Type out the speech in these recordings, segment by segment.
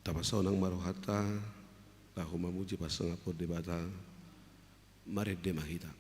Tapasonang marohata lahu mamuji pasangapod di bata maredde mahita.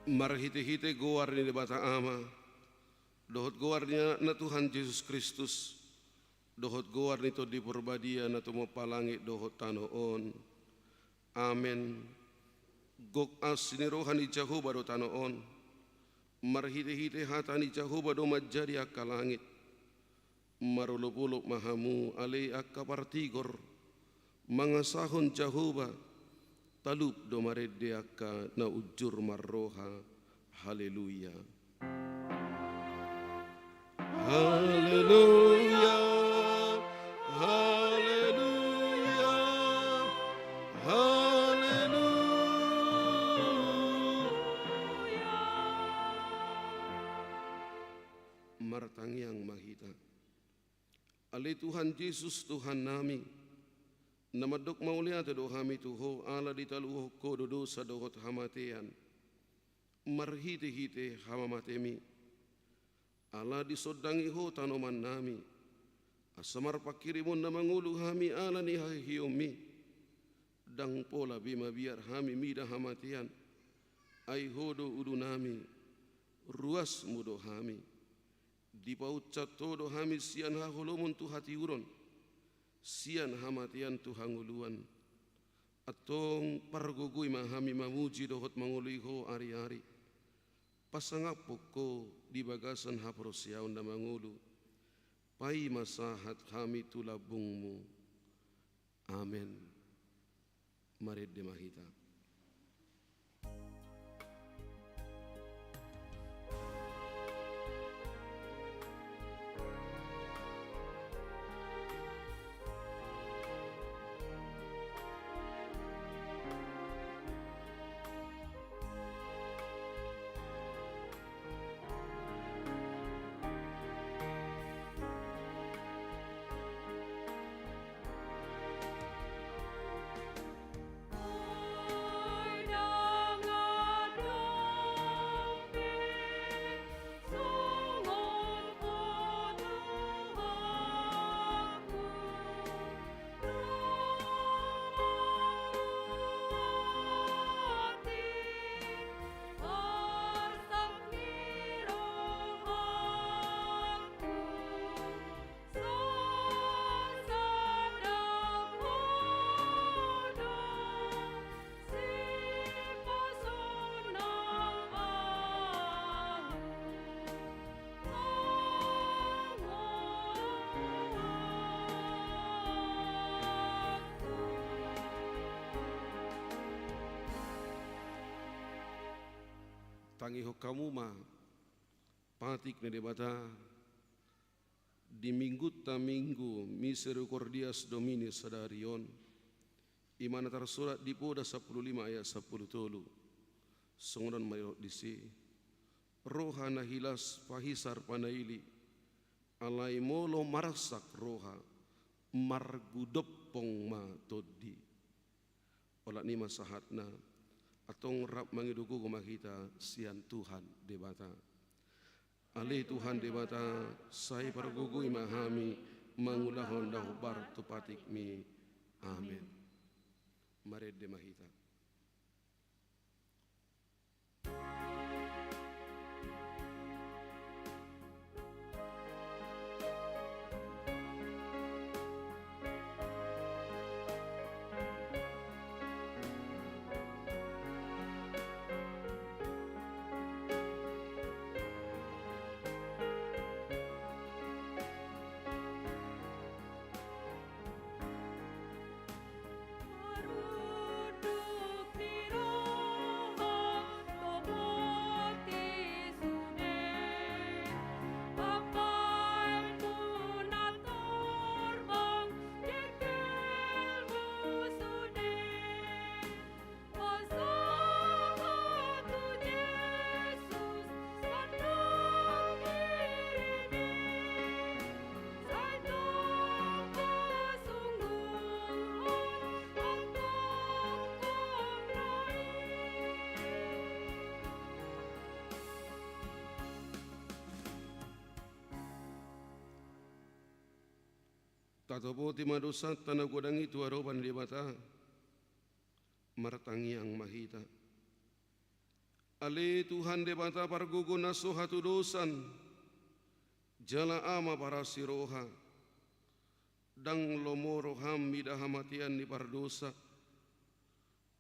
Marhite-hite goar ni bata ama, dohot goarnya na Tuhan Yesus Kristus, dohot goar nito di purbadia na tumapalangi dohot tanoon. Amen. Gok as sinirohan ni Jehovah do tanoon, marhite-hite hata ni Jehovah do majari akalangit, marulupuluk mahamu alay akapartigor, mga sahon Jehovah, talup do maredde akka na ujur marroha. Haleluya. Haleluya. Haleluya. Haleluya. Martangiang mahita. Alay Tuhan Yesus Tuhan nami, namadok maulia do hami tuho ala ditaluho ko do dosa dohot hamatean. Marhite-hite hamamatemi. Ala disodangi ho tanoman nami. Asamar pakirimun na mangulu hami ala ni hahiyomi. Dang pola bima biar hami mida hamatian. Ay hodo udu nami. Ruas mudo hami. Di paut todo hami sian haholomun tu hati uron. Sian hamatian tu hanguluan. Atong pargugui mahami mamuji dohot manguliho ari-ari. Pasangapok ko di bagasan haprosyaon na mangulu. Pai masahat kami tulabungmu. Amen. Maredde mahita. Tangiho kamu ma patik ne debata di minggu ta minggu misericordias Domini sadarion imana tersurat di Poda 15 ayat 10 tolu songonan mayot disi rohana hilas pahisar panaili alai molo marasak roha margudopong ma todi olah ni masahatna atong rap mangiduku kumakita sian Tuhan debata ale Tuhan debata sai pargugu imahami mangulahon dahu bar tupatik mi amin mare demahita tatopo timadosa tanah godang itu aroban di mata martangi yang mahita ale Tuhan debata pargugu naso hatu dosan jala ama para siroha dang lomoro ham bidahamatian di pardosa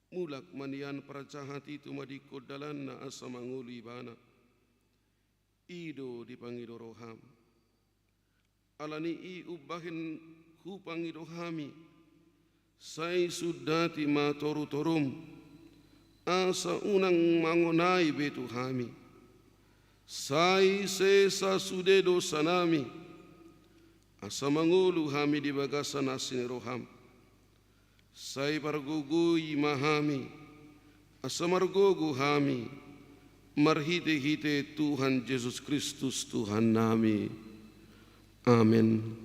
mulak manian percahati tu madiko dalan na asa manguli bana ido dipangido roham alani i ubahin hupangido hami sai sudati ma toru-torum asa unang mangonai betu hami sai sesa sudedo sanami asa mangulu hami di bagasan asin roham sai pargugu imahami asa margogu hami marhite-hite Tuhan Yesus Kristus Tuhan nami amin.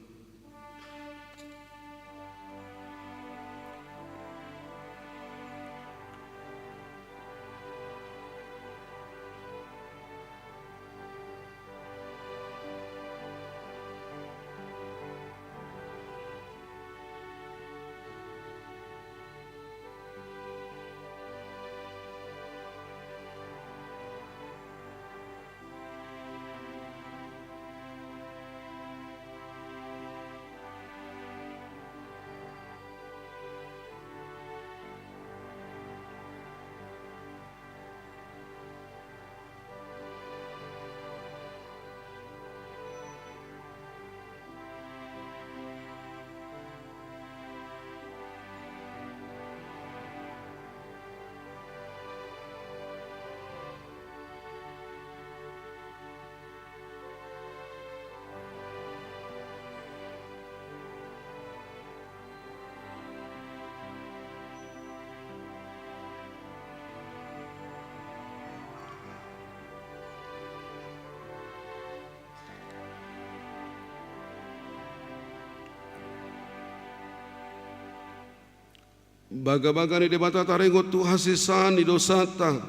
Baga-baga ni debata tarengot tu hasisan di dosata.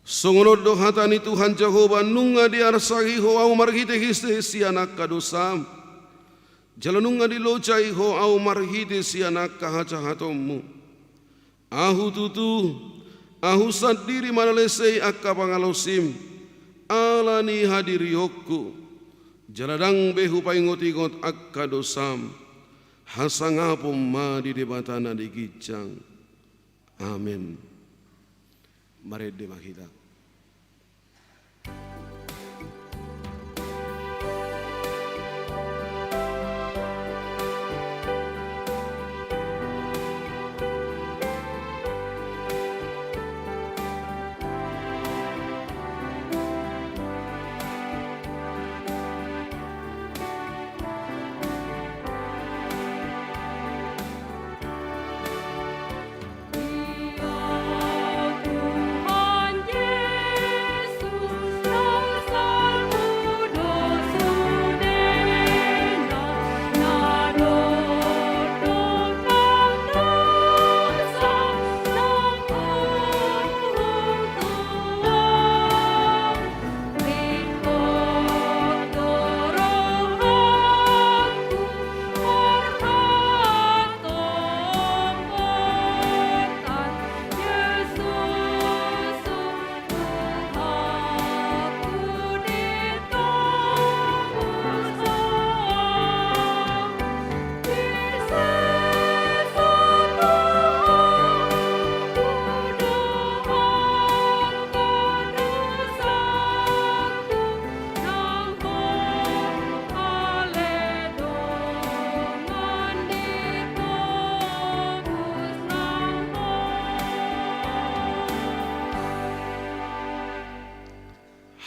Songonod dohata ni Tuhan Jehovah nunga di arsahi ho au marhite histe si anak kadosam. Jalanunga di locai ho au marhite si anak kahaca hatomu. Ahu tutu, ahu sadiri manalesei akka pangalosim. Alani hadiri hokku. Jaladang behu paingot-ingot akka dosam. Hasangapom ma di debatana di gijang. Amin. Mari demahita.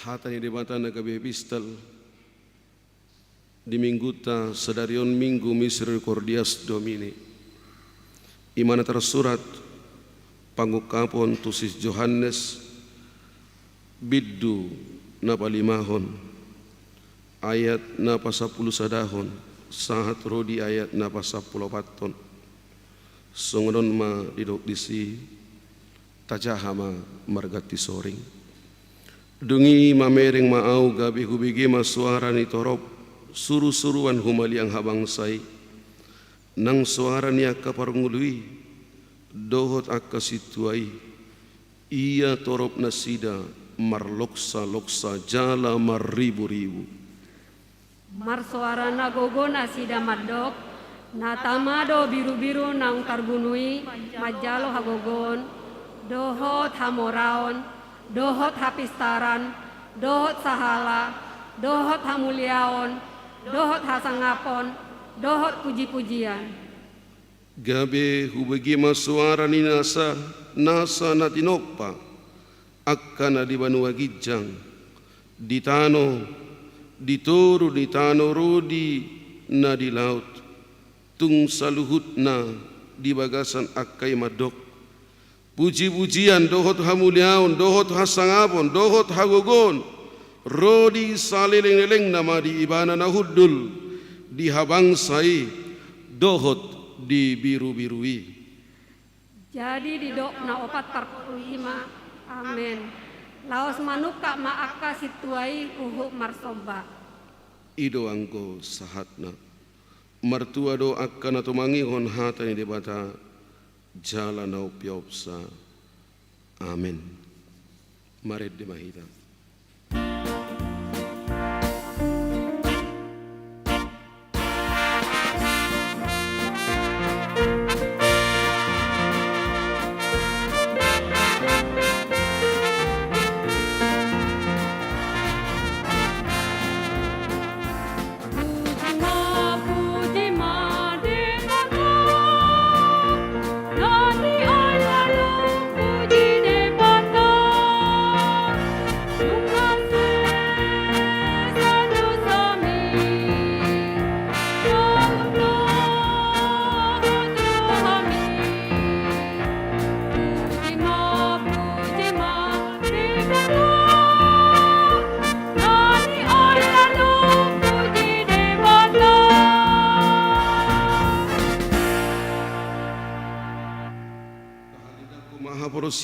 hatani di mata nagabi epistel di mingguta sedarion minggu misericordias Domini imana tersurat pangukapon tusis Johannes biddu napa 5 ayat napa 10 sadahon sahat rodi ayat napa 10 paton songonon ma didok disi tajahama margati soring dungi mamering maau gabi hubigi masuara ni torop suru-suruan humaliang habang sai nang suara ni akka parungului dohot akka situai ia torop nasida marloksa-loksa jala maribu-ribu mar suara nagogo nasida madok natamado biru-biru nang targunui majalo hagogon dohot hamoraon dohot hapistaran dohot sahala dohot hamuliaon dohot hasangapon dohot puji-pujian gabe hubagi masuara ni nasa natinokpa akkana di banua gijang ditano dituru ditano rodi na di laut tung saluhutna di bagasan akkai madok puji-pujian dohot hamuliaon dohot hasangapon dohot hagogon rodi saleleng-leleng nama di ibana nahudul di habangsai dohot di biru-birui jadi di dok na 45 amin laos manuka maaka situai uhu marsoba ido angko sahatna martua do akan atau mangihon hatani debata jalan au piopsa amin maret de mahita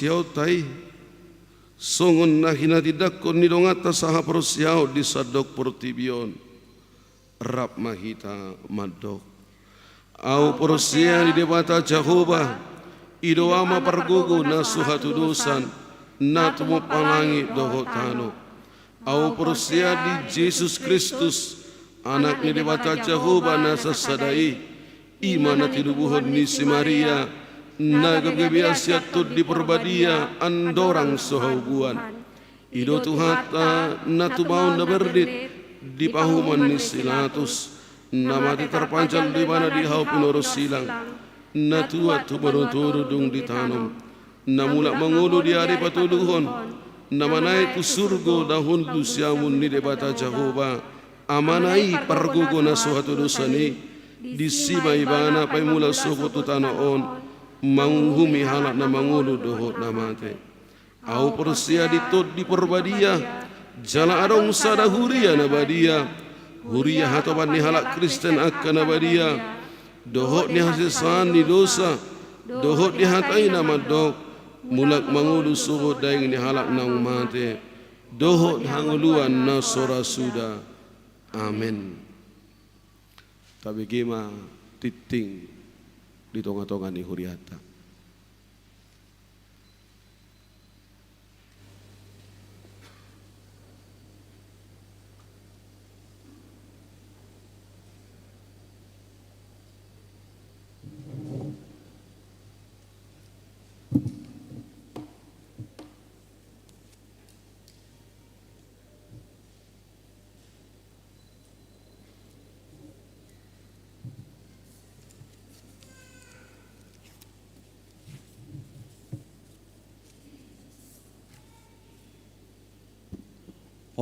Siau tai songon nahina tidak kon nidongata saha prosiau di sadok portibion rap mahita madok au prosia di debata Jehovah idoama pergugu nasuhatu dosan natumu palangi dohotano au prosia di Yesus Kristus anak ni debata Jehovah nasa sadai imana tinubuhon ni si Maria nagabgabiasyat tud di perbadia andorang sohauguan ido tuhata natubaon na berdit di pahuman ni silatus namati terpancal di mana di hau pinoros silang natua tu menurudung ditanam namulak mengulu di hari patuluhon namanai tu surgo dahun lusiamun ni debata Jehovah amanai pargugo na suhatu dosani di sima ibana paimula sokotu tanaon manghumi halak na mangulu dohot namate au persia ditod di perbadia jala arong sada huria na badia huria hatoban ni halak Kristen akan na badia dohot ni hasisan ni dosa dohot ni hatai na madok mulak mangulu suhot daing ni halak na umate dohot hanguluan na sora suda amin tabi gima titing di tonga-tonga ni huriata.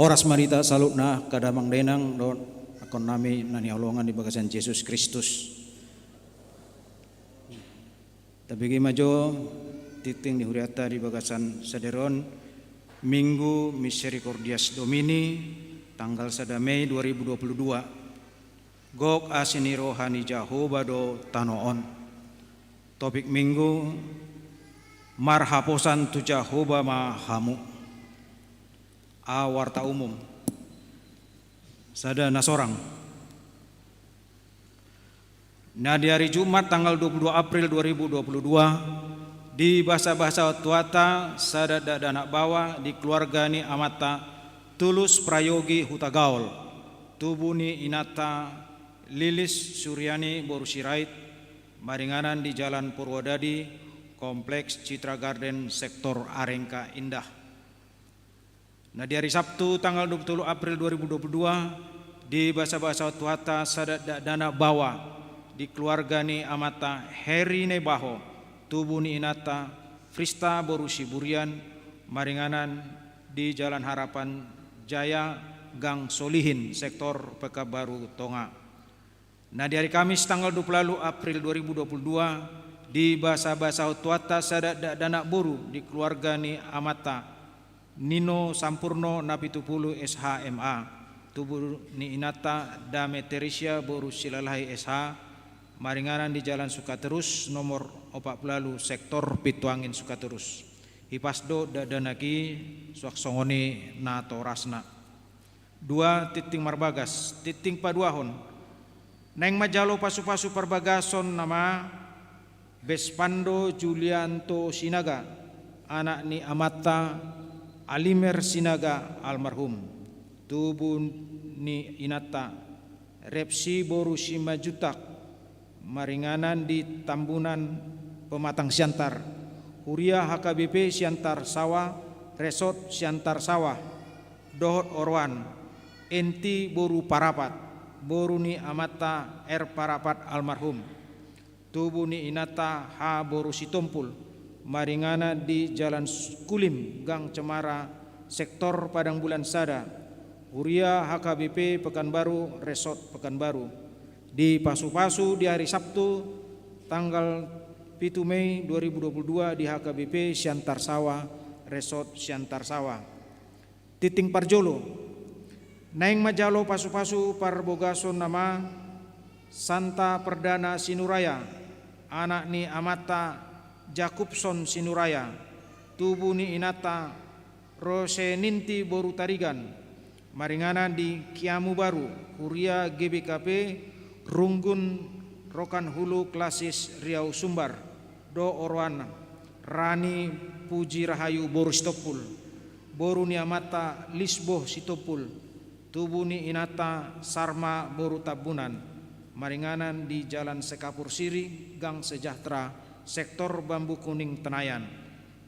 Oras marita salutna kadamang denang don akon nami nani olongan di bagasan Yesus Kristus. Tabigi majo titing di huriata di bagasan saderon Minggu Misericordias Domini tanggal 1 Mei 2022. Gok asini rohani Jehovah do tanoon. Topik minggu marhaposan tu Jehovah mahamu. Warta umum sada nasorang. Nah di hari Jumat tanggal 22 April 2022 di bahasa-bahasa tuata sada dana bawa di keluarga ni amata Tulus Prayogi Hutagaul Tubuni Inata Lilis Suryani Borusirait maringanan di Jalan Purwodadi Kompleks Citra Garden Sektor Arengka Indah. Nah di hari Sabtu tanggal 20 April 2022 di bahasa-bahasa tuata sadat dana bawa di keluarga ni amata Heri Nebaho Tubuni Inata Frista Borusi Burian maringanan di Jalan Harapan Jaya Gang Solihin Sektor Pekabaru Tonga. Nah di hari Kamis tanggal 20 April 2022 di bahasa-bahasa tuata sadat dana boru di keluarga ni amata Nino Sampurno Napitupulu SHMA Tubuh ni Inata Dame Teresia Boru Silalai SH maringanan di Jalan Sukaterus nomor 40 Sektor Pituangin Sukaterus Hipasdo dadanaki suaksongoni nato rasna. 2 titing marbagas titing paduahon neng majalo pasu-pasu perbagason nama Bespando Julianto Sinaga anak ni amata Alimer Sinaga almarhum Tubuh ni Inata Repsi Boru Simajutak maringanan di Tambunan Pematang Siantar Huria HKBP Siantar Sawah Resort Siantar Sawah Dohot Orwan Enti Boru Parapat Boru ni Amata R Parapat almarhum Tubuh ni Inata H Boru Sitompul maringana di Jalan Kulim Gang Cemara Sektor Padang Bulan Sada Huria HKBP Pekanbaru Resort Pekanbaru di Pasu-Pasu di hari Sabtu tanggal 7 Mei 2022 di HKBP Siantar Sawah Resort Siantar Sawah. Titing Parjolo Naing Majalo Pasu-Pasu Parbogason nama Santa Perdana Sinuraya anak ni amata Jakubson Sinuraya Tubuh ni Inata Roseninti Boru Tarigan maringana di Kiamu Baru Huria GBKP Runggun Rokan Hulu Klasis Riau Sumbar Do Orwana Rani Puji Rahayu Boru Sitopul Boru ni Amata Lisboh Sitopul Tubuh ni Inata Sarma Boru Tabunan maringanan di Jalan Sekapur Siri Gang Sejahtera Sektor Bambu Kuning Tenayan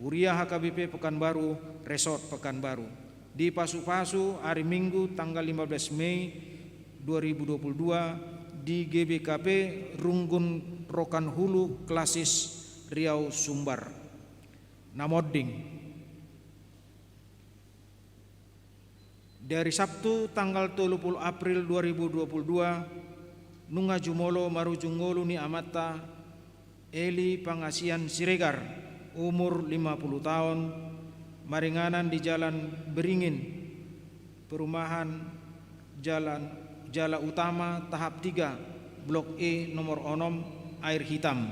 Huria HKBP Pekanbaru Resort Pekanbaru di Pasu-Pasu hari Minggu tanggal 15 Mei 2022 di GBKP Runggun Rokan Hulu Klasis Riau Sumbar. Namodding dari Sabtu tanggal 30 April 2022 Nunga Jumolo Marujungolu ni Amata Eli Pangasian Siregar umur 50 tahun maringanan di Jalan Beringin Perumahan Jala Utama tahap 3 Blok E nomor 6 Air Hitam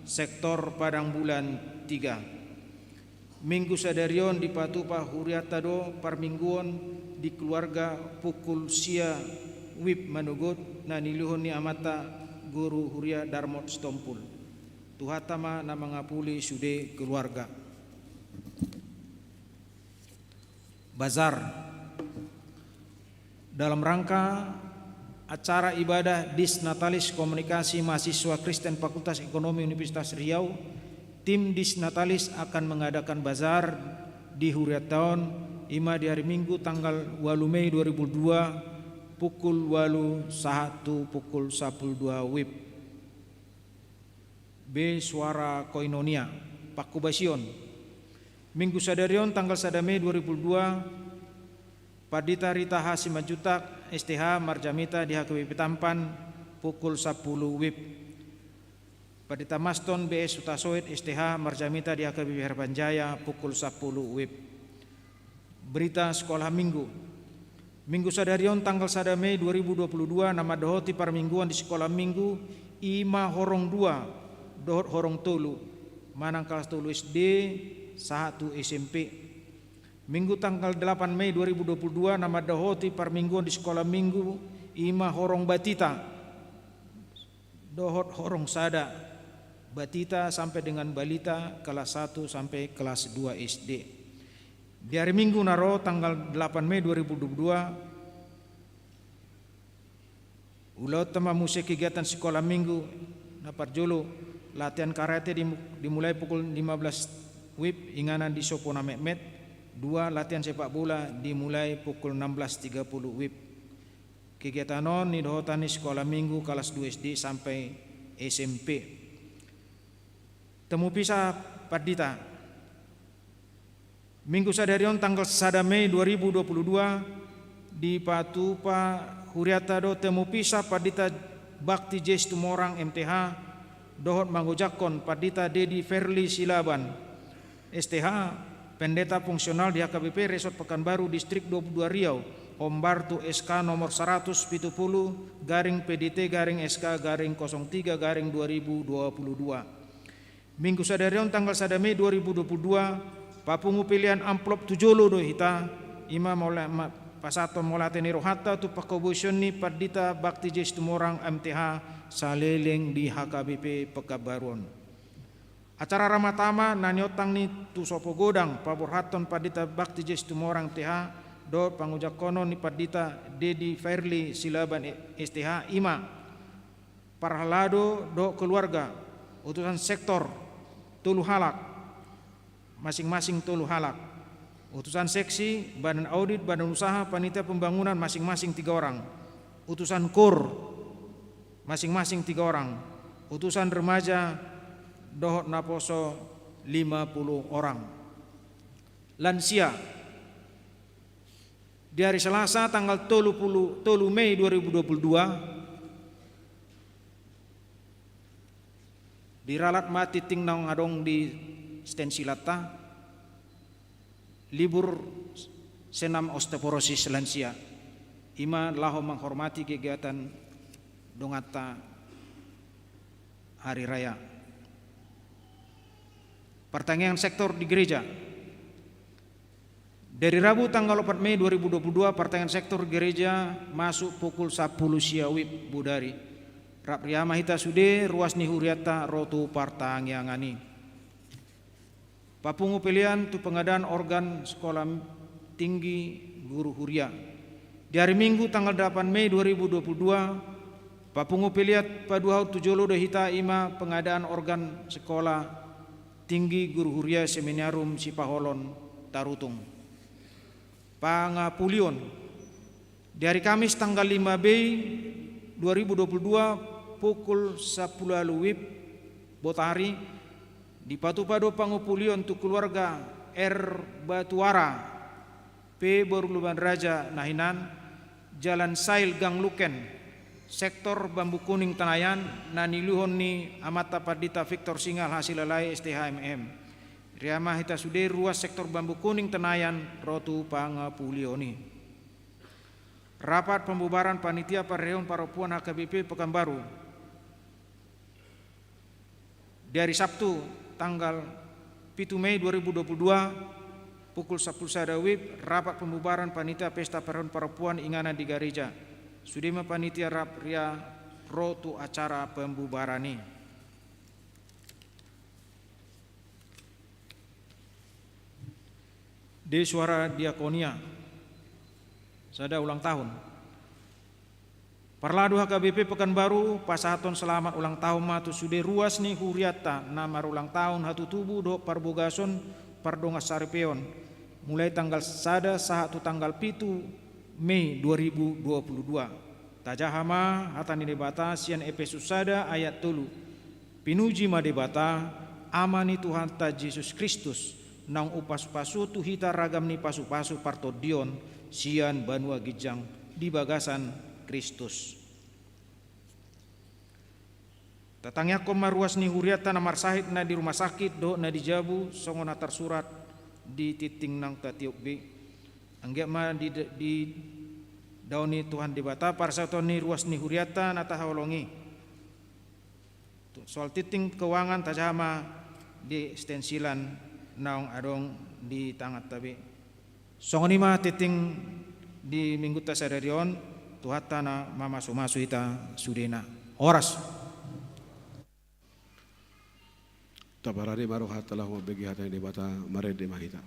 Sektor Padang Bulan 3. Minggu sadarion di Patupa Huriatado Parmingguon di keluarga pukul sia wib manugut naniluhon ni amata Guru Huria Darmot Stompul. Tuhatama na mangapuli sude keluarga. Bazar dalam rangka acara ibadah Disnatalis Komunikasi Mahasiswa Kristen Fakultas Ekonomi Universitas Riau, tim Disnatalis akan mengadakan bazar di Huriataon ima di hari Minggu tanggal 8 Mei 2002 pukul 8 1 pukul 12 WIB. B Suara Koinonia Pakubasion Minggu sadarion tanggal 1 Mei 2002 Padita Rita Hasimajutak STH Marjamita di HKBP Tampan pukul 10 WIB. Padita Maston BS Sutasoid STH Marjamita di HKBP Harapanjaya pukul 10 WIB. Berita sekolah minggu. Minggu Sadarion tanggal 1 Mei 2022 nama dohoti parmingguan di sekolah minggu Ima Horong 2 dohot Horong Tolu Manang kelas Tolu SD 1 SMP. Minggu tanggal 8 Mei 2022 nama dohoti parmingguan di sekolah minggu Ima Horong Batita dohot Horong Sada Batita sampai dengan balita kelas 1 sampai kelas 2 SD. Di hari Minggu naro tanggal 8 Mei 2022 ulau tema musik kegiatan sekolah minggu Naparjolo latihan karate dimulai pukul 15 WIB inganan di Sopona Mehmet. 2 latihan sepak bola dimulai pukul 16.30 WIB. Kegiatan non ni dohotani sekolah minggu kelas 2 SD sampai SMP. Temu pisah Padita. Minggu Sadarion tanggal 1 Mei 2022 di Patupa Huriata do temu pisah Padita Bakti Jes Tumorang MTH dohot Manggojakon Padita Dedi Ferli Silaban STH Pendeta Fungsional di HKBP Resort Pekanbaru Distrik 22 Riau Ombartu SK nomor 170 garing PDT garing SK garing 03 garing 2022. Minggu Sadarion tanggal 1 Mei 2022 papungu pilihan amplop tujolo do hita ima pasato molateni rohata tu pakobusion ni Padita Bakti Jes Tumorang MTH saleleng di HKBP Pekabaruan. Acara ramatama nanyotang ni tu sopo godang paborhaton Padita Bakti Jes Tumorang TH do pangujakono ni Padita Dedi Fairli Silaban STH ima parhalado do keluarga utusan sektor Tolu Halak masing-masing Tolu Halak, utusan seksi, badan audit, badan usaha, panitia pembangunan masing-masing 3 orang, utusan KUR masing-masing 3 orang, utusan remaja dohot Naposo 50 orang. Lansia di hari Selasa tanggal 30 Mei 2022 diralat mati tingnang adong di Stensilata libur senam osteoporosis lansia ima laho menghormati kegiatan dongata hari raya. Pertanyaan sektor di gereja. Dari Rabu tanggal 4 Mei 2022 pertanyaan sektor gereja masuk pukul 10 siawib budari Rap Riyama Hita Sude ruas ni huriata rotu partangyangan. Papungu pilihan tu pengadaan organ sekolah tinggi guru huria. Di hari Minggu tanggal 8 Mei 2022 papungu pilihan paduhau tujolo do hita ima pengadaan organ sekolah tinggi guru huria Seminarium Sipaholon Tarutung. Pangapulion. Di hari Kamis tanggal 5 Mei 2022 pukul 10 WIB Botari di Patupado Pangupulion tu keluarga R Batuara P Boruluban Raja Nahinan Jalan Sail Gang Luken sektor Bambu Kuning Tanayan naniluhon ni Amata Padita Victor Singal Hasilalai STHMM Riyama Hita Sude ruas sektor Bambu Kuning Tenayan rotu Pangapulioni. Rapat pembubaran panitia Pareon Parapuan HKBP Pekanbaru. Di hari Sabtu tanggal 7 Mei 2022 pukul 10 WIB rapat pembubaran panitia pesta Pareon Parapuan ingana di gereja. Sudema panitia rap ria rotu acara pembubaran ini. Di suara diakonia sada ulang tahun. Parladu HKBP Pekanbaru pasaton selamat ulang tahun matu sude ruas ni huriata nama ulang tahun hatu tubuh do parbogason pardongas sarepeon mulai tanggal sada sahatu tanggal 7 Mei 2022. Tajahama hatani debata sian Efesus sada ayat 3. Pinuji ma debata amani Tuhan ta Yesus Kristus nang upas pasu tu hita ragam ni pasu-pasu partodion sian banua gijang di bagasan Kristus. Tatangnya koma ruas ni huriata namar sahid na di rumah sakit do na di Jabu songona tersurat di titing nang tatiup bi anggia ma di dauni Tuhan di bata parsatoni ruas ni huriata na tahawalongi soal titing keuangan tajama di stensilan naong adong di tangat tabi songoni ma titing di minggu tasadarion tuhatana mama sumasu ita sudena oras. Tabarari baru hatalah bagi hata di bata marede mahita.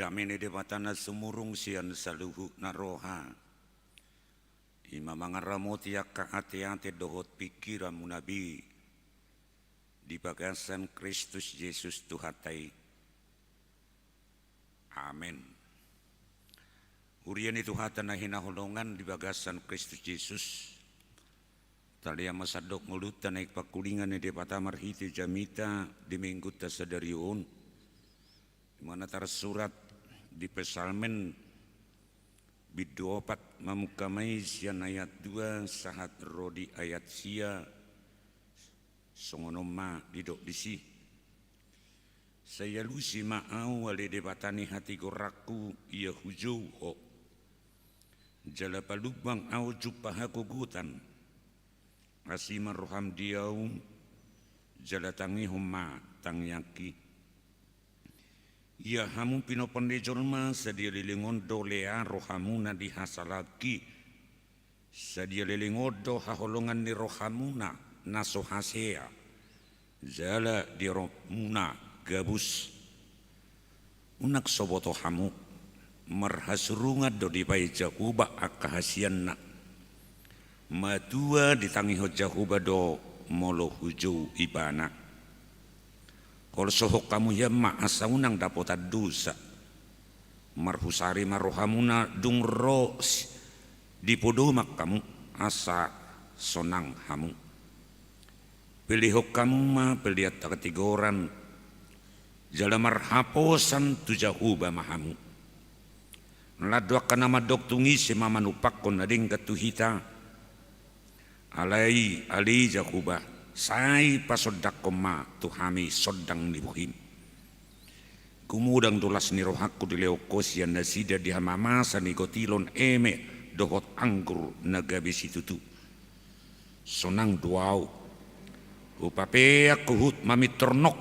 Damene debatana sumurung sian saluhu naroha. Ima mangaramoti akka ate-ate dohot pikiran munabi. Di bagasan Kristus Yesus Tuhatai. Amin. Urian itu hatan na hinaholongan di bagasan Kristus Yesus. Talia masadok mulutan naik pakulingan ni debata marhiti jamita di minggu tasadariun. Mana tersurat di Pesalmen bidopat mamukamai sian ayat 2 sahat rodi ayat sia songonoma didok disi saya lusi ma'au wale debatani hati goraku ia hujau ho jala palubang au jupahaku gutan asima roham diau jala tangi homa tangyaki ia hamu pino pendejolma sadia lilingondo lea rohamuna di hasalaki sadia lilingodo haholongan ni rohamuna naso hasea zala di rohmuna gabus unak soboto hamu marhasurungat do di pai Jahuba akahasianna matua ditangiho Jahuba do molo hujau ibana kol sohok kamu ya ma asaunang dapota dosa marhusari marohamuna dung ro di podomak kamu asa sonang hamu pilihok kamu ma pelihat ketigoran jalamar haposan tu Jahuba mahamu ladwa kana madok tungi si mamanupakon ading katuhita alai ali Jahuba sai pasodak koma tuhami sodang nibuhim kumudang tulas ni rohaku di leokos yang nasida di hamamasa ni gotilon eme dohot anggur nagabi situtu sonang duau upapea kuhut mami ternok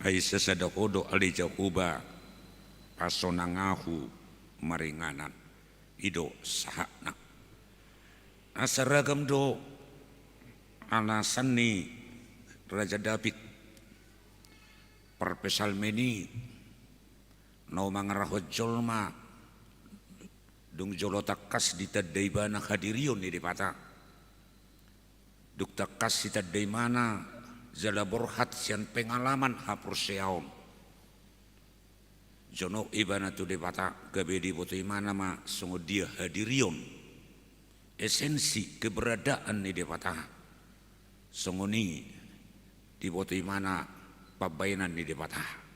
ai sesadakodo ali Jahuba pasonangahu maringanan ido sahakna asaragam do alasan ni Raja David perpesal meni no mangarahot jolma dung jolotakas di tadaibana hadirion di dipata duk takas di tadaimana zala borhat sian pengalaman hapur seaon jono ibana tu dipata gabe di boto imana ma songo dia hadirion esensi keberadaan ni dipata songoni di boto imana pabainan ni depatah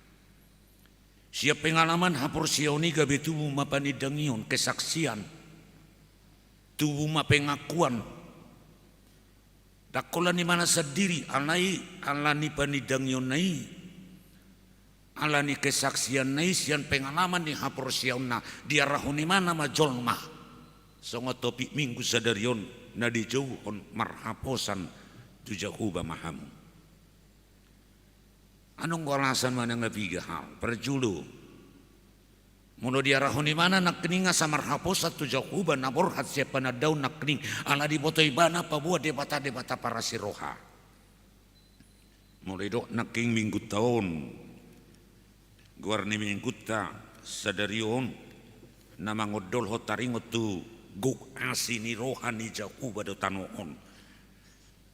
siap pengalaman hapur sioni gabe tubuh mapanidangion kesaksian tubuh mapengakuan dakola ni mana sendiri alai alani panidangion nai alani kesaksian nai sian pengalaman ni hapur siona dia rahuni mana majolma songo topik minggu sadarion nadi jauhon marhaposan tu Jahuba mahamu anong alasan mana ngabiga hal perjulu muno dia rahoni mana nak keninga samar haposa tu Jahuba nabor hat siapa na daun nak kening ala di botoi bana pabua debata para siroha mulai dok nak king minggu tahun guarni minggu ta sadarion nama ngodol hotaringo tu guk asini rohani Jahuba do tanoon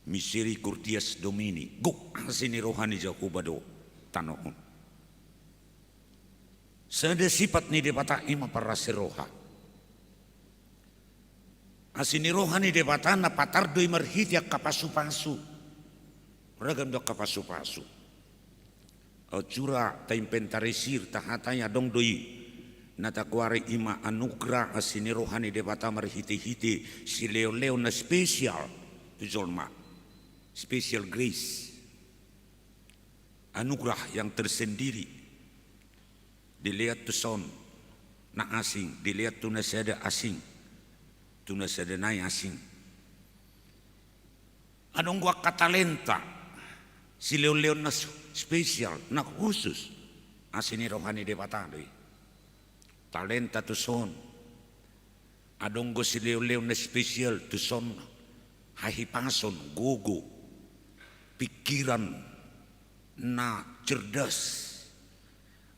Misericordias Domini guk asini rohani Jahuba do tanoon sada sifat ni debata ima para siroha asini rohani debata na patar do imarhitya kapasu-pasu ragam do kapasu-pasu cura ta inventarisir tahatanya dong doi natakwari ima anugrah asini rohani debata marhiti-hiti si leo-leo na spesial tu jolma special grace anugerah yang tersendiri dilihat tu son na asing dilihat tu nasada asing tu nasada nai asing anong gua katalenta si leo-leo na spesial na khusus asini rohani debata doi talenta tu son adong go si leo-leo na spesial tu son hahipason gogo pikiran na cerdas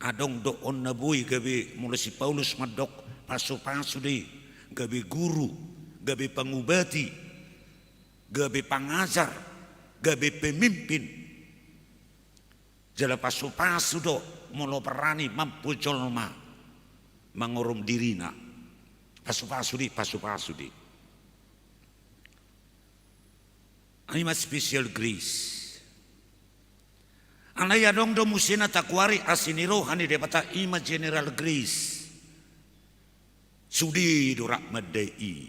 adong doon na buhay gabi mula si Paulus madok paso-paso di gabi guru gabi pangubati gabi pangajar gabi pemimpin jala paso-paso do mula perani mampu jolma mangorom dirina paso-paso di Ima special grace. Anaya dong do musina takwari asini rohani depata ima general grace. Sudi do rahmat dai.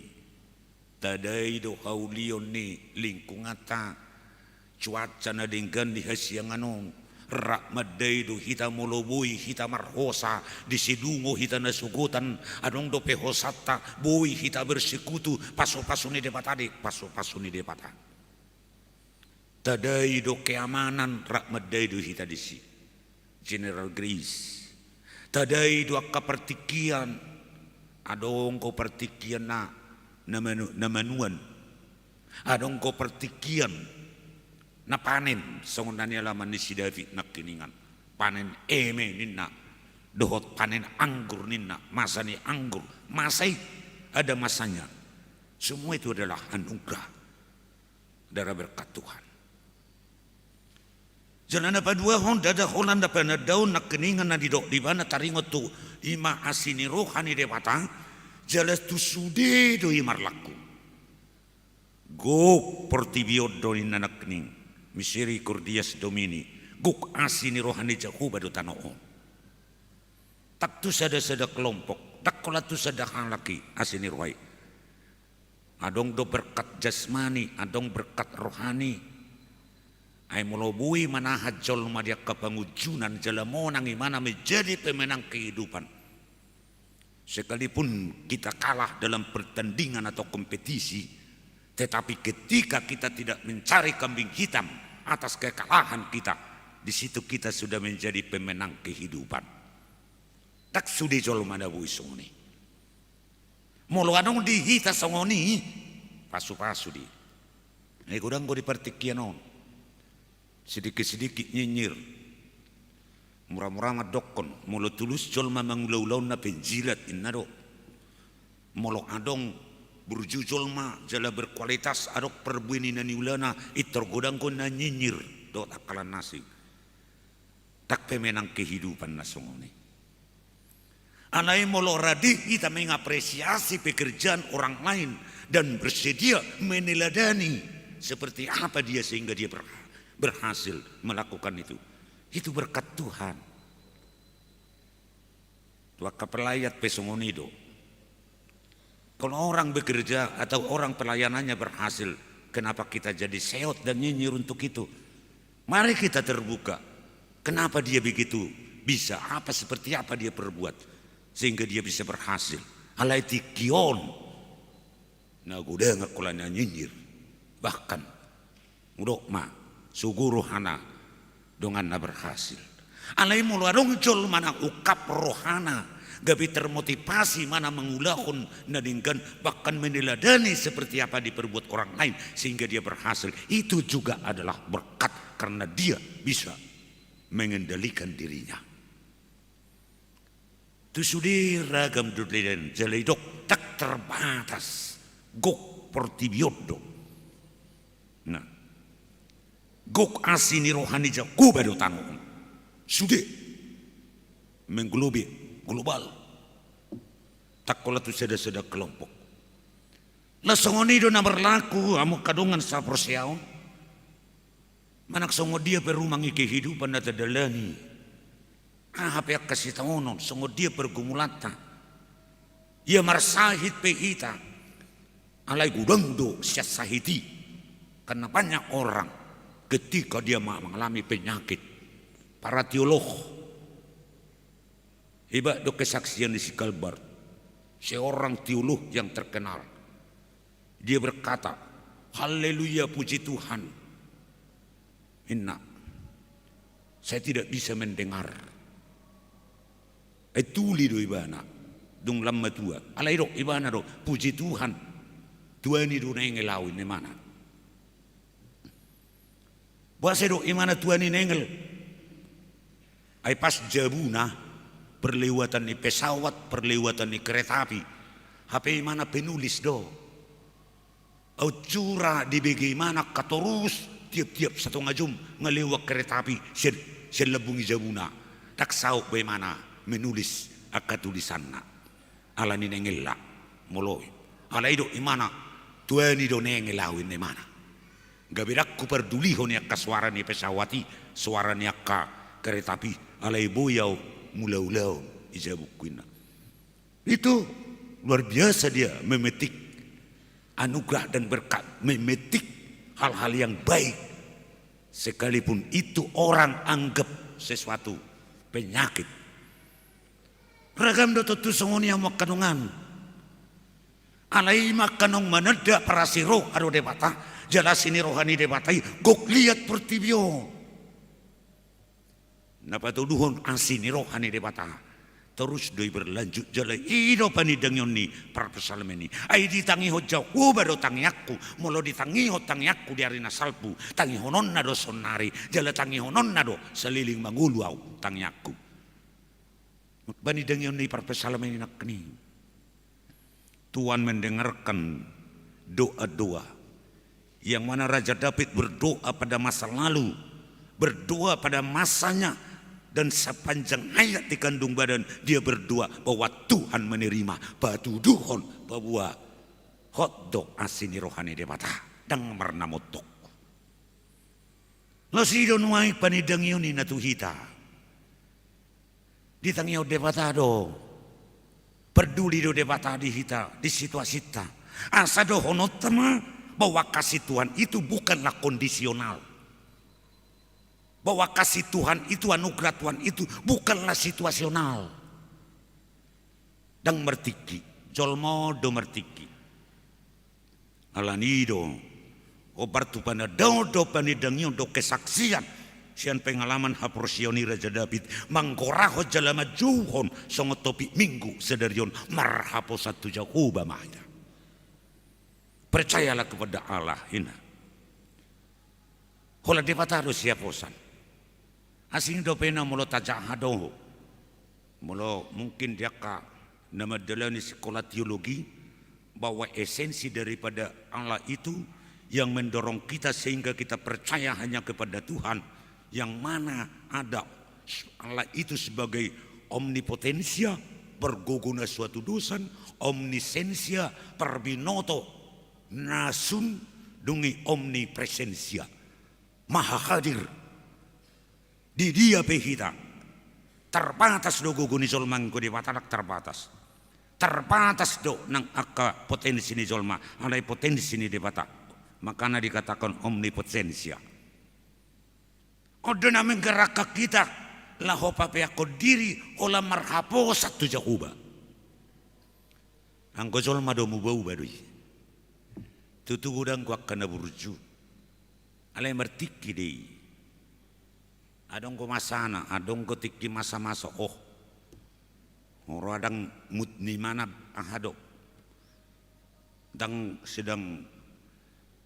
Tadai do haulion ni lingkungata cuaca na dinggan di hasianganong rahmat dai do hita molobui hita marhosa di sidungo hita nasugutan adong do pehosata bui hita bersekutu paso-paso ni depata di paso-paso ni depata. Tadai do keamanan rahmat dai do hita disi general grace tadai do kapertikian adong ko pertikian na namanuan adong ko pertikian na panen songon nani alaman ni si David nak kiningan panen eme ninna dohot panen anggur nina, masa ni anggur, masai ada masanya. Semua itu adalah anugerah dari berkat Tuhan. Jangan apa dua honda ada Holanda pada daun nak keningan na di mana taringot tu ima asini rohani dewata jelas tu sude do imar laku. Go portibiodo in anak kening misericordias domini guk asini rohani jahu badu tanoon. Tak tu sada kelompok, tak kola tu sada halaki asini rohai. Adong do berkat jasmani, adong berkat rohani. Ay melobui manahat jolma dia kepengujunan jalamonang imana menjadi pemenang kehidupan. Sekalipun kita kalah dalam pertandingan atau kompetisi, tetapi ketika kita tidak mencari kambing hitam atas kekalahan kita, di situ kita sudah menjadi pemenang kehidupan. Tak sudi jolma da bui songoni. Molo anong dihita songoni, pasu-pasu di. Kurang go dipertikian on. Sedikit-sedikit nyinyir, murah-murah madokon, molo tulus jolma mangulau-ulau na penjilat innado, molo adong burju jolma jala berkualitas adok perbuini na niulana itorgodang ko na nyinyir do takalan nasi, tak pemenang kehidupan na songoni. Anai molo radih kita mengapresiasi pekerjaan orang lain dan bersedia meneladani seperti apa dia sehingga dia berhasil melakukan itu. Itu berkat Tuhan. Tua kepelayat pesongonido. Kalau orang bekerja atau orang pelayanannya berhasil, kenapa kita jadi seot dan nyinyir untuk itu? Mari kita terbuka. Kenapa dia begitu bisa? Apa seperti apa dia perbuat sehingga dia bisa berhasil? Alai tikion. Nah guda ngakulanya nyinyir. Bahkan mudok ma suguru hana dengan na berhasil. Alai mulu adong jol mana ukap rohana gabi termotivasi mana mengulahun nadingkan bahkan meneladani seperti apa diperbuat orang lain sehingga dia berhasil. Itu juga adalah berkat karena dia bisa mengendalikan dirinya. Tu sudi ragam dudlen jaleidok tak terbatas gok portibiodo. Nah, gok asini rohani jago badu tanong sude menggelobi global tak kola tu seda kelompok la songoni do na berlaku amu kadungan sa persiaon manak songo dia perumangi kehidupan na tadalani apa yang kasih taonon songo dia pergumulata ia marsahit pehita alai gudang do siat sahiti karena banyak orang ketika dia mengalami penyakit, para teolog hebat do kesaksian di Sikalbar, seorang teolog yang terkenal, dia berkata, haleluya puji Tuhan, inna, saya tidak bisa mendengar, etuli do ibana, dung lama tua, alai do ibana do puji Tuhan, Tuhan itu nengelawin di mana? Bahasa do imana Tuhan ini nengel. Ay pas jabuna perlewatan ni pesawat, perlewatan ni kereta api. HP mana penulis do. Au cura di bagaimana katorus tiap-tiap satu ngajum ngelewat kereta api sen lebungi jabuna. Tak sauk bagaimana menulis akka tulisanna. Ala ni nengel la moloi. Ala ido imana Tuhan ido nengelawin ni mana. Gabirak ku peduli honi akka suara ni pesawati, suara ni akka kereta api, alai boyau mulau-ulau ijabukuina. Itu luar biasa dia memetik anugerah dan berkat, memetik hal-hal yang baik. Sekalipun itu orang anggap sesuatu penyakit. Ragam do tu songoni yang makanungan. Alai makanong manada para siro aro debata. Jelas ini rohani debatai gok lihat pertibio. Napa tuduhon asini rohani debata. Terus doi berlanjut jalan ido pani dengyon ni para pesalemeni. Ai ditangi hojau baru tangi aku. Molo ditangi tangi aku di arena salpu. Tangi honon nado sonari. Jala tangi honon nado seliling mangulu au tangi aku. Bani dengan ni perpesalam ini nak ni. Tuhan mendengarkan doa-doa yang mana Raja David berdoa pada masa lalu, berdoa pada masanya, dan sepanjang hayat di kandung badan dia berdoa bahwa Tuhan menerima batu duhon bahwa hotdog asini rohani debata dang marnamotok. Lo sidon wai panidang yun na tuhita. Ditangyaw debata do. Peduli do debata di hita, di situasi kita. Asa do honotama bahwa kasih Tuhan itu bukanlah kondisional. Bahwa kasih Tuhan itu, anugerah Tuhan itu bukanlah situasional. Dang mertiki, jolmo do mertiki. Alanido, obar tu pada do panidangyo do kesaksian. Sian pengalaman haprosioni Raja David mangkoraho jalama juhon songo topi minggu sedarion marhapo satu Jakuba mahnya. Percayalah kepada Allah ina. Hola debata do siaposan. Asing do pena mulo tajak hado. Mulo mungkin dia ka nama dalani sekolah teologi bahwa esensi daripada Allah itu yang mendorong kita sehingga kita percaya hanya kepada Tuhan, yang mana ada Allah itu sebagai omnipotensia berguguna suatu dosan, omnisensia perbinoto nasun dungi omnipresensia maha hadir di dia pehita terbatas do guguni jolmangku di watanak terbatas do nang akka potensi ni jolma alai potensi ni debata makanya dikatakan omnipotensia. Odo na menggerakkan kita laho pape ako diri ola marhapo satu Jakuba. Ang gojol mado mubau badui. Tutugudang kuak kana burju. Alay mertiki dei. Adong ko masana, adong ko tiki masa-masa oh. Oro adang mutni mana ahado. Dang sedang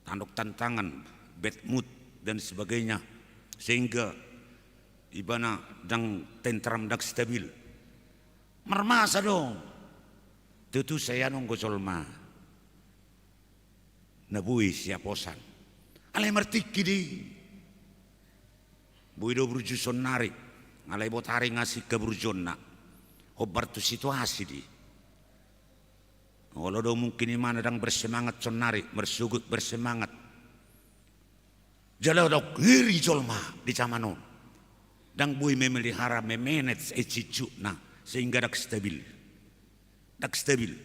tanduk tantangan, bad mood dan sebagainya. Sehingga ibana dang tentram dak stabil marmasa dong tutu saya nunggu colma nabui siaposan alai mertiki di buido bruju sonari alai botari ngasih ke brujonna obar tu situasi di kalau do mungkin imana dang bersemangat sonari bersugut bersemangat jala dok ngiri jolma di camanon dang bui memelihara memanage cicu na sehingga dak stabil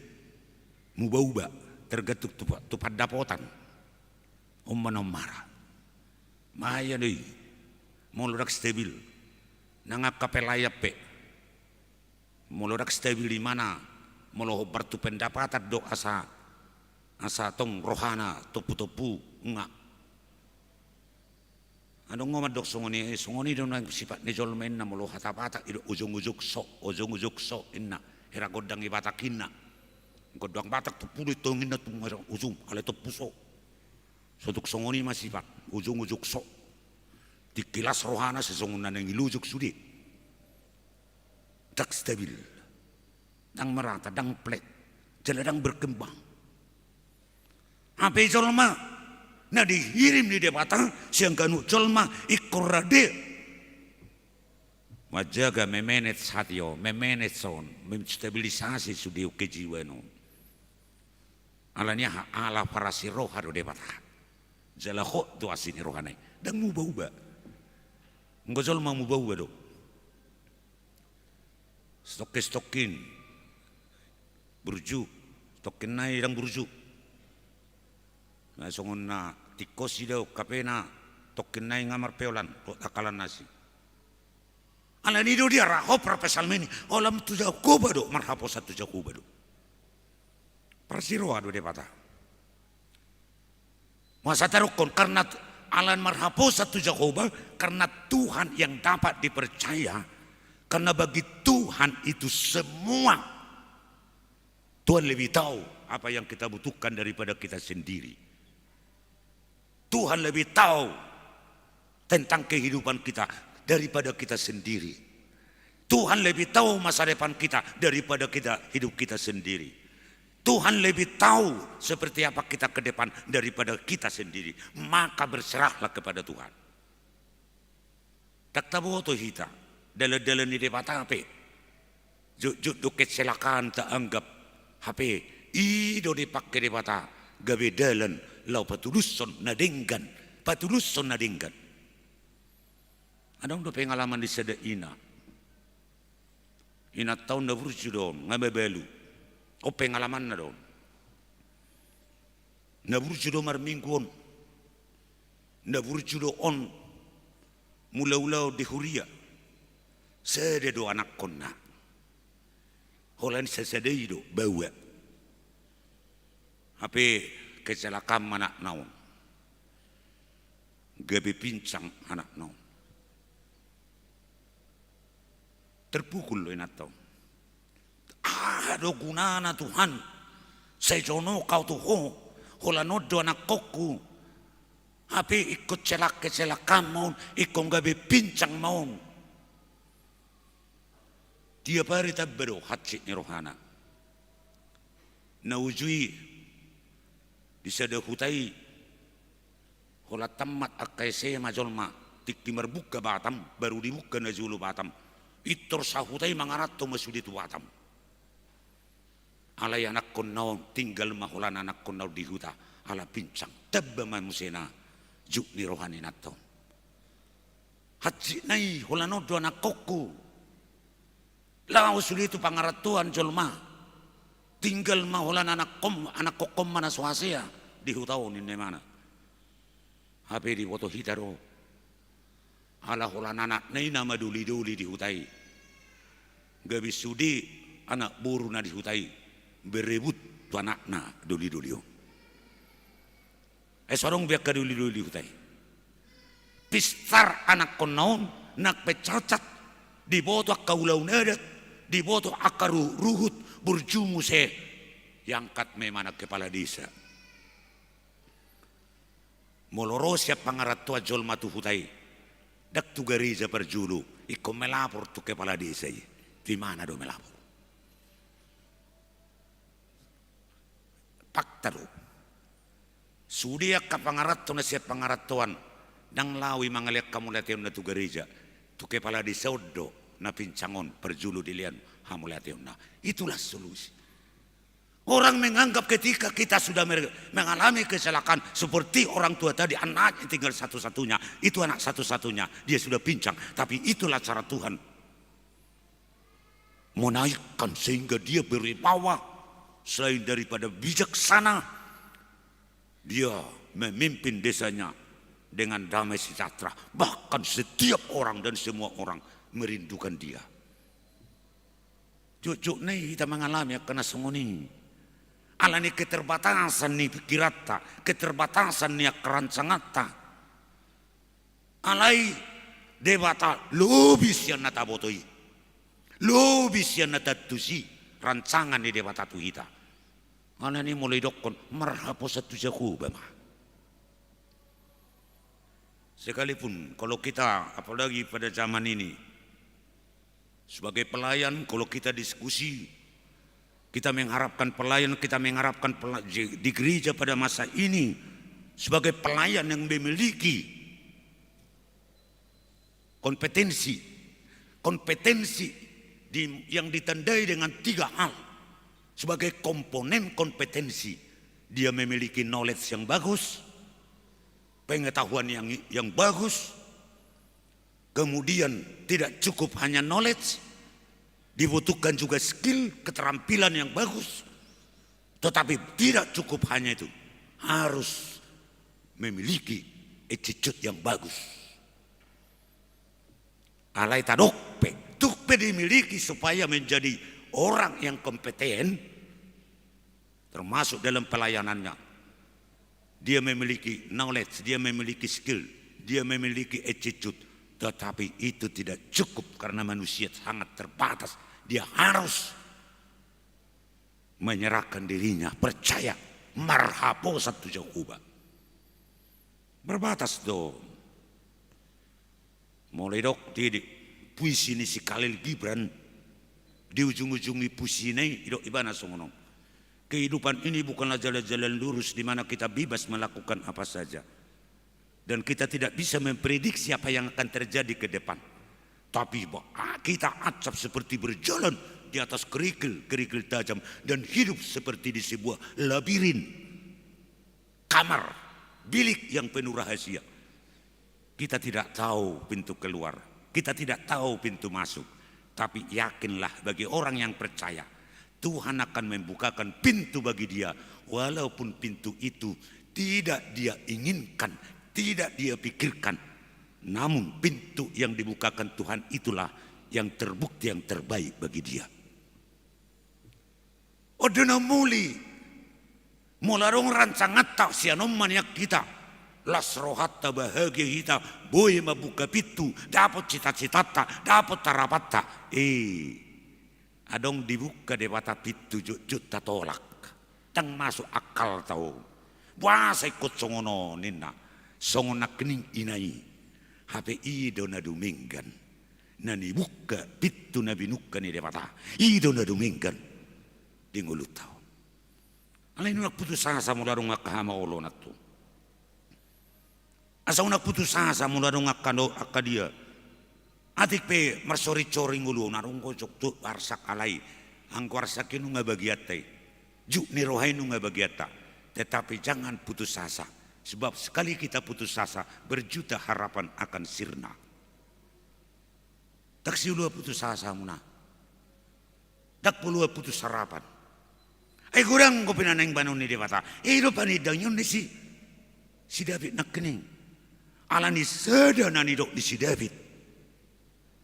mubauba tergetuk tupat dapotan marah maya deh mulu dak stabil nangak kapelaya pe mulu dak stabil di mana mulu bertu pendapatan do asa tong rohana topu enggak. Ano ngomad dok songoni do nang sifat ni jolmen na mulo hatapata ido ujung-ujung so inna hera godang ibatakinna godang batak tu pulu tongin na tu ujung ale tu puso sotuk songoni masifat ujung-ujung so dikilas rohana sesongon nang ilujuk sudi tak stabil dang merata dang plek jeladang berkembang apa jolma na dihirim di debata siang kanu jolma ikorade majaga memanage hatio memanage son menstabilisasi sudiu kejiwano alanya ala para siroha do debata jala kho tu asini rohanai dan mubauba ngo jolma mubauba do stokin burju stokin nai dang burju na songon na tikosi daw kapena tokin na ngamar peolan akalan nasi ala nido dia raho profesal meni olam tu Jakuba do marhapo satu Jakuba do persiro ado debata masa tarukon karena alan marhapo satu Jakuba karena Tuhan yang dapat dipercaya karena bagi Tuhan itu semua Tuhan lebih tahu apa yang kita butuhkan daripada kita sendiri. Tuhan lebih tahu tentang kehidupan kita daripada kita sendiri. Tuhan lebih tahu masa depan kita daripada hidup kita sendiri. Tuhan lebih tahu seperti apa kita ke depan daripada kita sendiri. Maka berserahlah kepada Tuhan. Tak tahu tu hita. Dalam ni debat HP. Juk kecelakaan tak anggap HP. Ido dipakai debat. Gawe dalan lau patuluson nadenggan. Patuluson nadenggan. Adang do pengalaman di sada ina. Ina tahun na burju don ngabe belu. O pengalaman na don. Na burju do marminggon. Na burju do on mula-ulau di huria. Sede do anak konna. Holan sesedai do bawa. Hape kecelakaan anak naon. Gabe pincang anak naon. Terpukul lo inat tau. Do gunana Tuhan. Saya jono kau tuho. Hola nodo anak koku. Api ikut kecelakaan maun. Ikut gabe pincang maun. Tiap hari tak beru hati ni rohana. Naujui. Disada hutai. Hola tamat akai saya majolma. Tik timar buka Batam. Baru dibuka na Julu Batam. Itor sahutai mangarat to masudi tu Batam. Alai anak konau tinggal mahulan anak konau di huta. Ala pincang. Tebba mamusena. Juk ni rohani nato. Haji nai holano do anak koku. Lau sudi tu pangarat tuan jolma. Tinggal mahulan anak kokom mana suasia. Di hutau ni mana. Hape di foto hitaro. Ala holan anak nai nama duli-duli dihutai. Gabi sudi anak buru na dihutai. Berebut tu anak na duli-duli. Sorong biak ke duli-duli dihutai. Pistar anak konaon nak pecacat. Diboto akaulau nadat. Diboto akaru ruhut burjumu se. Yangkat memana kepala desa. Molorosya pangarat tua jol matu hutai. Dak tu gereja perjulu, ikut melapor tu kepala desa. Di mana do melapor? Fakta do. Sudia ka pangarat tu nasihat pangarat tuan, dang lawi mangaliak kamu latihan na tu gereja, tu kepala desa odo na pincangon perjulu dilian hamu latihan na. Itulah solusi. Orang menganggap ketika kita sudah mengalami kecelakaan seperti orang tua tadi, anaknya tinggal satu-satunya, itu anak satu-satunya, dia sudah pincang. Tapi itulah cara Tuhan menaikkan sehingga dia berwibawa. Selain daripada bijaksana, dia memimpin desanya dengan damai sejahtera. Bahkan setiap orang dan semua orang merindukan dia. Cucuk nih kita mengalami kena sengoni. Alani keterbatasan ni pikirata, keterbatasan ni kerancangata. Alai debata lobis yang nata botoi, lobis yang nata tusi rancangan ni debata tu kita. Alani mulai dokon marhapo satu jahu bama. Sekalipun kalau kita apalagi pada zaman ini sebagai pelayan, kalau kita diskusi. Kita mengharapkan pelayan, di gereja pada masa ini sebagai pelayan yang memiliki kompetensi yang ditandai dengan 3 hal. Sebagai komponen kompetensi, dia memiliki knowledge yang bagus, pengetahuan yang bagus, kemudian tidak cukup hanya knowledge, dibutuhkan juga skill, keterampilan yang bagus. Tetapi tidak cukup hanya itu. Harus memiliki attitude yang bagus. Alai tadokpe. Tukpe dimiliki supaya menjadi orang yang kompeten. Termasuk dalam pelayanannya. Dia memiliki knowledge, dia memiliki skill, dia memiliki attitude. Tetapi itu tidak cukup karena manusia sangat terbatas. Dia harus menyerahkan dirinya, percaya, marhapo satu Jehovah. Berbatas do. Mulai dok tidik puisi ni si Khalil Gibran di ujung-ujung puisi ini idok ibana songono. Kehidupan ini bukanlah jalan-jalan lurus di mana kita bebas melakukan apa saja. Dan kita tidak bisa memprediksi apa yang akan terjadi ke depan. Tapi kita acap seperti berjalan di atas kerikil tajam dan hidup seperti di sebuah labirin kamar, bilik yang penuh rahasia. Kita tidak tahu pintu keluar, kita tidak tahu pintu masuk. Tapi yakinlah bagi orang yang percaya, Tuhan akan membukakan pintu bagi dia, walaupun pintu itu tidak dia inginkan, tidak dia pikirkan. Namun pintu yang dibukakan Tuhan itulah yang terbukti yang terbaik bagi dia. Odena muli mularong rancangan tak sianom maniak kita las rohatta bahagia kita boy mabuka pintu dapat cita-cita dapat tarapata adong dibuka dewata pintu juta tolak tang masuk akal tau bahasa ikut songono nina songona kening inai HP ido na duminggan nani buka pintu na binuka ni dewata ido na duminggan di ngulut tau alai nunak putus asa mularong akahama olo natu asa unak putus asa mularong akano akadia atik pe marsori-cori ngulu narong kocok tu warsak alai angko warsak inu nga bagiatai juk ni rohai nu nga bagiata tetapi jangan putus asa sebab sekali kita putus asa berjuta harapan akan sirna tak siulua putus asa muna tak pulua putus harapan kurang ko pinaneng banon ni dewata do panidang yun ni si David nakkening ala ni sada na ni dok di si David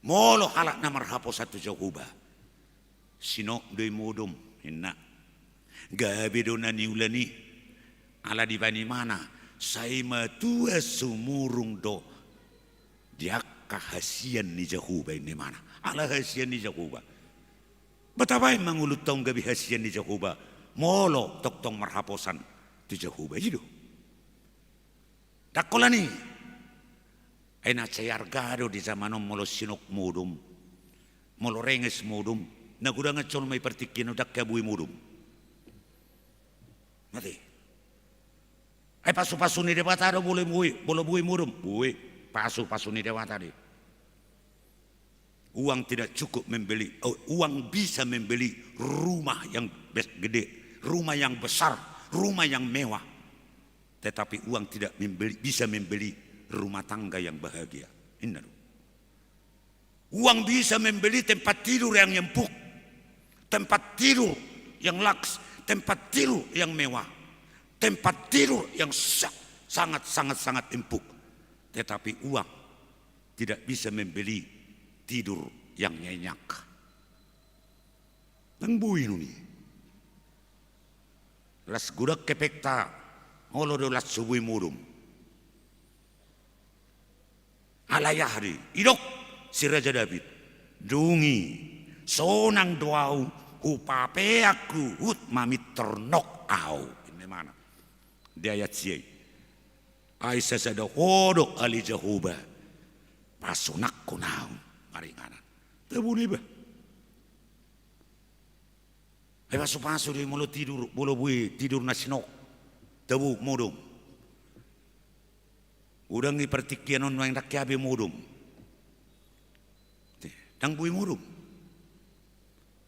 molo halak na marhapo satu Jehovah sino doy modom hinna gabi do na niulani ala di bani mana say matua sumurung do dia kahasian ni Jehovah ini mana ala hasian ni Jehovah betapa mangulut tong gabi hasian ni Jehovah molo tong marhaposan tu Jehovah jido dakolani ena cayar gado di zamanom molo sinok mudum molo renges mudum nagudang ngacol may partikin udak kabui mudum mati pasu-pasu ni dewata do boleh bui mudum bui pasu-pasu ni dewata di uang tidak cukup membeli uang bisa membeli rumah yang gede rumah yang besar rumah yang mewah tetapi uang tidak bisa membeli rumah tangga yang bahagia. Uang bisa membeli tempat tidur yang empuk, tempat tidur yang laks, tempat tidur yang mewah, tempat tidur yang sangat empuk. Tetapi uang tidak bisa membeli tidur yang nyenyak. Nang bui nuni. Las gudak kepekta, holo do las subui murum. Alayahri, idok si Raja David. Dungi, sonang doau, hupape aku, hut mamit ternok au. Ini mana? Di ayat siya. Aisyah sada hodok ali Jehovah. Pasunak kunau. Maringanan. Tabuni ba? Ay pasu-pasu di mulut tidur, bolo bui tidur na sinok. Tabu modum. Udang ni pertikian on yang rakyabe modum. Dang bui modum.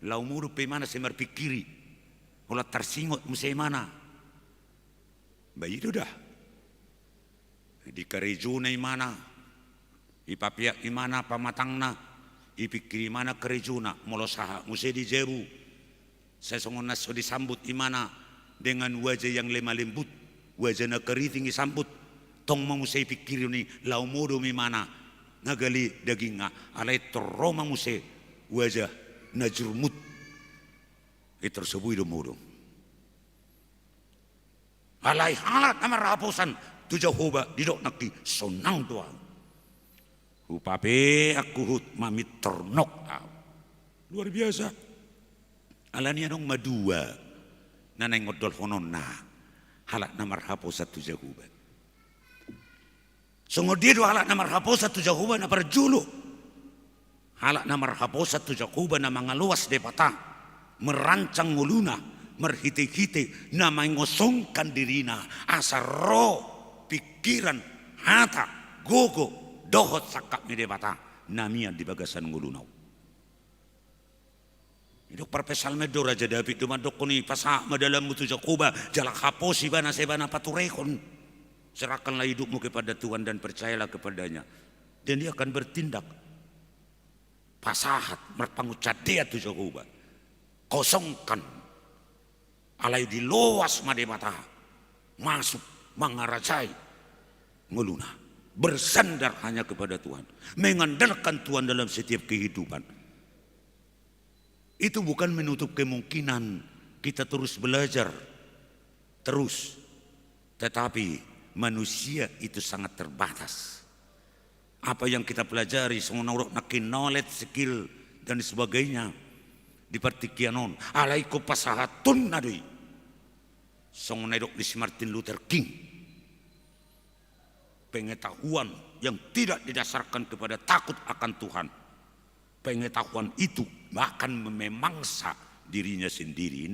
Lau modum pe mana semar pikiri. Ola tarsingot musay mana. Bayi itu dah. Di karejuna imana. Ipapiak imana pamatangna. Ipikiri mana karejuna molosaha musay di jeru. Saya songon naso disambut imana dengan wajah yang lemah lembut, wajah na keriting disambut. Tong mamusay pikir ni lau modo imana nagali daging nga alay toro mamusay wajah na jurmut. Ito sabuy do modo. Alay halat na maraposan tu Jehovah didok naki sonang doa. Upape aku hut mamit ternok. Luar biasa. Alani anong madua nanay ngodol honon na halak na marhapo sa tu Jehovah. So ngodido halak na marhapo sa tu Jehovah na parjulo. halak na marhaposat tu Jakuba na mga luwas de bata, merancang nguluna, merhiti-hiti na mengosongkan dirina, asa roh, pikiran, hata, gogo, dohot sakap ni de bata, namia di bagasan ngulunau. Idok parpesal medo Raja David dumadok ko ni pasa madalam mo tu Jakuba, jalak hapos ibana sebana paturekon. Serahkanlah hidupmu kepada Tuhan dan percayalah kepadanya. Dan dia akan bertindak. Pasahat merpangucat dia tu Jakuba. Kosongkan. Alai di luas mademata. Masuk mengarajai. Ngeluna. Bersandar hanya kepada Tuhan. Mengandalkan Tuhan dalam setiap kehidupan. Itu bukan menutup kemungkinan kita terus belajar. Terus. Tetapi manusia itu sangat terbatas. Apa yang kita pelajari, semua nakin knowledge, skill dan sebagainya di pertikianon. Alaiku pasahatun nadui. Semua nedok di Martin Luther King. Pengetahuan yang tidak didasarkan kepada takut akan Tuhan. Pengetahuan itu akan memangsa dirinya sendiri.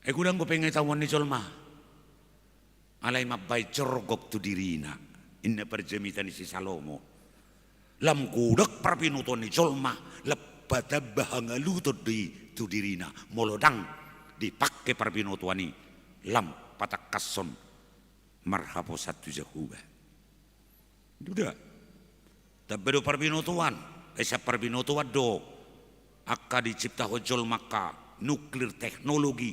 Kudang ko pengetahuan ni Jolma. Alay mabay corgok tu dirina. Inna perjamitan ni si Salomo. Lam kudak parpinuton ni Jolma. Lepada bahangalutod di tu dirina. Molodang dipakai parpinutuan ni. Lam patakason marhaposat tu Jakuba. Duda. Tabedo parbinutuan, esa parbinutuan do, akka dicipta hojol maka nuklir teknologi,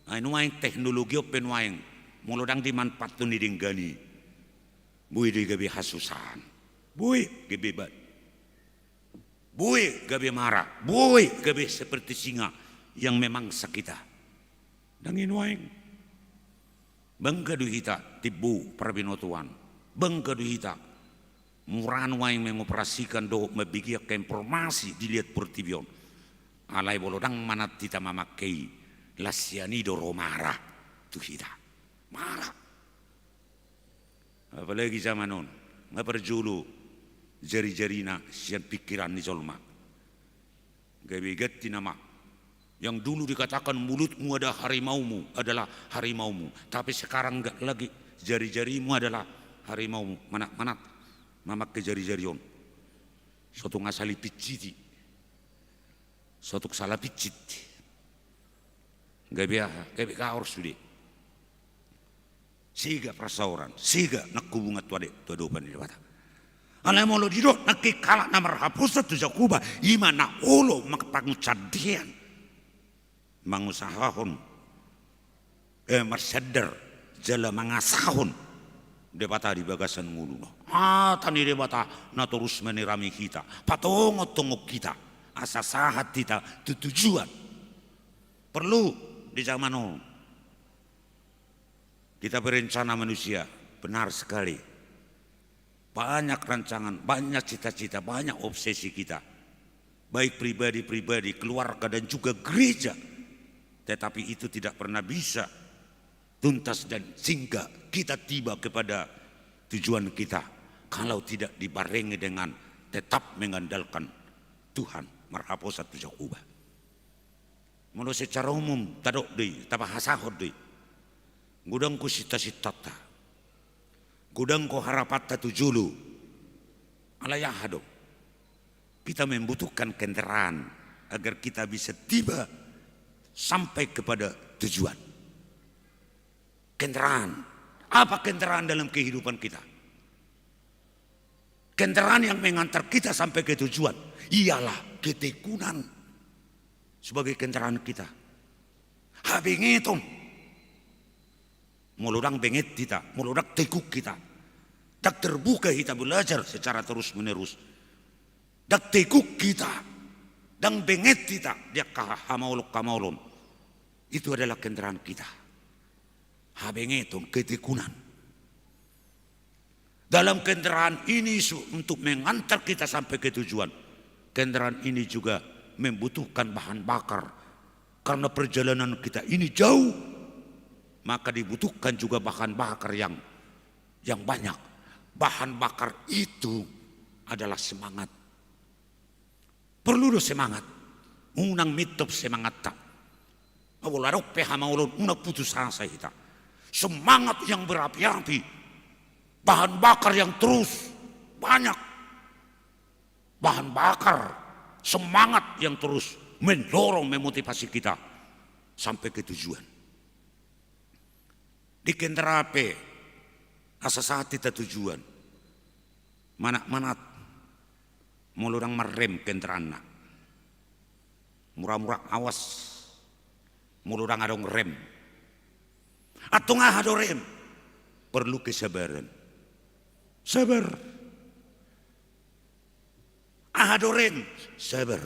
nuaing teknologi open waing, mulodang dimanfaatkan didenggani, bui di gabi hasusan, bui gabi bat, bui gabi marah, bui gabi seperti singa yang memangsa kita, dangin waing, bangga duhita tibu parbinutuan, bangga duhita. Murahan waing mengoperasikan do membigiak informasi dilihat pertibion. Alai bolodang manat kita memakai lasianido romara tu hita. Marah. Apalagi zaman non, ngaperjulu jari-jarina sian pikiran ni Jolma. Gabigat nama yang dulu dikatakan mulutmu ada harimaumu adalah harimaumu, tapi sekarang enggak lagi, jari-jarimu adalah harimaumu. Manat mamak ke jari-jarion. Suatu ngasali piciti. Suatu salah picit. Gabi kaor sudi. Siga prasauran, siga nakubungat tuadopan di bata. Alai molo didot nakikala na marhapusat tu Jakuba, ima na ulo makapangcadian. Mangusahahon. Marsadar jala mangasahon. Debata di bagasan nguluno. Tani debata na terus menirami kita. Patongok-tongok kita. Asa sahat kita tujuan. Perlu di zaman kita berencana manusia. Benar sekali. Banyak rancangan, banyak cita-cita, banyak obsesi kita. Baik pribadi-pribadi, keluarga dan juga gereja. Tetapi itu tidak pernah bisa tuntas dan sehingga kita tiba kepada tujuan kita kalau tidak dibarengi dengan tetap mengandalkan Tuhan marhaposat tu Jakuba. Menurut secara umum tadok deui tabahasahod deui. Gudang ku sita-sitata. Gudang ku harapata tujulu. Alayahado. Kita membutuhkan kendaraan agar kita bisa tiba sampai kepada tujuan. Kendaraan. Apa kendaraan dalam kehidupan kita? Kendaraan yang mengantar kita sampai ke tujuan. Ialah ketekunan sebagai kendaraan kita. Habingetong. Muludang benget kita. Muludang tekuk kita. Tak terbuka kita belajar secara terus menerus. Tak tekuk kita. Dan benget kita. Dia kahamaulok kamaulon. Itu adalah kendaraan kita. Habengetong ketekunan. Dalam kendaraan ini untuk mengantar kita sampai ke tujuan. Kendaraan ini juga membutuhkan bahan bakar. Karena perjalanan kita ini jauh. Maka dibutuhkan juga bahan bakar yang banyak. Bahan bakar itu adalah semangat. Perlu do semangat. Unang mitop semangat tak. Awalarok peha maulon unang putus asa kita. Semangat yang berapi-api. Bahan bakar yang terus banyak. Bahan bakar. Semangat yang terus mendorong, memotivasi kita sampai ke tujuan. Di kenderape asa saat kita tujuan. Manak-manat mulurang merem kendaraan nak. Murah-murah awas mulurang adong rem. Atau ngah ado rem. Perlu kesabaran. Sabar. Ado rem. Sabar.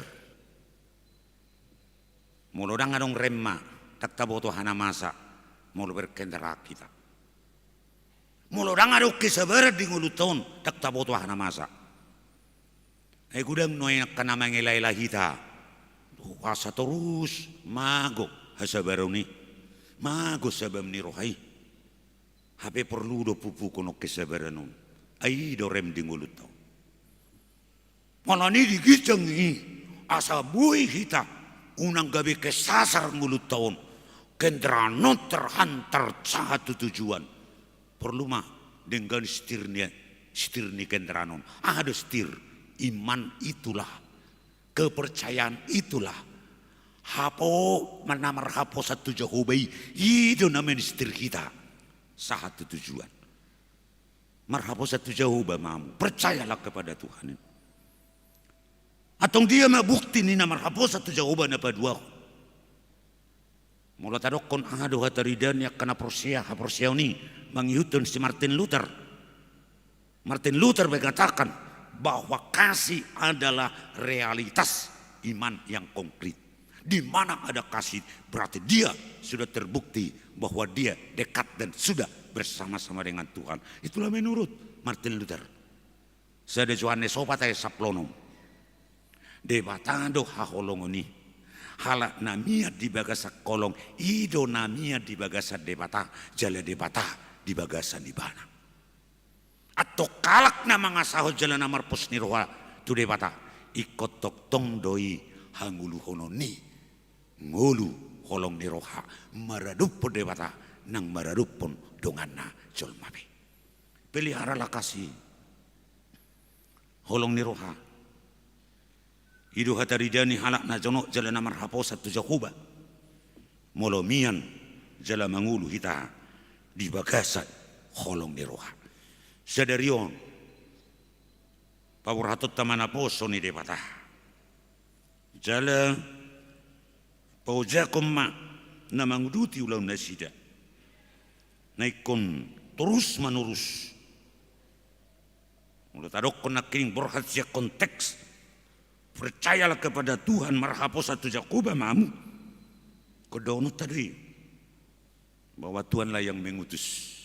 Mulurang adong rem ma. Tak taboto hana masa. Mulu berkendara kita. Mulurang ado kesabaran di nguluton. Tak taboto hana masa. Gudang noy kana mangilayla hita. Asa terus magok hasabaron ni. Magos sabam ni rohay. Hape perlu do pupu kono kesabaran nun. Ai do rem di ngulut tau. Mana ni digijang ni asa buih hita unang gabi kesasar ngulut taon. Kendrano terhantar satu tujuan. Perlu mah dengan setirni kendranon. Ada setir. Iman itulah, kepercayaan itulah. Hapo menamar hapo satu Jehovah itu namanya setir kita. Satu tujuan. Marhapo satu Jehovah mamu. Percayalah kepada Tuhan. Atau dia mabukti ni namar hapo satu Jehovah na padua. Mula tadokon ado hataridan ya kana porsia ni mangihutun si Martin Luther. Martin Luther berkatakan bahwa kasih adalah realitas iman yang konkret. Di mana ada kasih berarti dia sudah terbukti bahwa dia dekat dan sudah bersama-sama dengan Tuhan. Itulah menurut Martin Luther. Sada Johannes sopatai saplonom. Debatando haholongoni. Hala namia di bagasa kolong. Ido namia di bagasa debata. Jala debata di bagasa nibana. Atau kalak na mga sahod jala na marpos ni roha tu debata ikot toktong doi hangulu hono ni ngulu holong ni roha maradup po debata nang maradup pon dongan na jolmabe. Peliharalah kasih holong ni roha idu hataridani halak na jono jala na marhaposa tu jakuba molomian jala mangulu hita di bagasan holong ni roha. Sadarion pawuratot tamana poso ni debata jala paujakom ma na manguduti ulang nasida naikon terus menurus mula tadokon naking berhasil konteks percayalah kepada Tuhan marhapo satu Jakuba mamu kodono tadi bahwa Tuhanlah yang mengutus.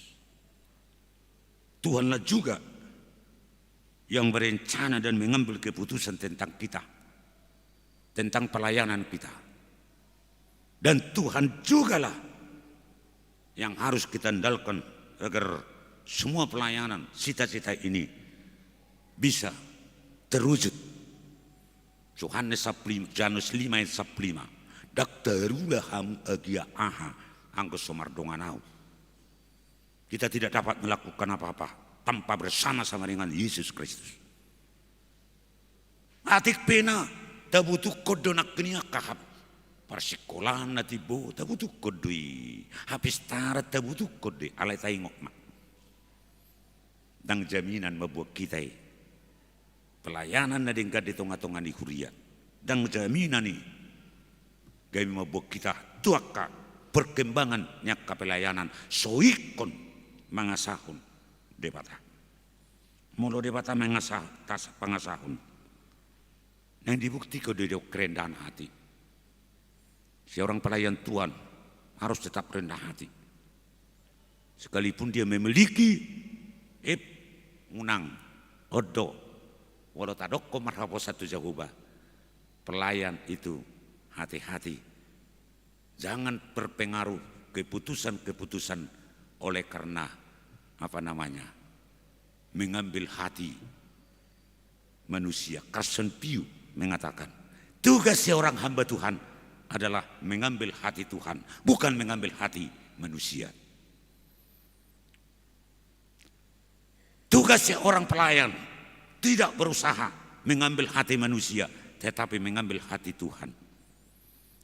Tuhanlah juga yang berencana dan mengambil keputusan tentang kita, tentang pelayanan kita. Dan Tuhan jugalah yang harus kita andalkan agar semua pelayanan, cita-cita ini bisa terwujud. Yohanes 5 ayat 5. Daktarulah ham agia aha anggo somardonganau. Kita tidak dapat melakukan apa-apa tanpa bersama-sama dengan Yesus Kristus. Atik pena tabutu kodonak kenia kahap persekolahan natibo tabutu kodui habis tarat tabutu kodui alai taingok mak. Dang jaminan mabuat kita pelayanan na dengkat di tonga-tonga di huria. Dang jaminan ni kami mabuat kita tuaka perkembangan nyaka pelayanan soikon mangasahun debata. Mulu debata mengasah tas pangasahun. Yang dibukti ke dia kerendahan hati. Seorang pelayan Tuhan harus tetap rendah hati. Sekalipun dia memiliki unang odo walau tadokko marhapo satu Jehovah. Pelayan itu hati-hati. Jangan berpengaruh keputusan-keputusan oleh karena mengambil hati manusia. Carson Pew mengatakan, tugas seorang hamba Tuhan adalah mengambil hati Tuhan, bukan mengambil hati manusia. Tugas seorang pelayan tidak berusaha mengambil hati manusia, tetapi mengambil hati Tuhan.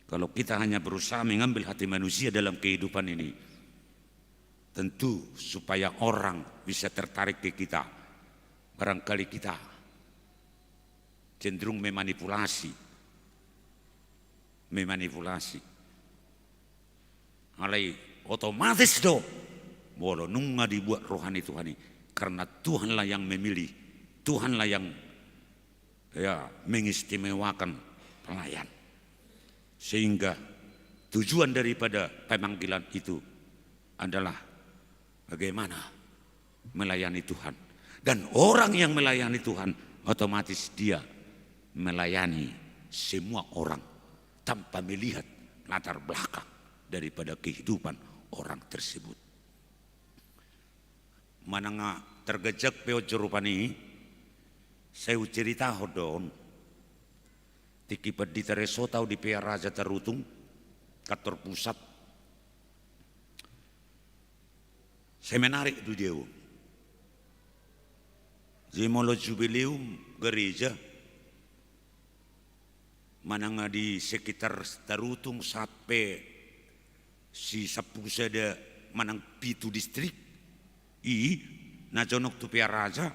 Kalau kita hanya berusaha mengambil hati manusia dalam kehidupan ini, tentu supaya orang bisa tertarik ke kita, barangkali kita cenderung memanipulasi. Alai otomatis do, bolo nunga dibuat rohani Tuhan ini. Karena Tuhanlah yang memilih, Tuhanlah yang mengistimewakan pelayan. Sehingga tujuan daripada pemanggilan itu adalah bagaimana melayani Tuhan. Dan orang yang melayani Tuhan otomatis dia melayani semua orang tanpa melihat latar belakang daripada kehidupan orang tersebut. Mananga tergejak peo jerupani, saya cerita hodon, tiki pedita resotau di pia raja terutung, kantor pusat. Saya menarik itu dia. Jemolo jubileum gereja, mananga di sekitar terutung sampai si sapusada manang pitu distrik. Najonok tu pia raja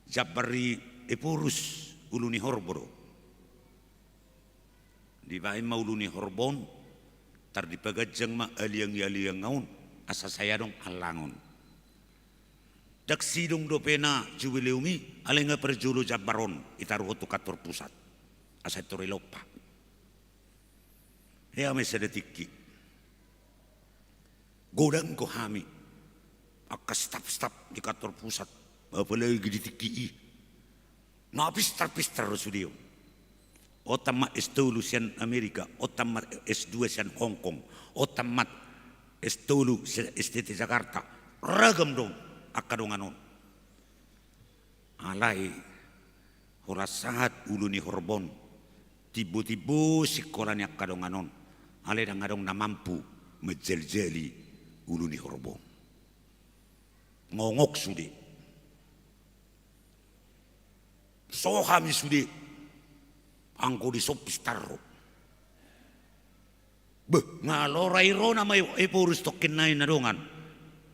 jabari epurus uluni horboro di bain mauluni horbon tar dipagajang ma aliang ngaun asa saya dong alangon dak sidong do pena jubileumi alenga perjulu jabaron itaruh tu kantor pusat asa torilopa ya mesedetiki godang ko hami akka staf-staf di kantor pusat apalagi di TKI na pistar sudio otamat S2 sian Amerika otamat S2 sian Hong Kong otamat S2 sian STT Jakarta ragam dong akadonganon alai horasahat uluni horbon tibo-tibo sekolahnya akadonganon alai dangadong na mampu mejeljeli uluni horbon ngongok sudi sohami sudi angko di sopis tarro ngalorai ro na may epurus tokin na inadongan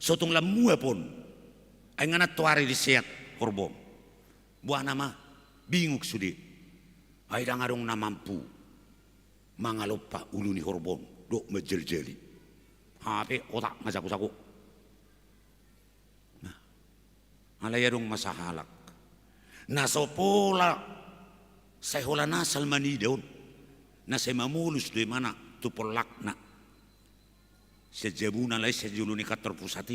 sotong lamua pon ay nga natuari di siyat horbon buah nama binguk sudi ay dangadong na mampu mangalopa ulu ni horbon do mejeljeli hape otak masaku-saku alayadong masahalak nasopola say hola nasal manidaon na say mamulus do mana tupolak na sa jabuna lay sa julo ni kantor pusati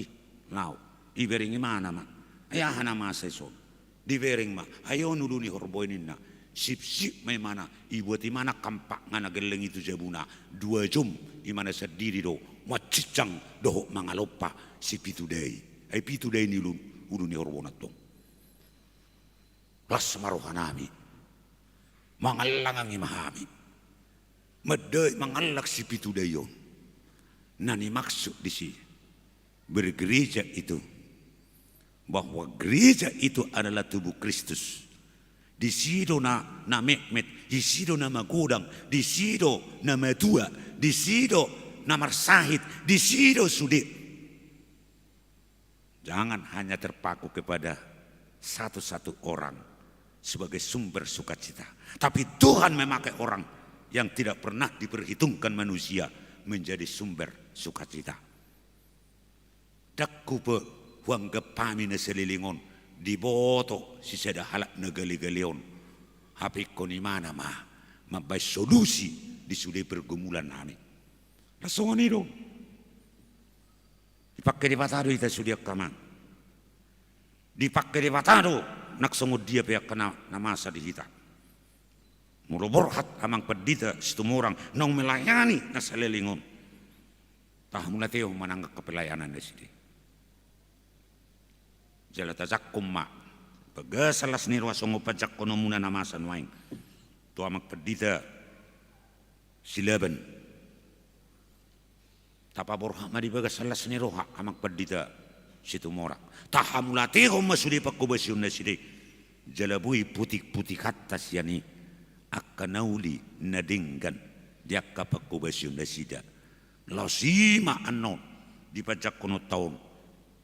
lao ibering mana ma ayahan na masay son divering ma ayon ulo ni horboinin na sip-sip may mana ibuat imana kampak nga nageleng itu jabuna 2 jam imana sa diri do macicang doho mangalopa si pituday ay pituday ni ulo ni horbonat dong las marohanami mangalangang imahami medai mangalak si pituday yon nani maksud di sini bergereja itu bahwa gereja itu adalah tubuh Kristus di sido na mekmet di sido na magudang di sido na matua di sido na marsahid di sido sudik. Jangan hanya terpaku kepada satu-satu orang sebagai sumber sukacita. Tapi Tuhan memakai orang yang tidak pernah diperhitungkan manusia menjadi sumber sukacita. Dakkupe huang gepami na selilingon diboto si seda halak na gali-galion. Hapi ko ni mana mabay solusi di sudi pergumulan namin. Nasongan itu. Dipakai di batado ita sudia kamang. Dipakai di batado naksungod dia pihak kena namasa di hita. Mulu borhat amang pedita setumurang nong melayani nasa lelingon. Tah mula teo mananggak kepelayanan di sini. Jalata zakkum ma Pagasalas ni Ruasongo pajak kono muna namasan waing. Tua magperdita silaban. Tapaborha madi pagasalas ni Roha amak perdita situ morak. Tahamulati ko masudi pagkubasyon na sidi. Jalabuhi putik-putik atas yani akanauli nadinggan diak pagkubasyon na sida. Lasima anon di pajak kono taon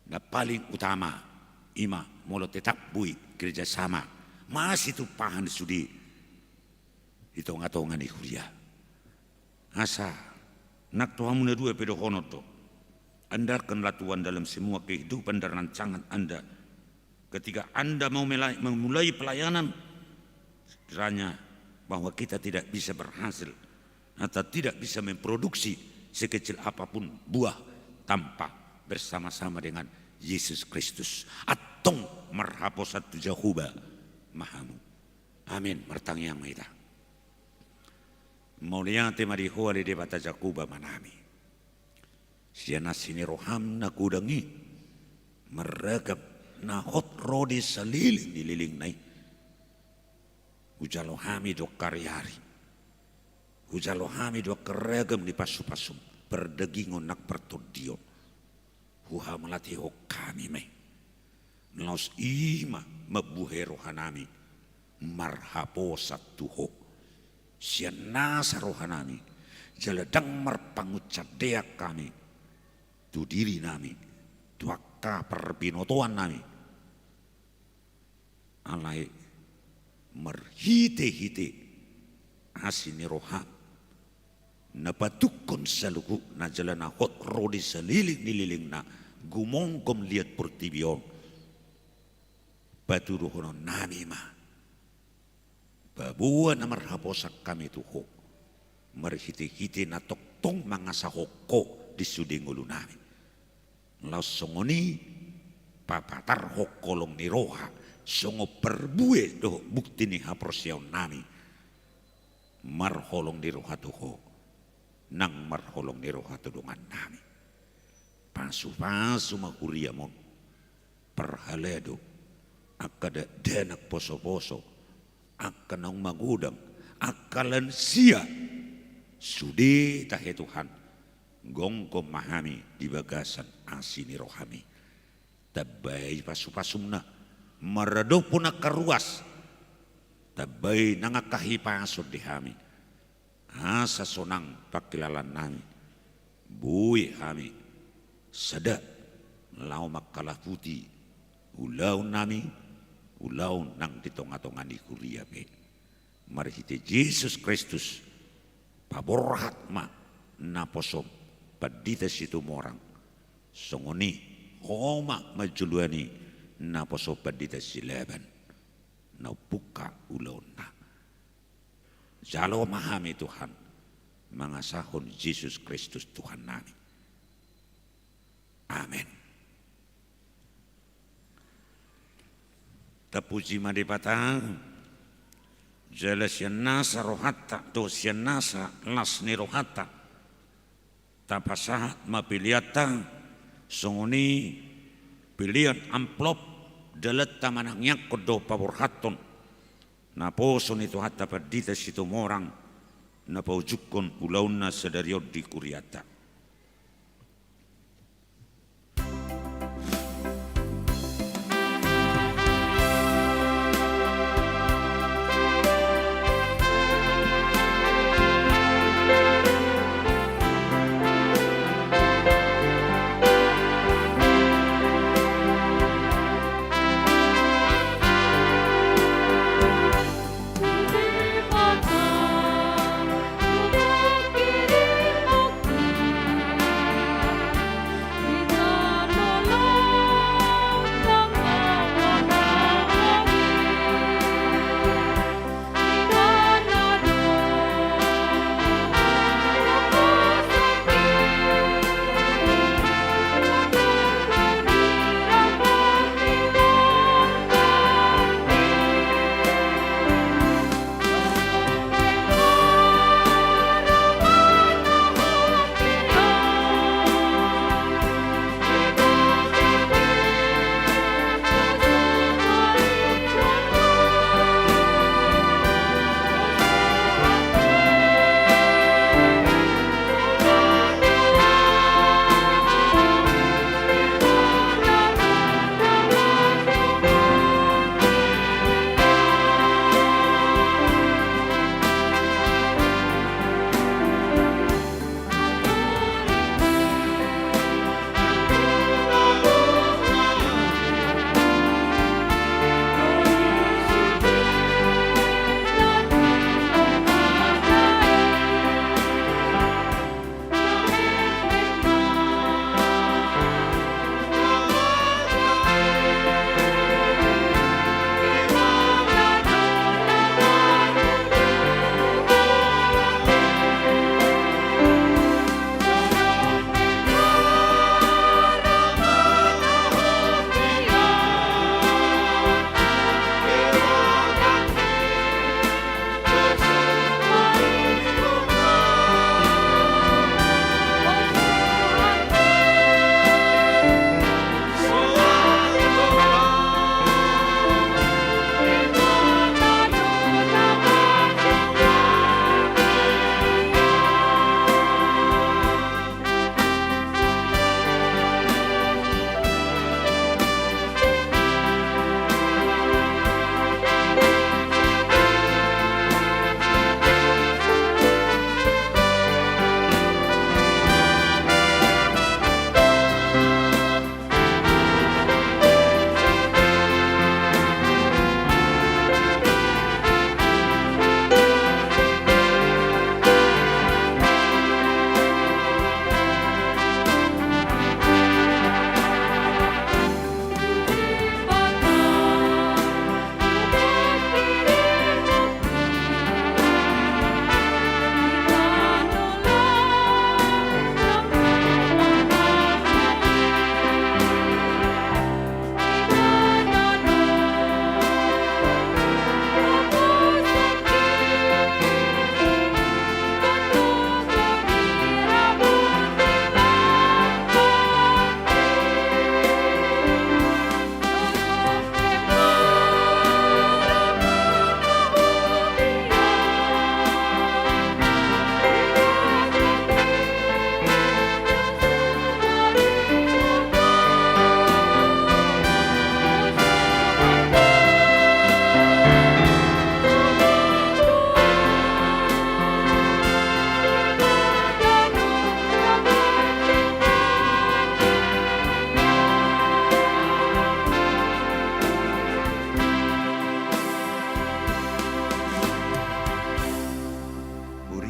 na paling utama ima molo tetap bui kerjasama masih tupahan sudi hitung-hitungan di kuliah asa nak tuamu na dua pedo honor to andalkanlah Tuhan dalam semua kehidupan dan rancangan Anda ketika Anda mau memulai pelayanan kiranya bahwa kita tidak bisa berhasil atau tidak bisa memproduksi sekecil apapun buah tanpa bersama-sama dengan Yesus Kristus atong marhaposat Jehovah mahamu. Amin. Martang yang maita. Mauliate marihoa de bata Jakuba manami. Siana sini roham na kudangi meregap na hot rodi saliling dililing nai. Ujalohami do karyari. Ujalohami do keregam di pasu-pasum berdegingon nak pertodion. Huha melatih kami me naus ima mabuhe rohanami marhaposat tuho sianasa rohanami jaladang marpangucat deak kami tu diri nami tuaka perbinotoan nami alai merhite-hite asini roham napatukon sa lugu na jala na hot rodi sa liling-nililing na gumongkom liat portibion paturuhonon nami ma babuan na marhaposak kami tuho marhiti-hiti na toktong mga sahoko di sudingulu nami lausongoni papatar hokolong ni roha songo perbue do bukti ni haprosyaw nami marholong ni roha tuho nang marholong ni roha tudungan nami. Pasu-pasu makuria mon. Perhaledo. Akada denak poso-poso. Akanang magudang. Akalan sia. Sudi tahe Tuhan. Gongkom mahami di bagasan asini rohami. Tabay pasu-pasumna. Marado pun akaruas. Tabay nangakahipasod di hami. Asa sonang pakilalan nami bui kami sada lau makalah putih ulau nami ulau nang ditonga-tonga di kuria be marhite Yesus Kristus paborhat ma naposom padita situ morang songoni homa majuluani naposom padita silaban naupuka ulau na jalo mahami Tuhan mangasahon Yesus Kristus Tuhan nami. Amin. Tapuji madipatang jala sianasa rohata do sianasa lasni rohata tapasahat mapiliatang songoni pilihan amplop dalat tamanangyak kodo paborhaton naposon itu hatta perdita situ morang napaujukon ulauna sadariod di kuriata. Aku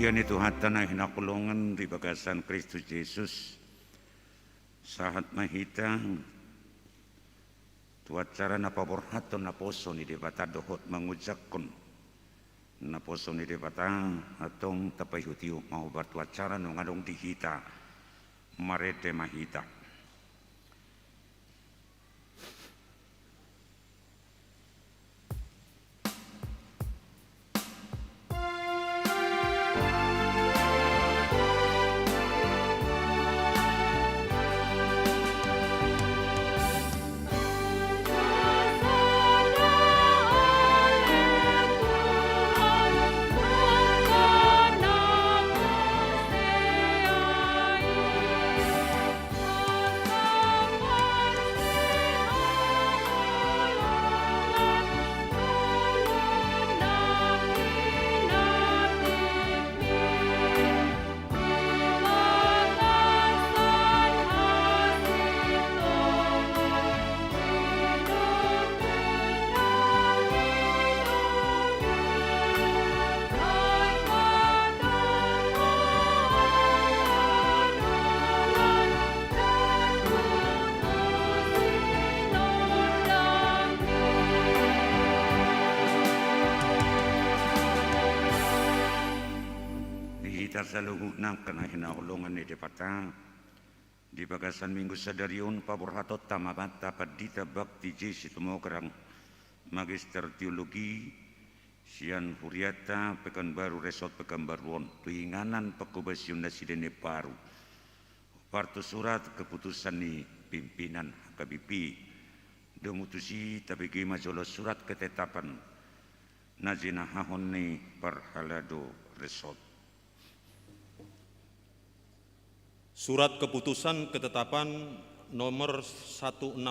Bagian itu hatana hinakulungan di bagasan Kristus Yesus sahat mahita tuacara na paborhato na poso ni debata dohot mangujakon na poso ni debata atong tapayutiyo mau bertuacara no ngadong dihita marete mahita. Saluhut nang kana hinahulungan ni depata di bagasan minggu sadarion paborhatot tamabata padita bakti jesi tumokerang magister teologi sian huriata Pekanbaru Resort Pekanbaruon tuinganan pekubasyun nasidene paru partu surat keputusan ni pimpinan HKBP domutusi tabigi majolo surat ketetapan najina hahon ni Parhalado Resort. Surat keputusan ketetapan nomor 168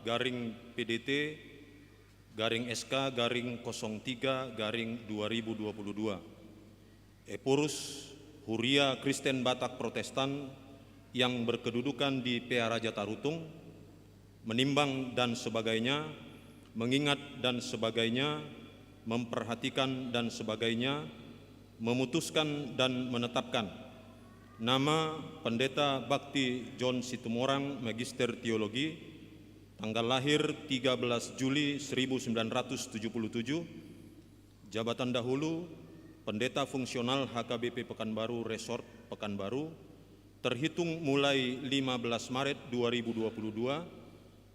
garing PDT garing SK garing 03 garing 2022 Epurus Huria Kristen Batak Protestan yang berkedudukan di PA Raja Tarutung menimbang dan sebagainya, mengingat dan sebagainya, memperhatikan dan sebagainya, memutuskan dan menetapkan nama Pendeta Bakti John Situmorang, Magister Teologi, tanggal lahir 13 Juli 1977, jabatan dahulu Pendeta Fungsional HKBP Pekanbaru Resort Pekanbaru, terhitung mulai 15 Maret 2022,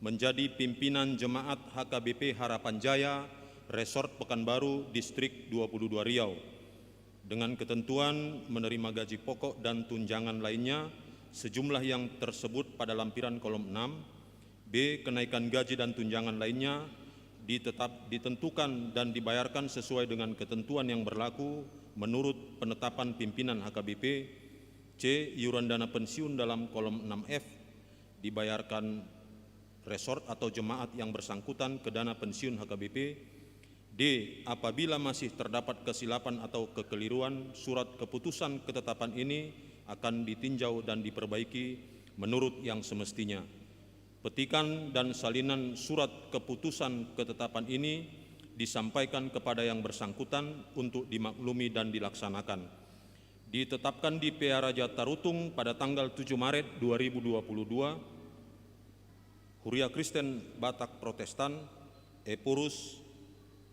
menjadi pimpinan Jemaat HKBP Harapan Jaya Resort Pekanbaru Distrik 22 Riau, dengan ketentuan menerima gaji pokok dan tunjangan lainnya sejumlah yang tersebut pada lampiran kolom 6. B. Kenaikan gaji dan tunjangan lainnya ditentukan dan dibayarkan sesuai dengan ketentuan yang berlaku menurut penetapan pimpinan HKBP. C. Iuran dana pensiun dalam kolom 6F dibayarkan resort atau jemaat yang bersangkutan ke dana pensiun HKBP. D. Apabila masih terdapat kesilapan atau kekeliruan, surat keputusan ketetapan ini akan ditinjau dan diperbaiki menurut yang semestinya. Petikan dan salinan surat keputusan ketetapan ini disampaikan kepada yang bersangkutan untuk dimaklumi dan dilaksanakan. Ditetapkan di PA Raja Tarutung pada tanggal 7 Maret 2022, Huria Kristen Batak Protestan, Epurus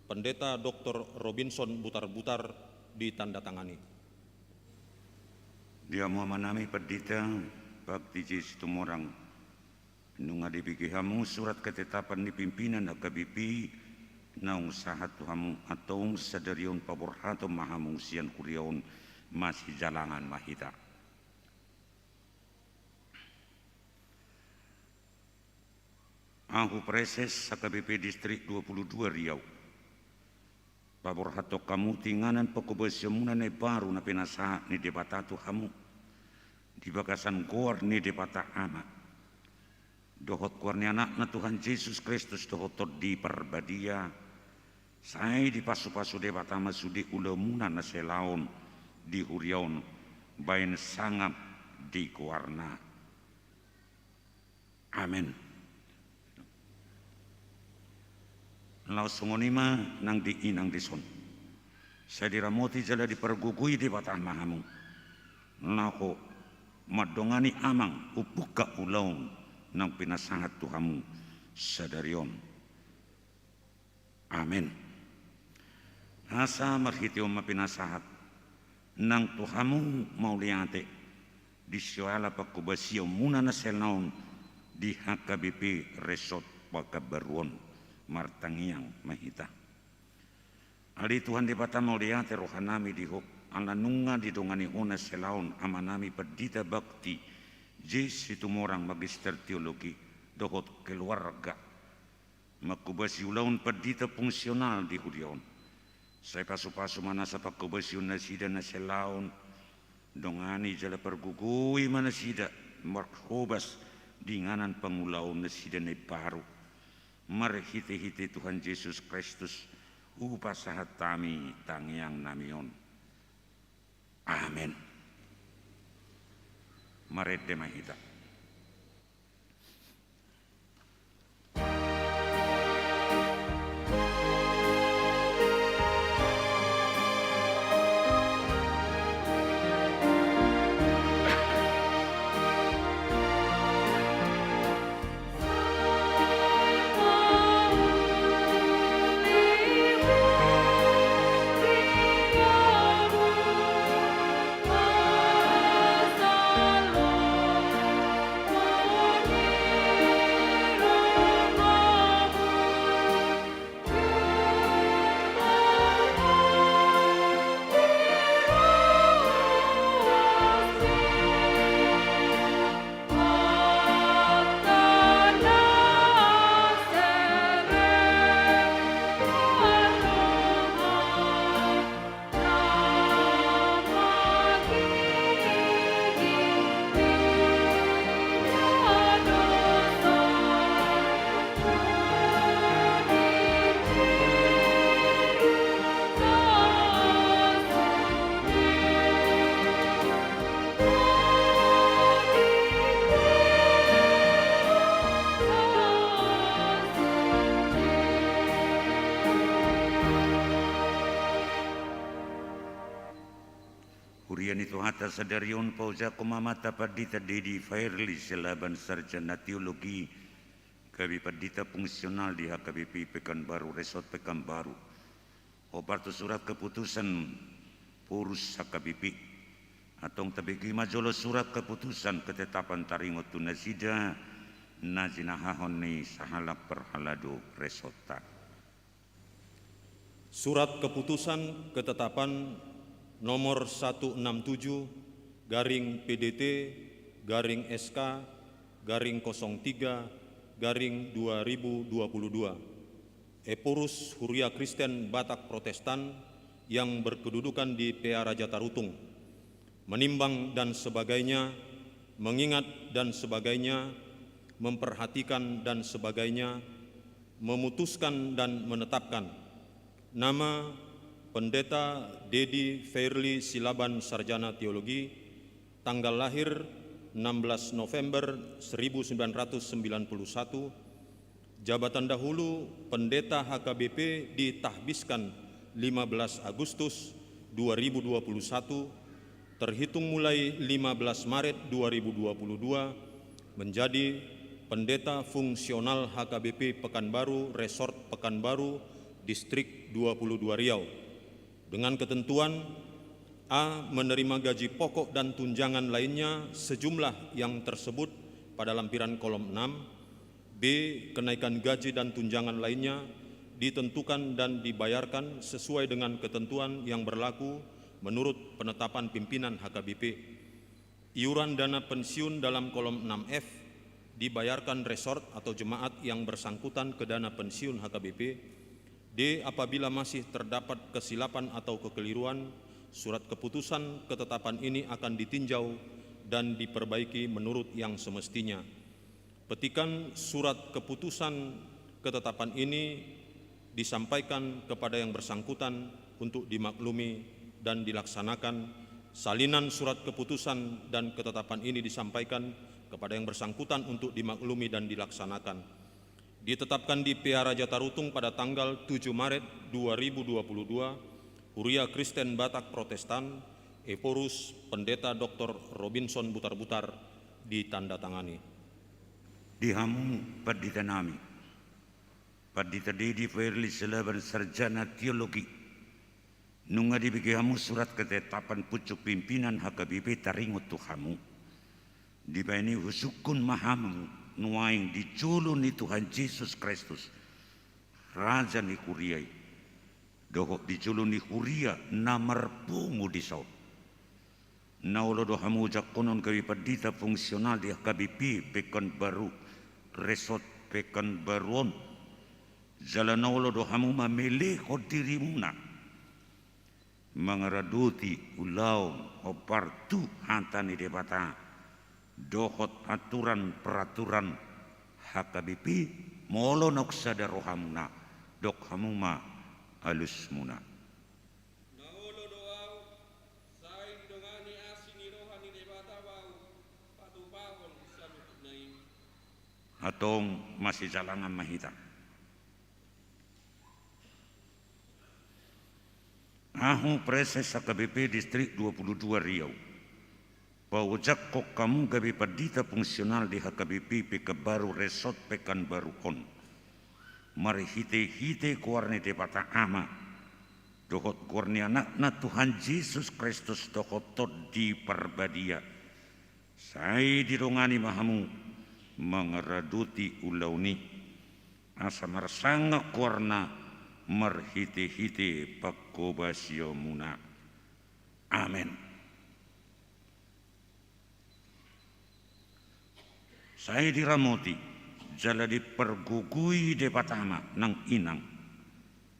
Pendeta Dr. Robinson Butar-Butar ditandatangani. Dia Muhammadami Pendeta Bakti Jesi Tumorang nunga dibigi hamu surat ketetapan di pimpinan HKBP naung sahat hamu atau sadarion paborhato mahamung sian kuriaun masih jalangan mahita. Aku preses HKBP Distrik 22 Riau. Paborhato kamu tinganan pekubasyamunan ni baru na pinasahat ni debatatu kamu di bagasan gor ni debata ama dohot kuar ni anak na Tuhan Yesus Kristus dohot di perbadia saya di pasu-pasu debata masudi ulamunan na selaon di huriaun bain sangap di kuarna. Amin. Lau songonima nang di inang dison Sadiramoti jala dipergugui di batang mahamu. Nako madongani amang upuka ulaun nang pinasangat Tuhamu sadarion. Amin. Asa marhitio mapinasahat nang Tuhamu mauliate di siwala pakubasio muna na selnaon di HKBP Resort Pakabaruon Martangiang Mahita. Ali Tuhan di bata mauliate rohanami di hok alanunga di dongani hona selaon amanami perdita bakti jes itu morang magister teologi dohot keluarga makubasi ulaun perdita fungsional di hudion. Saya pasu-pasu mana sa pakubasi nasida na selaon dongani jala pergugui mana sida marhobas dinganan pangulaon nasida na paru marhite-hite Tuhan Yesus Kristus upasahat tami tangiang namion. Amin. Maret de mahita. Hurian itu atas sadarion pauza kumamata padita Dedi Fairly selaban sarjana teologi kami padita fungsional di HKBP Pekanbaru Resort Pekanbaru. Obartu surat keputusan purus HKBP atau tabigi majolo surat keputusan ketetapan taringot tunasida najinahahon ni sahalak perhalado resota. Surat keputusan ketetapan nomor 167 garing PDT garing SK garing 03 garing 2022 Epurus Huria Kristen Batak Protestan yang berkedudukan di PA Raja Tarutung menimbang dan sebagainya, mengingat dan sebagainya, memperhatikan dan sebagainya, memutuskan dan menetapkan nama Pendeta Dedi Fairly Silaban Sarjana Teologi, tanggal lahir 16 November 1991, jabatan dahulu Pendeta HKBP ditahbiskan 15 Agustus 2021, terhitung mulai 15 Maret 2022, menjadi Pendeta Fungsional HKBP Pekanbaru Resort Pekanbaru, Distrik 22 Riau. Dengan ketentuan A. Menerima gaji pokok dan tunjangan lainnya sejumlah yang tersebut pada lampiran kolom 6. B. Kenaikan gaji dan tunjangan lainnya ditentukan dan dibayarkan sesuai dengan ketentuan yang berlaku menurut penetapan pimpinan HKBP. Iuran dana pensiun dalam kolom 6F dibayarkan resort atau jemaat yang bersangkutan ke dana pensiun HKBP. D. Apabila masih terdapat kesilapan atau kekeliruan, surat keputusan ketetapan ini akan ditinjau dan diperbaiki menurut yang semestinya. Petikan surat keputusan ketetapan ini disampaikan kepada yang bersangkutan untuk dimaklumi dan dilaksanakan. Salinan surat keputusan dan ketetapan ini disampaikan kepada yang bersangkutan untuk dimaklumi dan dilaksanakan. Ditetapkan di PA Raja Tarutung pada tanggal 7 Maret 2022 Huria Kristen Batak Protestan, Eporus Pendeta Dr. Robinson Butar-Butar ditandatangani. Dihamu Pandita nami, Pandita Dedi Fairly Selaban Sarjana Teologi, nunga dibikihamu surat ketetapan pucuk pimpinan HKBP taringut Tuhamu, dibaini husukun mahamu nuaing diculun ni Tuhan Yesus Kristus, Raja ni Kuriai, dohok diculun ni Kuria namarpungu disau. Naulo dohamu jakonon kami Pandita fungsional di HKBP Pekanbaru Resort Pekanbaruon. Jalan naulo dohamu mamele kodirimu na mangaraduti ulau opartu hantani debata dohot aturan peraturan HKBP molo nok sadar rohamuna dok hamuma alus muna. Naulo doau sain dongani asini rohani debata bau patupahon sanut naim. Atong masih jalangan mahita. Ahu Preses HKBP Distrik 22 Riau. Pawajak kok kamu gabi Pandita fungsional di HKBP Pekanbaru Resort Pekanbaru On. Mari hite kuarni debata ama. Dohot kuarni anakna Tuhan Yesus Kristus dohot tot di perbadia. Saya dirongani mahamu mangaraduti ulauni. Asa marsanga kuarna marhite-hite pakobasyo muna. Amen. Saya diramoti jala dipergugui de patama nang inang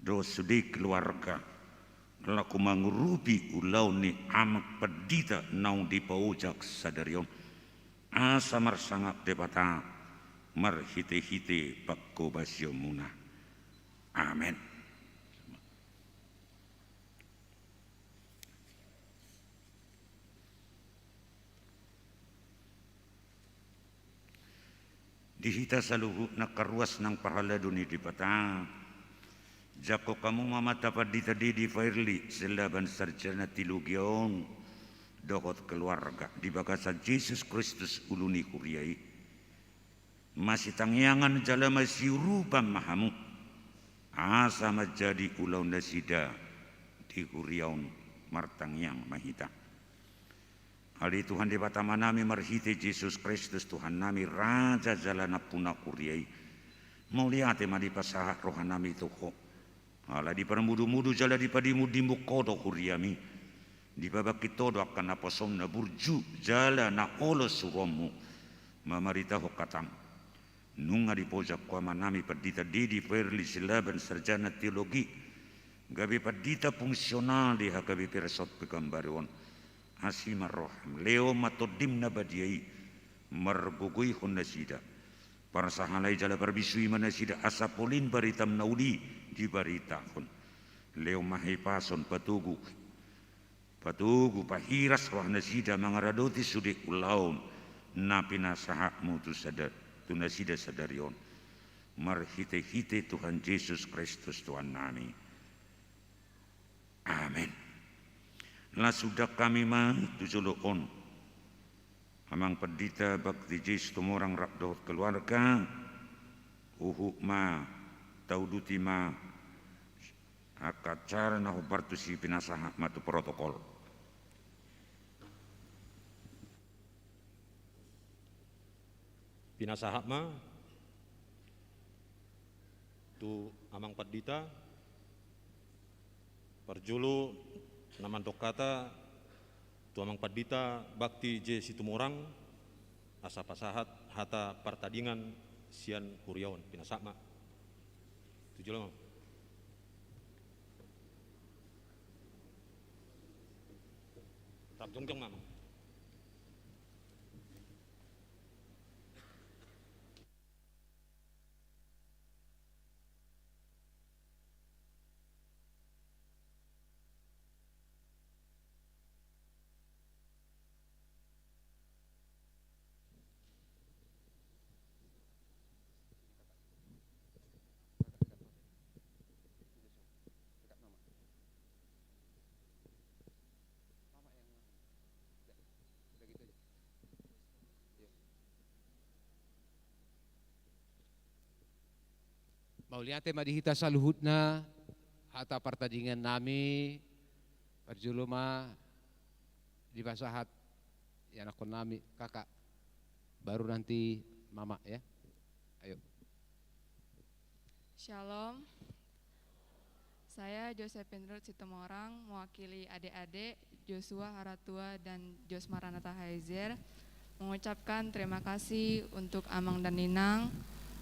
do sudi keluarga laku mangurupi ulau ni amak Pandita naung dipaujak sadarion asa marsangak de patama marhite-hite pakobasyo muna. Amen. Dihita saluhu nakaruas ng pahalado ni dipata. Jako kamu mamata Pandita Dedi Fairly Selaban Sarjana Teologion dohot keluarga di bagasan Yesus Kristus uluni Kuriai. Masih tangyangan jala masih rupa mahamu. Asa menjadi ulau nasida di Kuriaun martangyang mahita. Hali Tuhan di batama nami marhite Yesus Kristus Tuhan nami Raja jalana puna Kuriai. Mauliate madi pasahat rohan nami toko. Hala di permudu-mudu jala di padimu dimukodo Kuriami. Di babakitodo akan aposom na burju jala na olo suromu. Mamarita hokatam. Nunga di pojak kuama nami Pandita Dedi Fairly Selaban Sarjana Teologi. Gabi Pandita fungsional di HKBP Resort Pekanbaruon. Asimar roham leo matodim na badiai margugui hon nasida para sahalai jala berbisui manasida asapolin baritam naudi di barita hon leo mahipason patugu pahiras roh nasida mangaradoti sudik ulaun napina sahak mutu sadar tunasida sadarion marhite-hite Tuhan Yesus Kristus Tuhan nami. Amin. Lah sudah kami mah tujuloon amang Pandita Bakti Jis tumorang rakdot keluarga uhuk ma tauduti ma akacara na hubartusi pinasaha matu protokol. Pinasaha ma tu amang Pandita perjulu namantok kata tuamang Pandita Bakti J Situmorang asa pasahat hata partadingan sian Kuriaon pinasakma tujuh lama tak jongjong mama. Mauliate madihita sa luhut na hata pertandingan nami perjuluma di basahat ya nakon nami kakak baru nanti mama ya. Ayo. Shalom. Saya Josephine Ruth Sitomorang, mewakili adik-adik Joshua Haratua dan Jos Maranatha Haizer, mengucapkan terima kasih untuk Amang dan Ninang,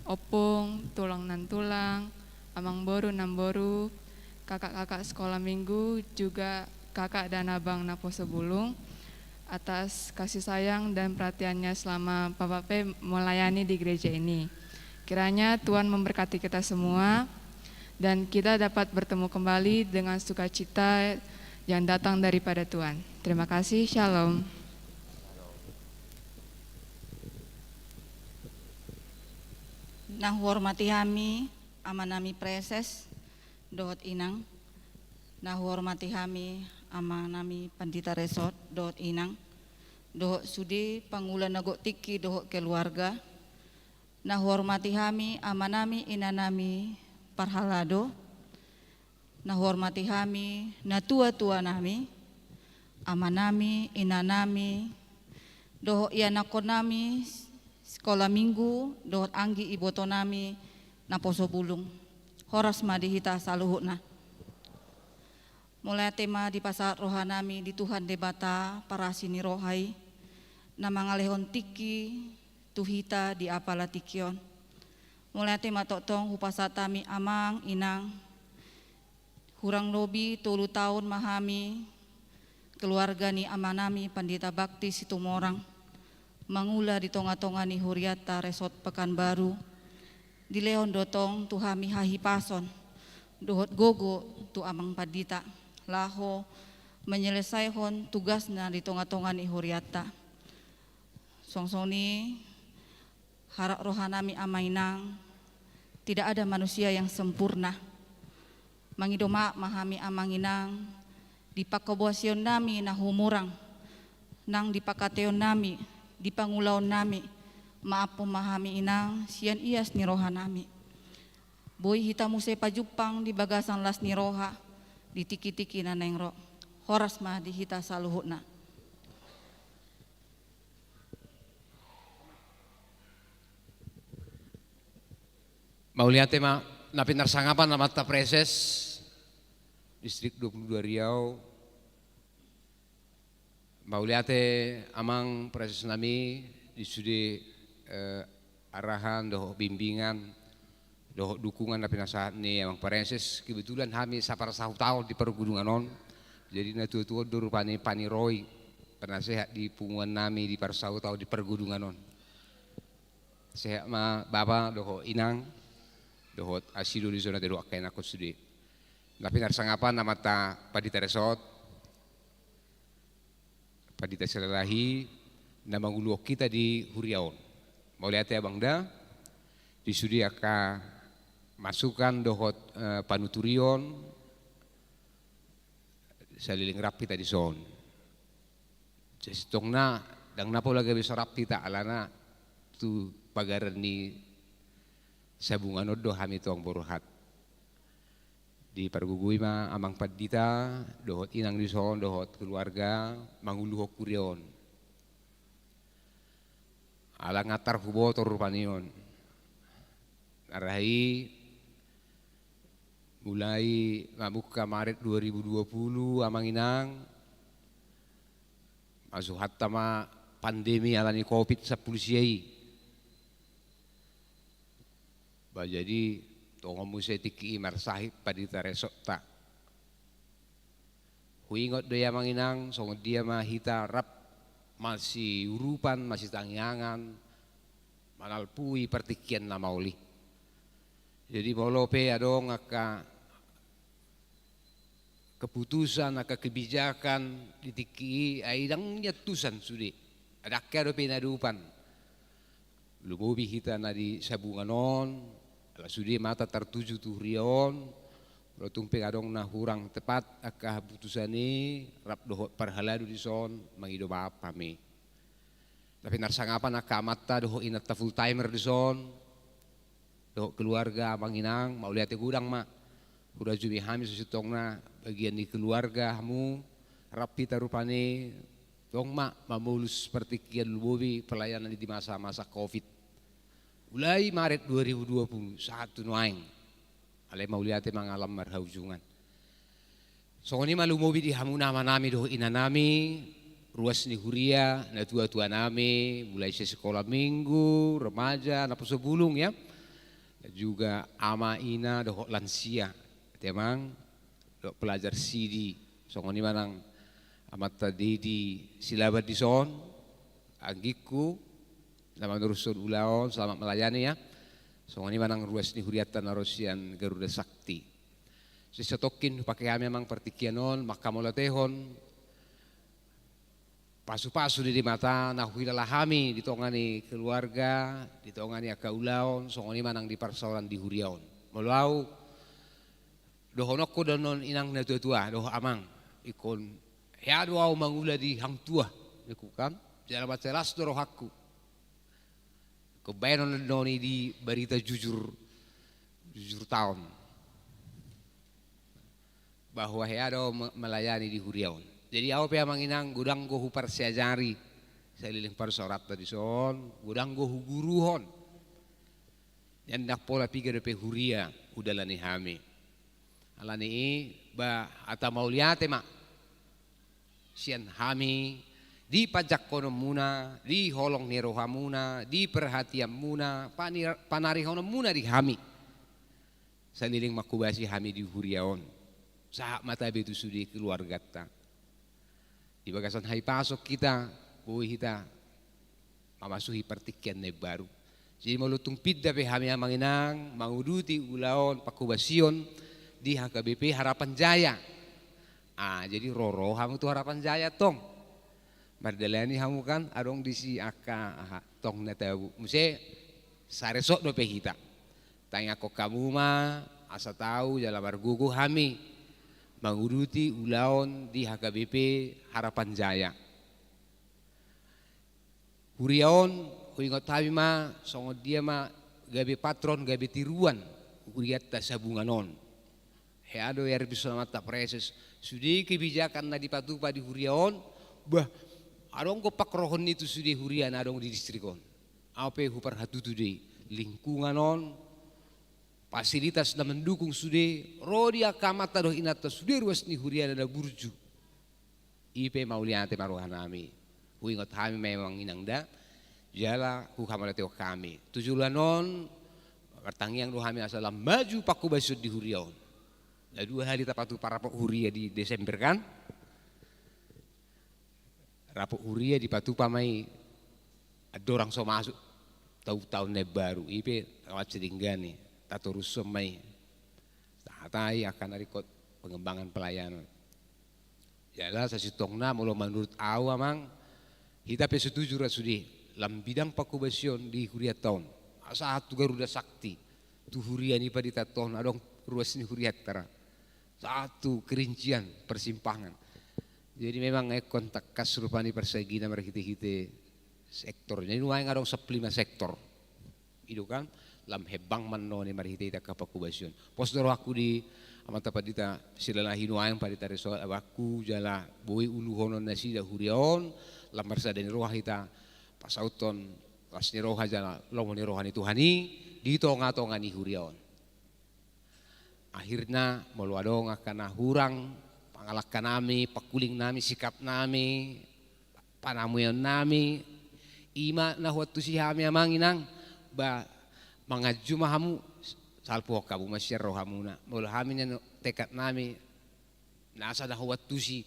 Opung, Tulang nan Tulang, Amang Boru nan Boru, kakak-kakak sekolah minggu, juga kakak dan abang Naposo Bulung, atas kasih sayang dan perhatiannya selama Bapak P melayani di gereja ini. Kiranya Tuhan memberkati kita semua, dan kita dapat bertemu kembali dengan sukacita yang datang daripada Tuhan. Terima kasih, Shalom. Nah hormati kami, amanami preses, dohot inang. Nah hormati kami, amanami pandita resort, dohot inang. Dohot sudi, pangulan nagok tiki, dohot keluarga. Nah hormati kami, amanami inanami, parhalado, na hormati kami, na tua-tua nami, amanami, inanami, doho ianako nami, sekolah minggu, doho anggi iboto nami, na Poso Bulung, horas madihita saluhutna. Mulai tema di pasar rohanami di Tuhan debata para sini rohai, na mangalehon tiki, tuhita di apala tikion. Mulai tema totong hupasatami amang inang hurang lobi 3 tahun mahami keluarga ni amanami pandita bakti Situmorang mangula di tonga-tonga ni Huriata resort Pekanbaru di leon dotong tuhami hahi pason dohot gogo tu amang pandita laho menyelesaikan tugasnya di tonga-tonga ni Huriata songsoni harap rohanami amainang, tidak ada manusia yang sempurna. Mangidoma mahami amanginang, di pakobosion nami na humurang, nang di pakateon nami, di pangulaon nami, maapo mahami inang, sian ias ni rohanami. Boy hitamuse pajupang di bagasan las ni roha, di tiki-tiki na nengro, horas mah di hita saluhutna. Mauliate ma na pinarsangapan na mata preses distrik 22 Riau. Mauliate amang preses nami di sudi arahan doh bimbingan doh dukungan na pinasahat ni amang preses kebetulan kami sapar sahut tahun di pergunungan on. Jadi na tua-tua dur pani Roy penasehat di punguan nami di parsahut tahun di pergunungan on. Sehat ma baba doh inang dohot asido di zona dedo akain aku sudi. Tapi narsangapan nama ta padita resort, padita selelahi, nama nguluh kita di Huriaon. Mau lihat ya bang da, di sudi aka masukkan dohot panuturion, saliling rapi tadi zon. Jestongna, dang napo lagi bisa rapi tak alana tu pagaran ni sabungan odo kami tuang boruhat di pargugui ma amang padita dohot inang di son dohot keluarga manguluh kurion ala ngatar hubotor rupanion arahi mulai mamuka Maret 2020 amang inang masuk hatta ma pandemi alani Covid 10 siai. Jadi tongom musai tiki imar sahib padita resok tak. Huingot doya manginang, songot dia mahita rap masih urupan, masih tangiangan, manalpui pertikian na mauli. Jadi molope adong aka keputusan, aka kebijakan ditiki aidang nyatusan sudi. Ada kado pinadupan. Lumobi kita na di sabunganon. Ala sudi mata tertuju tu rion, rotung pengadong na hurang tepat akah putusani rap dohot parhaladu di son mangido maap kami. Tapi narsangapan akah mata dohot inata full timer di son, doh keluarga Abang Inang mau lihat gudang mak udah jumi hami susutongna bagian di keluarga kamu rapi tarupane dong mak mamulus seperti kian lubobi pelayanan di masa-masa Covid mulai Maret 2021 noaing alai mau lihat mangalam marhaujungan songoni malumobi di hamuna manami doh inanami ruas ni huria na tua-tua nami mulai sekolah minggu remaja na sebulung ya juga ama ina doh lansia temang doh pelajar sidi songoni manang amat tadi di silabat di son agiku nama nurusun ulaon selamat melayani ya songoni manang ruas ni huriatan narosian Garuda Sakti sesetokin pakai kami memang pertikianon maka molatehon pasu-pasu di mata nahuilalah kami ditongani keluarga ditongani akaulaon songoni manang di parsoran di huriaon melau dohonokko donon inang na tua-tua doh amang ikon ya doa mangula di hang tua kan jalan bacelas doroh aku kebayanon noni di berita jujur tahun bahwa ya do melayani di huriaon jadi apa yang manginang gudang go hupar siajari saya liling parsorat tadi son gudang go guruhon yang nak pola pikir pe huria udalani hami alani ba ata mau liate mak sian hami di pajak kono muna di holong nero hamuna di perhatian muna panari hono muna di hami saliling makubasi hami di huriaon sahak mata betu sudi keluarga ta di bagasan hai pasok kita boy kita mamasuhi pertikian ne baru jadi malutung pidda pe hami manginang manguduti ulaon pakubasion di HKBP Harapan Jaya. Jadi roro hamu tuh Harapan Jaya tong. Mardalani hamu kan adong di si aka tong na tahu. Muse saresok do pe kita. Tanya kok kamu mah asa tahu jala bargugu hami manguruti ulaon di HKBP Harapan Jaya. Huriaon huingot hami mah songod dia mah gabe patron gabe tiruan huriat tasabunganon. Heado ya bisa mata preses sudi kebijakan na dipatupa di huriaon bah adong ko pakrohon itu sudi hurian adong di distrikon apa hupar hatutu di lingkunganon fasilitas na mendukung sudi rodia kamata doh inata sudi ruas ni hurian ada burju ipe mauliate marohanami huingot kami memang inangda jala hukamalate kami tujulanon pertangiang doh kami asal maju paku basud di huriaon. Nah, 2 hari tapatu para rapok huria di Desember kan rapok huria di patupa mai ada orang so masuk tahun baru ipe kawat sedinggani tato rusom mai tatai akan arikot pengembangan pelayanan jala sasitongna mulo menurut awa mang kita pe setuju rasudi lam bidang pakubasion di huria tahun satu Garuda Sakti tu huria ni pada tahun adong ruas ni huria tara satu kerincian persimpangan jadi memang kontak kasurupani persegi na merhite-hite sektor jadi nuai ngarong 15 sektor itu kan lam hebang manno ni merhite ita kapakubasion posdoro aku di amata padita silalahi nuai padita resol aku jala boi uluhonon nasi da huriaon lam marsa den roha ita pasauton pasni roha jala lomoni rohani tuhani di tonga-tonga ni huriaon akhirnya meluadong akan hurang pangalak nami pakuling nami sikap nami panamuyan nami ima na waktu si hami amanginang ba mangaju mahamu salpo kabu masyar rohamuna mul haminya tekad nami nasa dah waktu si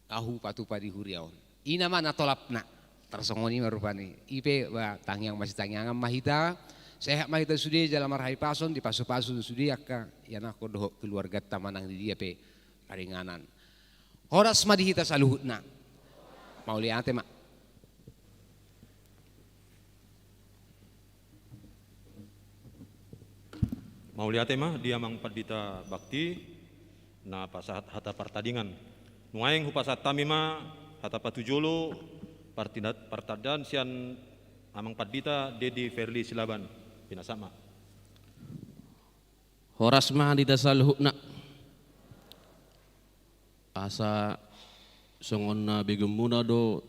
ahu patupa di huriaon ina mana tolapna tersongoni marupani ipe ba tangyang masih tangyangan mahita sehat mahita sudi jalan marhai pason di pasu-pasu sudi akka yana ko doh keluarga tamanang di dia pe karinganan horas madihita saluhutna mauliate mak mauliate mah dia mang padita bakti na pasahat hata partadingan nuaing hupasat tamima hata patujolo partidan sian amang padita Dedi Verli Silaban Pinasama. Horasma di tasalhukna asa songon na bigemuna do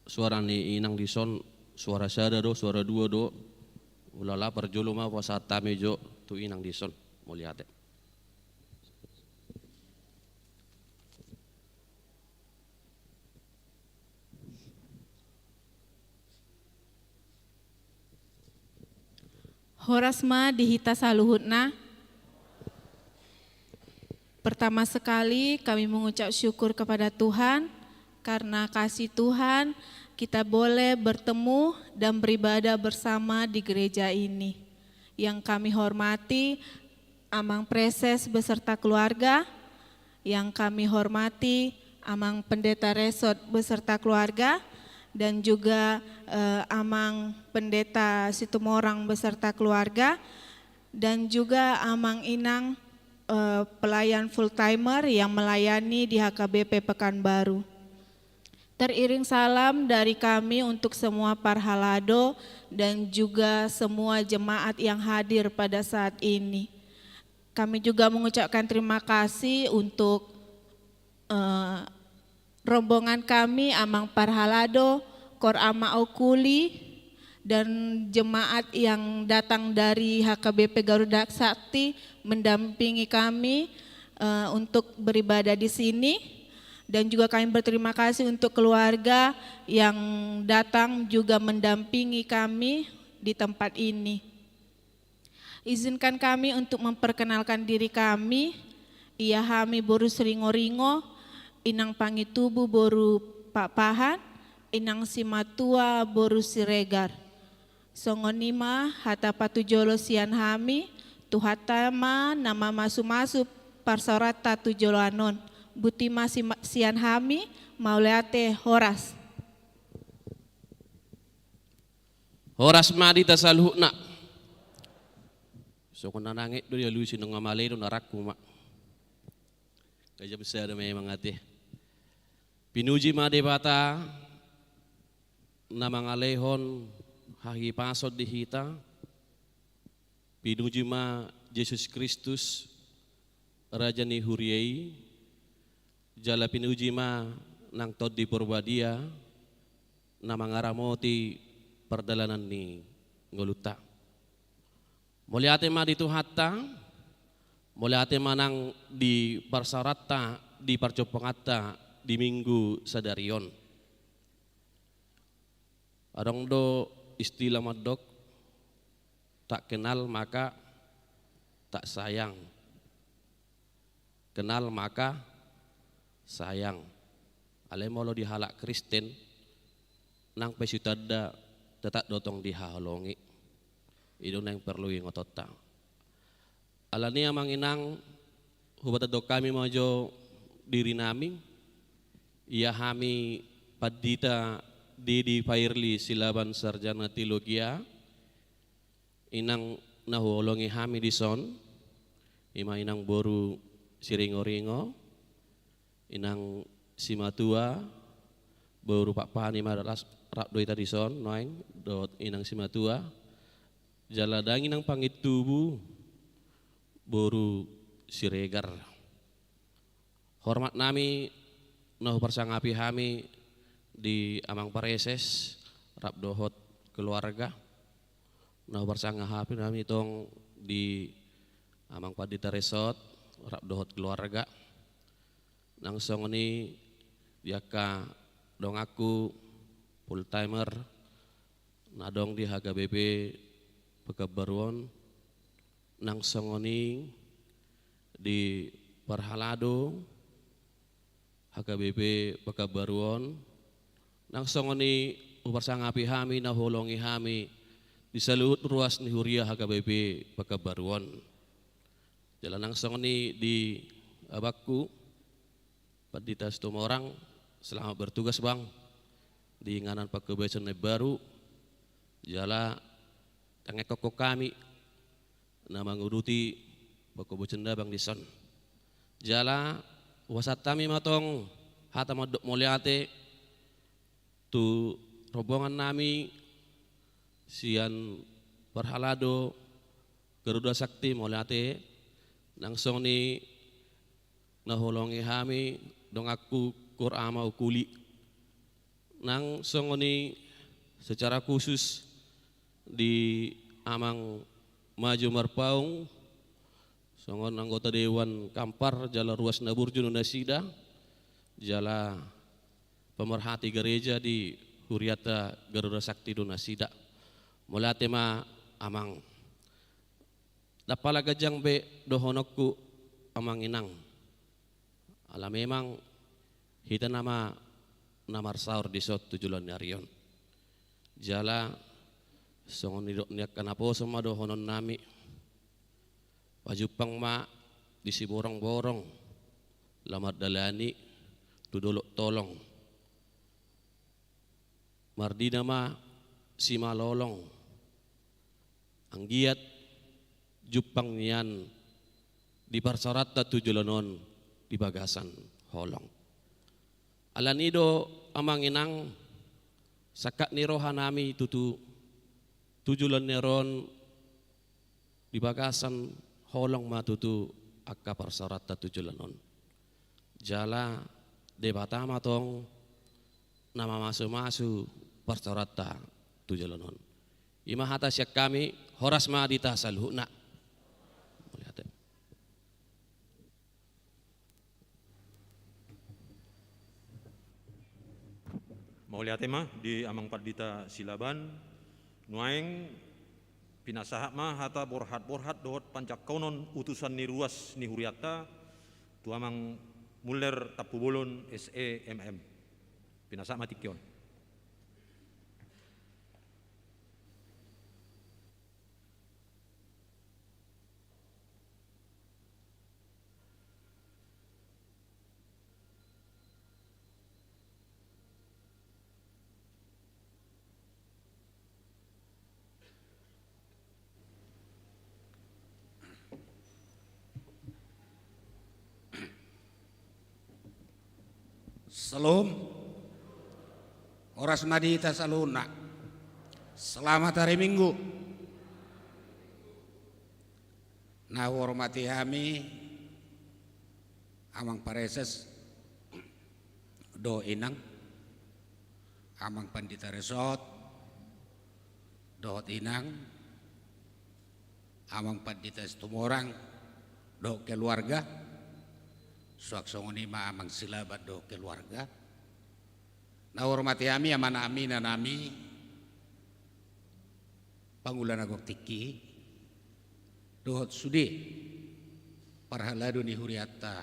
suara ni inang dison suara sada do suara dua do ulala perjuluma pasat tamejo tu inang dison muliate. Horasma dihita saluhutna. Pertama sekali kami mengucap syukur kepada Tuhan karena kasih Tuhan kita boleh bertemu dan beribadah bersama di gereja ini. Yang kami hormati Amang Preses beserta keluarga, yang kami hormati Amang Pendeta Resort beserta keluarga, dan juga Amang Pendeta Situmorang beserta keluarga, dan juga Amang Inang pelayan full timer yang melayani di HKBP Pekanbaru. Teriring salam dari kami untuk semua parhalado dan juga semua jemaat yang hadir pada saat ini. Kami juga mengucapkan terima kasih untuk rombongan kami Amang Parhalado, Kor Ama Okuli, dan jemaat yang datang dari HKBP Garuda Sakti mendampingi kami untuk beribadah di sini, dan juga kami berterima kasih untuk keluarga yang datang juga mendampingi kami di tempat ini. Izinkan kami untuk memperkenalkan diri kami. Ia hami boru seringo-ringo, inang pangitubu boru Pak Pahan, inang simatua boru siregar. Songonima hata patujolo sian hami, tuhatama nama masu-masu parsorata tujolo anon. Butima sian hami, mauleate horas. Horas madi tasalhukna. So kung nanangit do ya lusi nang amalay do narakku mak. Kaya besar memang ate. Pinuji made bata na mga lehon hahipasod di hita. Pinuji ma Jesus Kristus Raja ni Huriei. Jala pinuji ma nang tod di Purbadia na mga ramoti perdalanan ni ngoluta. Muliate ma dito hatta, muliate manang di parsarata, di parcopangata, di minggu sadarion. Adong do istilah madok, tak kenal maka tak sayang. Kenal maka sayang. Alemolo di halak Kristen, nang pesutada tetap dotong dihalongi. Itu yang perlu ngotota. Alani amang inang hubata do kami mojo diri nami. Ia hami padita Didi Pairli silaban sarjana teologia. Inang nahuolongi hami di son. Ima inang boru siringo-ringo. Inang simatua boru Pak Pani madalas rap doi tadi son noeng dot inang simatua. Jaladangi nang pangitubu boru siregar. Hormat nami noh persangapi hami di Amang Pareses rap dohot keluarga. Noh persangapi nami tong di Amang Padita Resort rap dohot keluarga. Nang songoni diaka dong aku full timer nadong di HKBP Pekabaruan nang songoni di Parhalado HKBP Pekabaruan nang songoni uparsangapi hami na holongi hami di saluut ruas ni Huria HKBP Pekabaruan. Jalan nang songoni di abakku Padita Situmorang selamat bertugas bang di nganan Pakebesan baru jala tangekoko kami na manguruti Pakebecenda bang dison jala wasat kami matong hata modok muliate tu rombongan nami sian Parhalado Garuda Sakti molate nang song ni nahulongi hami dong aku Qur'ama ukuli nang song ni secara khusus di amang maju marpaung songon anggota Dewan Kampar jala ruas Naburjun Nasida jala pemerhati gereja di Huriata Garuda Sakti Donasida mulate ma amang dapala gajang be dohonokku amang inang ala memang hita nama namar saur di sot tujulan nyarion jala songon nidok niak kanapo sama dohonon nami pajupang ma di si borong-borong lamar dalani tudolok tolong mardina ma si malolong anggiat jupang nian di parsarata tujulanon di bagasan holong alanido amang inang sakat ni rohanami tutu tujulan neron di bagasan holong matutu akka parsarata tujulanon jala debata matong nama masu-masu parsarata tujulanon imahata siak kami horas madita salhuna Mauliatema di amang pardita silaban nuaeng pinasaha ma hata borhat dohot pancak kaunon utusan ni ruas ni Huriata tu amang muller tapubolon SEMM pinasaha matikyon. Salam, oras madita saluna. Selamat hari Minggu. Nah hormati kami, amang pareses, do inang, amang pandita resort, dohot inang, amang pandita setumorang, do keluarga. Suak songoni ma amang silabat do keluarga. Na hormati kami amana ami nanami pangulan agok tiki dohot sudi parhalado ni Huriata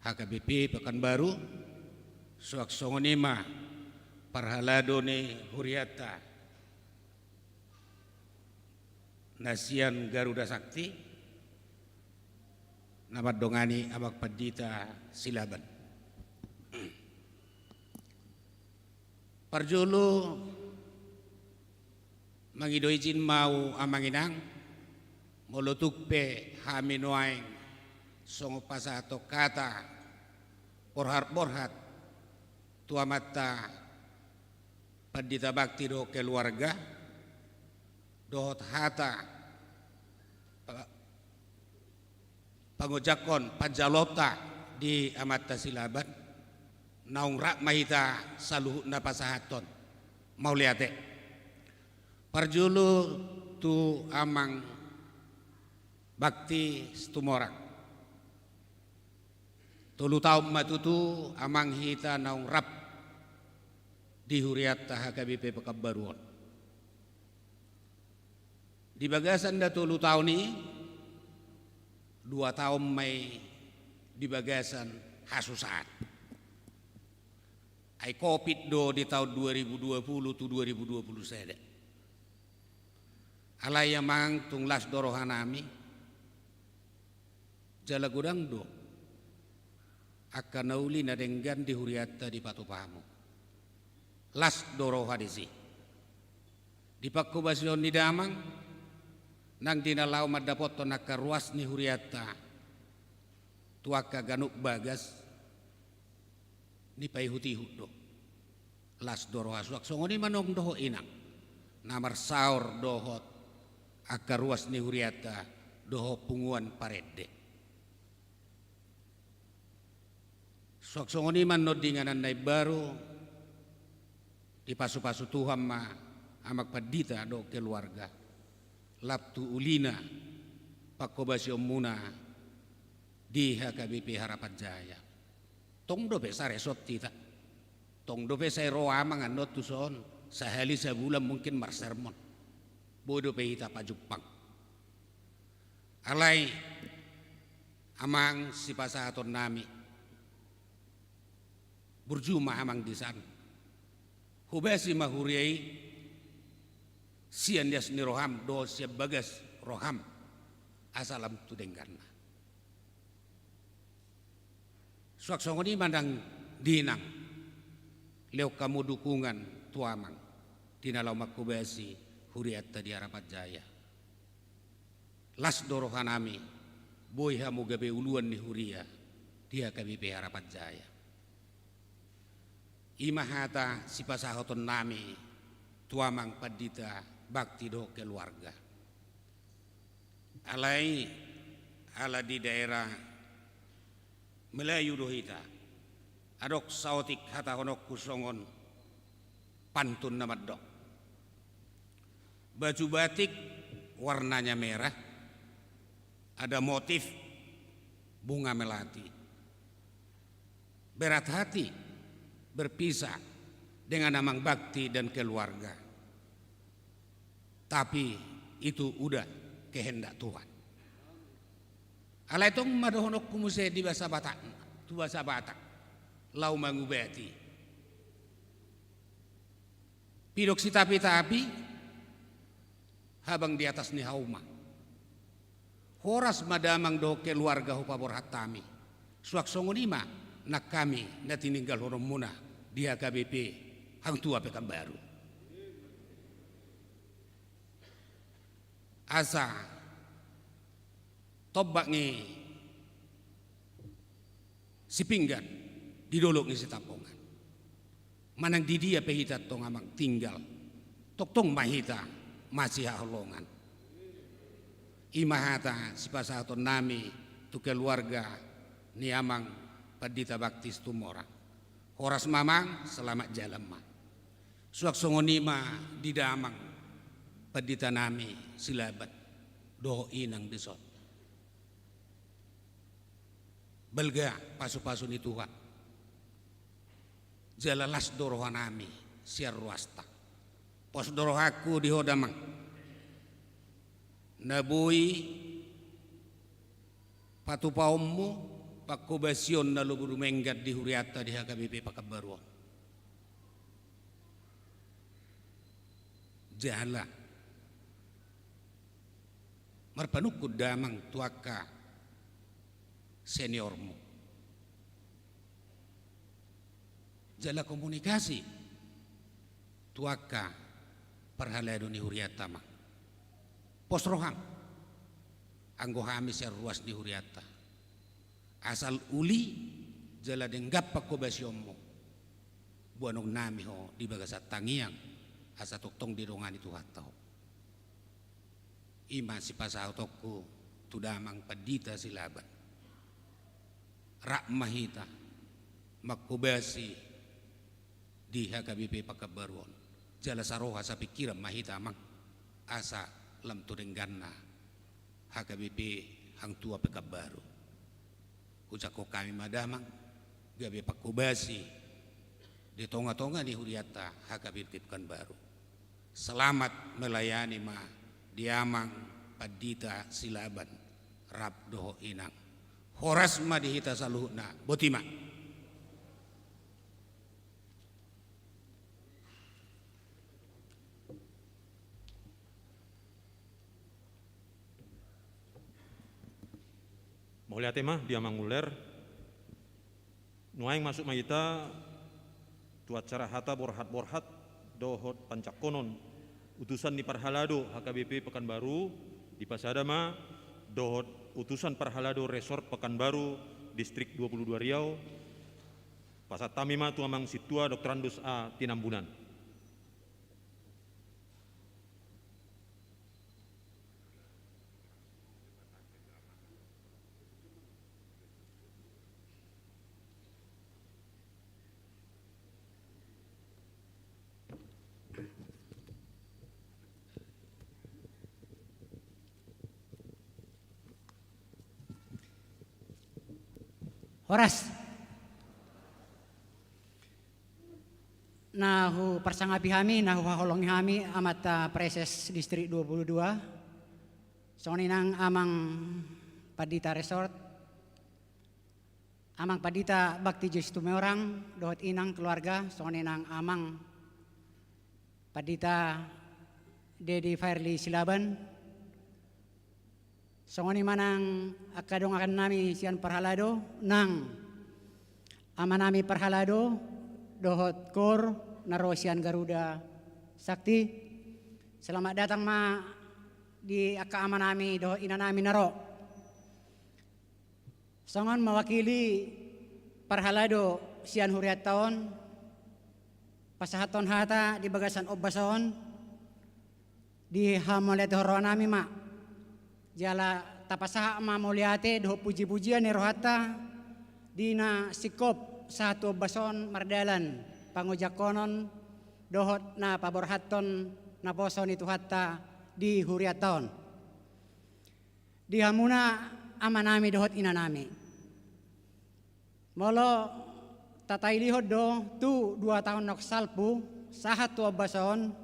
HKBP Pekanbaru suak songoni ma parhalado ni Huriata Nasian Garuda Sakti nama dongani abak padita silaban. Parjulu mangido izin mau amanginang molotukpe haminoaing songo pasato kata borhat tuamata padita bakti do keluarga dohot hata pangojakon panjalota di amata silaban naung rak mahita saluh na pasahaton mauliate parjulu tu amang bakti setumorang tulu taum matutu amang hita naung rap di Huriata HKBP Pekanbaruan di bagasan da tulu tahun ini 2 tahun may di bagasan hasusan. Ay COVID do di tahun 2020 to 2021. Alay yamang tunglas dorohanami jala gudang do akan nauli na denggan di Huriata di Patupamu. Las doroha disi. Di Pakubasyon ni Damang nang dinalaw madapot to nakaruas ni Huriata tuaka ganuk bagas ni paihuti hudo las doro asuak songoni manong doho inang namar saur dohot akar ruas ni huriata doho punguan parede. Sok songoniman no dinganan nai baru di pasu-pasu Tuhan ma amak padita do keluarga laptu ulina pakobasi omuna di HKBP Harapan Jaya. Tong do besa resot tita. Tong do besa roa mangan not tuson sehali sebulan mungkin marsermon. Bodo pehita pajupang. Alai amang si pasahaton nami berjumah amang di sana. Hubesi mahuriai sian dias ni roham do siap bagas roham asalam tu denggarna. Suak songoni mandang dinang leo kamu dukungan tuamang tinalau makubesi huriatta di Harapan Jaya. Las dorohanami boy hamu gabe uluan ni huria dia KBP Harapan Jaya. Imahata si pasahoton nami tuamang padita bakti do keluarga. Alai ala di daerah Melayu dohita adok sautik hata honok kusongon pantun namadok. Baju batik warnanya merah, ada motif bunga melati. Berat hati berpisah dengan amang bakti dan keluarga. Tapi itu udah kehendak Tuhan. Alai tong madohonok kumuse di bahasa Batak, tu bahasa Batak, lau mangubati. Pidok si tapi habang di atas ni hauma. Horas madamang do keluarga hupabor hatami. Suak songonima nak kami na tininggal horomuna di HKBP hang tua Pekanbaru. Asa tobak ngi si pinggan didolok ngi si tapongan. Manang di dia pehita tong amang tinggal. Tok tong mahita masih halongan. Imahata si pasahaton nami tu keluarga ni amang padita baktis tumorang. Horas mamang selamat jalan ma. Suak songonima di damang padita nami silabat doho inang desot. Belga pasu-pasu ni Tuhan. Jalalas dorohanami siar ruasta. Pos dorohaku di hodamang. Nabui patupaummu pakubasion na luburu menggat di huriata di HKBP Pekanbaru. Jala marpanukku damang tuaka seniormu. Jala komunikasi tuaka perhalado ni huriata mak. Pos rohang anggo hamis ya ruas di huriata. Asal uli jala denggap pakobasyommu. Buanong nami ho di bagasat tangiang asa toktong di rongan itu hatau. Ima si pasahotokku tudamang padita silaban. Rak mahita makubasi di HKBP Pekanbaru. Jala saroha sa pikiran mahita mang asa lam tudengganna HKBP hang tua Pekanbaru. Ucako kami madamang gabe pakubasi di tonga-tonga di huriata HKBP Pekanbaru. Selamat melayani ma diamang padita silaban rab doho inang. Horas ma dihita saluhna botima. Mulia tema dia manguler nuaing masuk mayita tu acara hata borhat dohot pancakonon utusan di Parhalado HKBP Pekanbaru di Pasadama dohot utusan Parhalado Resort Pekanbaru Distrik 22 Riau Pasatami ma tu amang situa Dr. Andus A Tinambunan. Horas. Nahu persangapi kami, nahu haholongi kami amat preses distrik 22. Soninang amang Padita Resort. Amang Padita Bakti Jestume orang, dohot inang keluarga, soninang amang Padita Dedi Fairly Silaban. Songoni manang akadong akan nami sian perhalado nang amanami perhalado dohot kor naro sian Garuda Sakti. Selamat datang ma di aka amanami dohot inanami naro. Songon mewakili perhalado sian huriat tahun pasahaton hata di bagasan obbason di hamolet horonami ma jala tapasaha ma muliate doh puji-pujian ni rohata dina sikop satu obbason mardalan pangujakonon dohot na paborhaton na poson itu hatta di huriat tahun di hamuna amanami dohot inanami. Molo tatay lihod do tu 2 tahun nok salpu sahat tu obason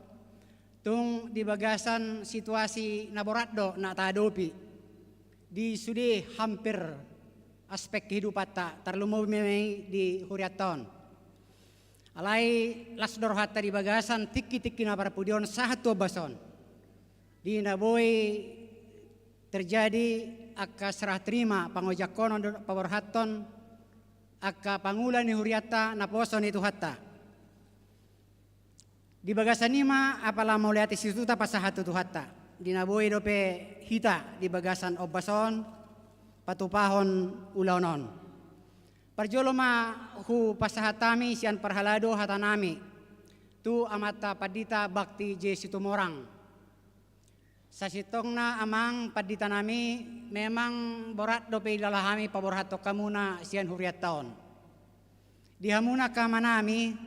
tung di bagasan situasi naborat do na tadopi di sudi hampir aspek kehidupan tak terlalu di huriat tahun. Alai lasdor hatta di bagasan tiki-tiki na parapudion sahat tu obason di naboi terjadi aka serah terima pangojakonon paborhaton aka pangulan ni huriata na poson itu hatta di bagasan nima apala mauliati situta pasahatu tu hatta di naboi dope hita di bagasan obbason patupahon ulaunon parjoloma hu pasahatami sian perhalado hatanami tu amata Padita Bakti J Situmorang. Sasitongna amang Padita nami memang borat dope ilalahami paborhato kamuna sian huriat tahun. Di hamuna kamanami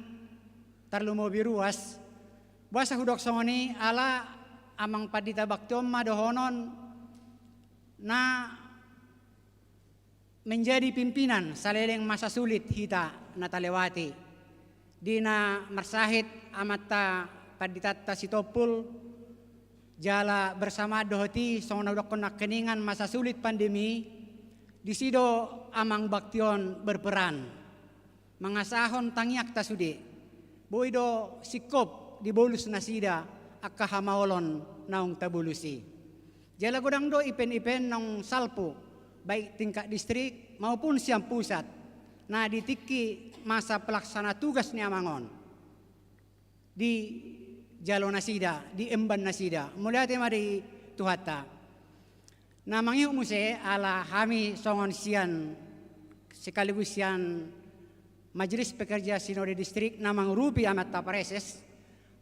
tarlumo biruas basa hudok songoni ala amang Padita Baktiom madohonon na menjadi pimpinan saleleng masa sulit hita natalewati dina marsahit amata Padita Sitopul jala bersama dohoti songna udok nak keningan masa sulit pandemi di sido amang Baktion berperan mengasahon tangiak tasudi boido sikop di bolus nasida akka hamaolon naung tabulusi jala godang do ipen-ipen nong salpu baik tingkat distrik maupun siang pusat na ditiki masa pelaksana tugas ni amangon di jalo nasida di emban nasida mulai tema di tuhata na mangiu muse ala hami songon sian sekaligus sian Majelis Pekerja Sinode Distrik namang rupi amat tapareses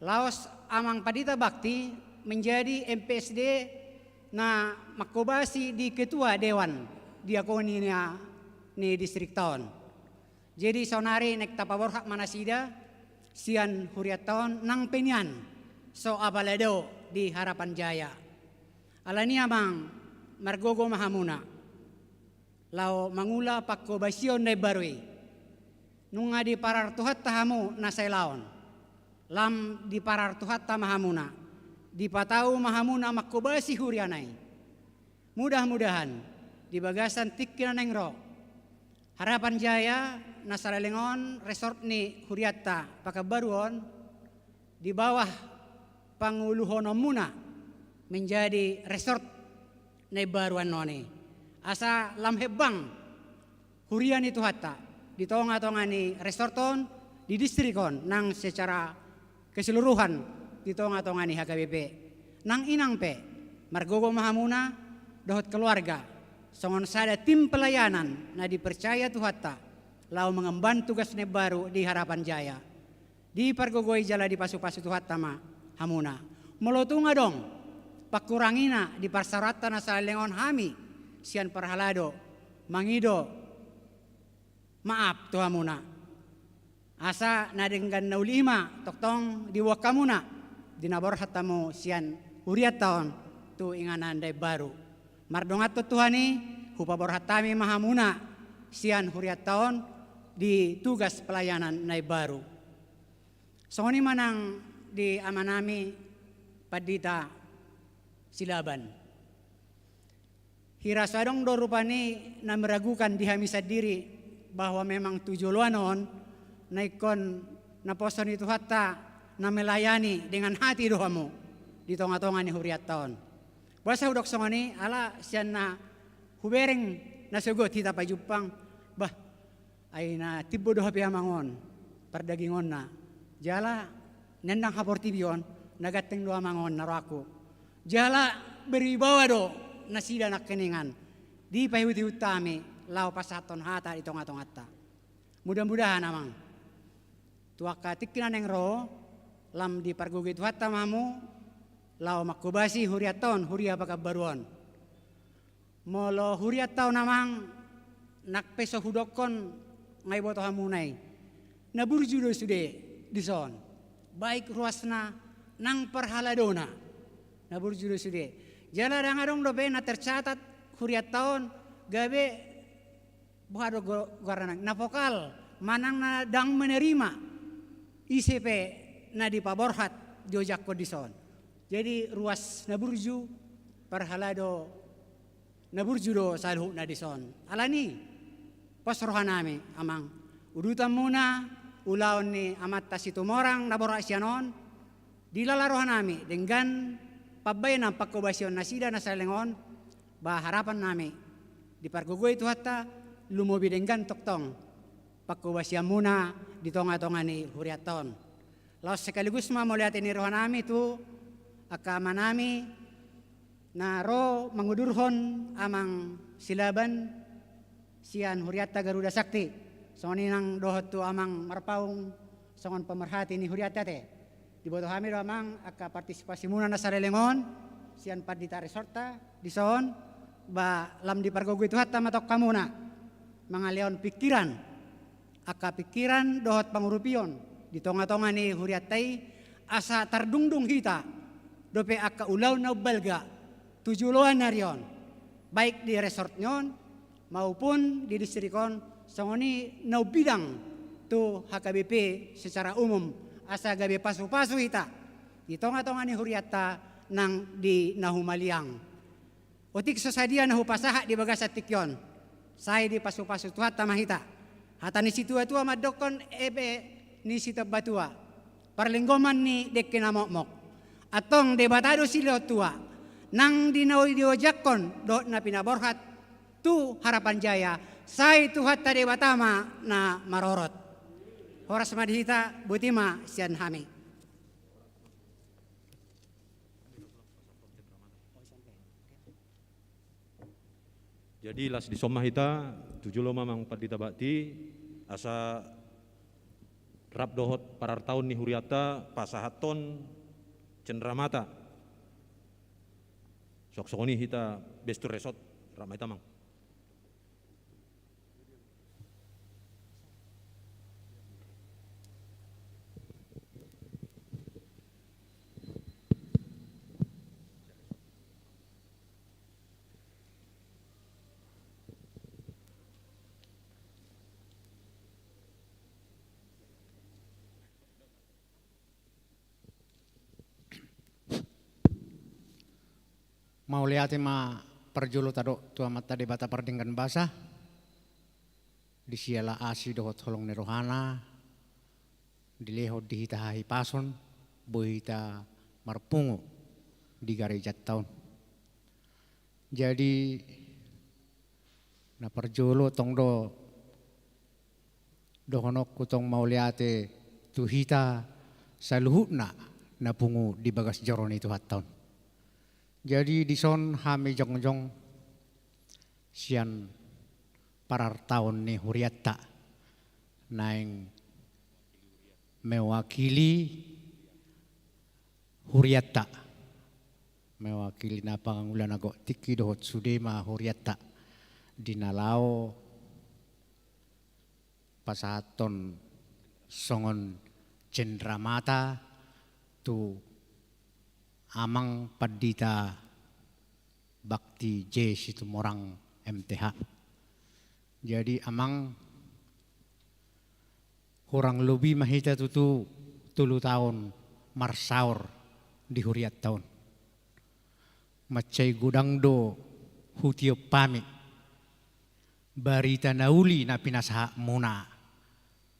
laos amang Padita Bakti menjadi MPSD na makobasi di ketua dewan diakoni ni distrik tahun jadi sonari nek tapaborhak manasida sian huriat tahun nang penyan so abalado di Harapan Jaya. Alani amang margogo mahamuna. Lao mangula pakkobasion na barui. Nunga di parar tuhat tahamu nasay laon. Lam di parar tuhat mahamuna. Di patau mahamuna makkobasi hurianay. Mudah-mudahan di bagasan tikinan nengro. Harapan Jaya nasaralengon resort ni huriatta pakabaruon di bawah panguluhono muna menjadi resort na baruan noni asa lam hebang hurian itu hatta di tonga-tonga ni resorton di distrikon nang secara keseluruhan di tonga-tonga ni HKBP nang inang pe margogo mahamuna dohot keluarga songon sada tim pelayanan na dipercaya tu hatta lau mengemban tugas ne baru di Harapan Jaya di pargogoi jala di pasu-pasu tu hatta ma hamuna melotunga dong pakurangina di parsarata na salengon hami sian perhalado mangido maaf tu hamuna asa nadenggan naulima toktong di wakamuna di nabor hatamu sian huriat tahun tu inganan dai baru mardongat tu Tuhani hupabor hatami mahamuna sian huriat tahun di tugas pelayanan nai baru. Songoni manang di amanami padita silaban. Hirasadong do rupani na meragukan di hamisa diri bahwa memang tujuan on naikon na poson itu hatta na melayani dengan hati doamu di tonga-tonga ni huriat tahun. Basa udok songoni ala sian na hubereng na sugot hita pa Jupang bah ay na tibbo do hapi amangon pardagingon na jala nendang haportibion nagateng do amangon naraku jala beribawa do nasida nak keningan di pahiuti utami lau pasaton hata di tonga-tongata. Mudah-mudahan amang tuaka tikinan yang ro lam di pargugit hatta mamu lau makubasi huriaton huria pakabaruan molo huriatau namang nakpeso hudokon ngai boto hamunai naburju do sude dison baik ruasna nang perhaladona naburju do sude jala rangadong do na tercatat huriataun gabe buhado garanang na vokal manang na dang menerima ICP na di paborhat jojak ko dison jadi ruas naburju perhalado naburjudo salhu na dison alani pos rohanami amang udutan muna ulaon ni amat tasitumorang nabora sianon dilala rohanami dengan pabayana pakobasyon nasida na salengon bah harapan nami di pargugoy itu hatta lumobi dengan toktong pakobasyan muna di tonga-tonga ni huriaton laos sekaligus melihat ini rohanami itu akamanami na ro mangudurhon amang silaban sian huriata Garuda Sakti songoni nang dohot tu amang marpaung songon pemerhati ni huriata te diboto hamir amang aka partisipasi muna na sarelengon sian padita resorta dison ba lam di pargogo itu hatta matok kamuna mangaleon pikiran aka pikiran dohot pangurupion di tonga-tonga ni huriatai asa tardungdung hita dope aka ulaw na balga tujuloan narion baik di resort nyon maupun di distrikon songoni nau bidang tu HKBP secara umum asa gabe pasu-pasu hita di tonga-tonga ni huriata nang di nahumaliang otik sasadia nahu pasaha di bagasa tikyon saya di pasu-pasu tuhat tamahita hata ni situa tua madokon ebe ni sita batua parlenggoman ni dekke namok atong debatado silo tua nang dinawi diojakon do na pinaborhat tu harapan jaya sai tu hatta debatama na marorot horas madhita butima sian hami. Jadi las di somah hita tujuh loma mang padita bakti asa rap dohot parar tahun ni huriata pasahaton cenderamata sok-sokoni hita bestur resort ramai tamang. Mau lihat ma perjulu tado tua mata di bata perdingkan basah di siala asi dohot holong ni rohana dilehot di hita hai pason bohita marpungu di garejat tahun jadi na perjulu tong do honok kutong mau liate tu hita saluhutna na pungu di bagas joroni tu hat tahun. Jadi di son hami jongjong sian parar tahun ni huriata naing mewakili huriata mewakili na pangangulan ago tiki dohot sudema huriata dinalao pasaton songon cendramata tu amang padita bakti J Situmorang MTH Jadi amang kurang lebih mahita tutu 3 tahun marsaur di huriat tahun. Macai gudang do hutio pami. Barita nauli na pinasaha muna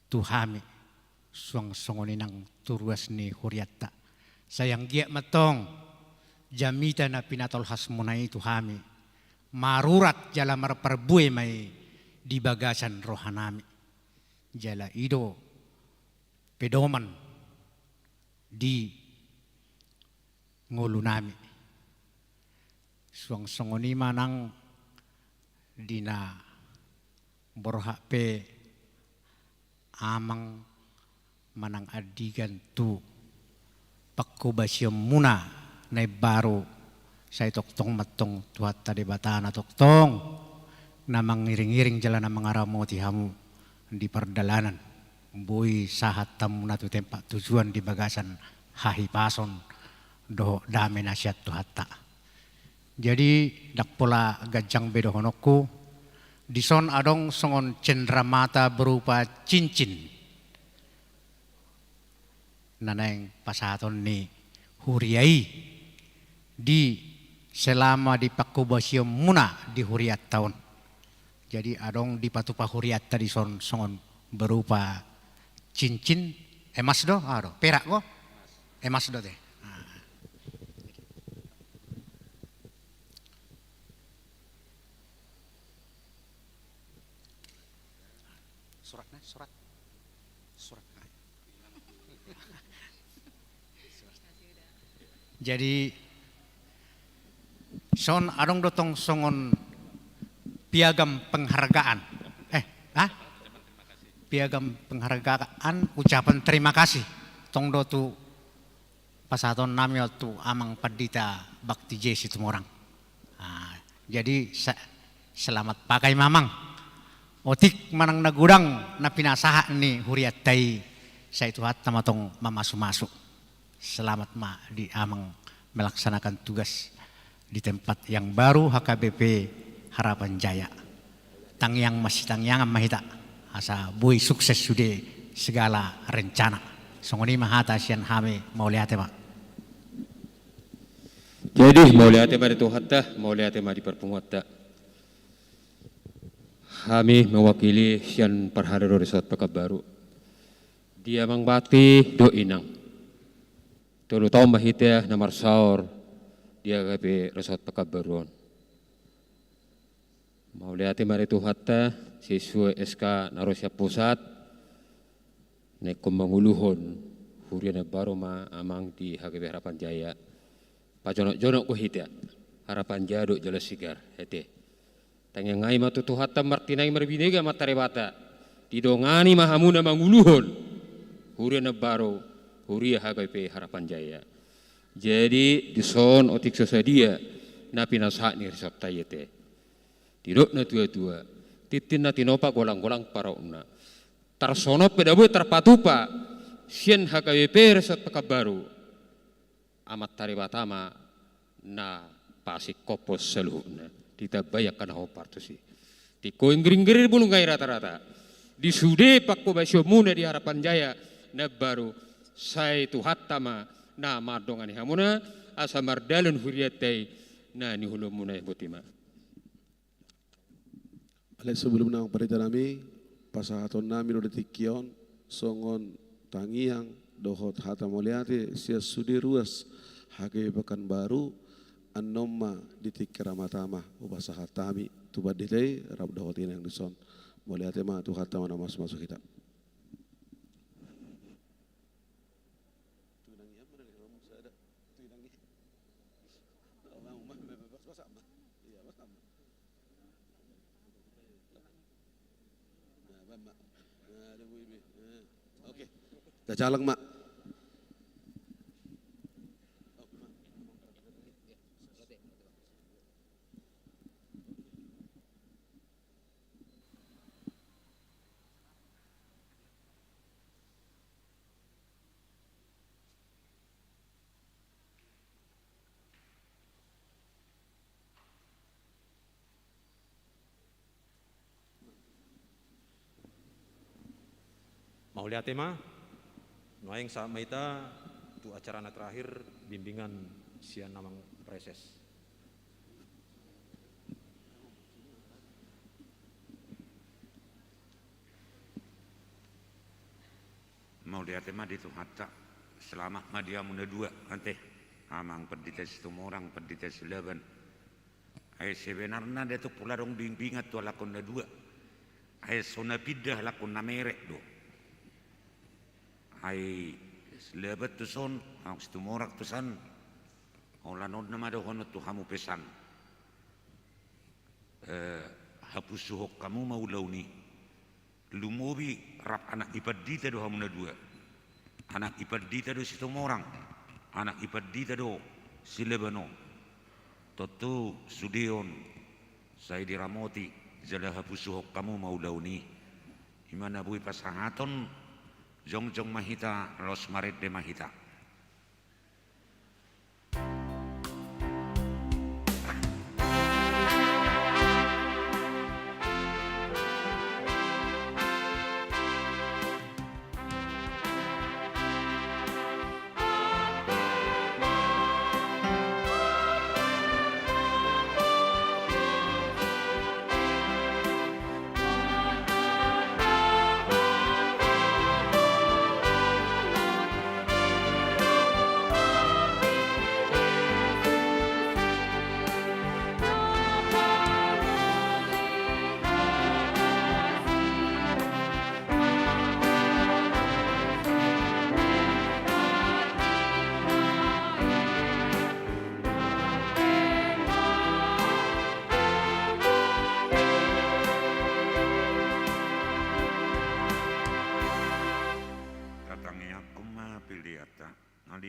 tuhami. Suang songoni nang turuas ni huriatta. Sayang giat matong jamita na pinatolhas muna itu hami. Marurat jala marperbue mai di bagasan rohanami. Jala ido pedoman di ngulunami. Suang songoni manang dina borhak pe amang manang adigan tu pakko basyam muna na baru saya toktong matong tuhat tadi batana toktong namang ngiring-ngiring jalan namang aramoti hamu di perdalanan boy sahat tamu na tu tempat tujuan di bagasan hahi pason do dame nasihat tuhatta. Jadi dak pola gajang bedo honokku dison adong songon cendramata berupa cincin naneng pasaton ni huriai di selama di pakubasyo muna di huriat tahun. Jadi adong di patupa huriat tadi songon berupa cincin emas do ado perak go emas do teh. Jadi son adong dotong songon piagam penghargaan. Piagam penghargaan ucapan terima kasih. Tong do tu pasaton namyo tu amang padita bakti jesi tu orang. Jadi selamat pakai mamang. Otik manang nagudang na pinasaha ni huriat tai sa itu hat tamatong mamasu-masu. Selamat ma di amang melaksanakan tugas di tempat yang baru HKBP Harapan Jaya. Tangyang masih tangyang mahita asa boy sukses sude segala rencana. Songoni mahata sian hame mau lihat ma. Jadi mau lihat ma itu hatta mau lihat ma di perpumuatta. Kami mewakili sian Parhadaro Resort Pekanbaru. Dia mangbati do inang. Tulu tahun mahita namar saur dia KP Resort Pekanbaruan. Mau lihat mari tu hatta siswa SK Narosia Pusat nekom manguluhon huriana baru ma amang di HKB Harapan Jaya. Pajonok-jonok ko hita Harapan Jaya do jelas sigar hete. Tangyang ngai matu tu hatta martinai marbinega matarebata. Didongani mahamuna manguluhon huriana baru Huria HKP Harapan Jaya. Jadi di son otik sesadia na pinasaha ni resort tayete. Tidok na tua-tua. Titin na tinopa golang-golang para una. Tarsono pedabu terpatupa sian HKP Resort Pekanbaru. Amat taribatama na pasik kopos seluhuna. Kita bayakan ho partusi. Di koing gering-gering bulung gai rata-rata. Di sude pakko basyo muna di Harapan Jaya na baru saya tu hatama na madongani hamuna asa mardalun huriatai na ni hulum munai botima. Ale sebelum nang parita nami pasahaton nami no detikion songon tangiang dohot hata moliate sia sudi ruas hage Pekanbaru annomma ditikiramatama upasahatami tubadilei rab dohotin yang dison moliate ma tu hata mana masuk kita. Oke, cacalang mak. Mau lihat tema? Noeng sa maita tu acara terakhir bimbingan sian namang preses. Mau lihat tema di tu hatta selama madia muna dua nanti amang pendites tu orang pendites 11. Ay sebenarnya dia tu pula dong bimbingat tu lakon na dua. Ay sona pidah lakon na merek do. Ay lebat tu son, ang stumorak tu san. Olanod na madohon tu hamu pesan. Hapus suhok kamu mau launi. Lumobi rap anak ipad dita do hamu na dua. Anak ipad dita do si tumorang. Anak ipad dita do si Lebano. Toto Sudion saya diramoti jala hapusuhok kamu mau launi imana bui pasangaton jong mahita los marit de mahita.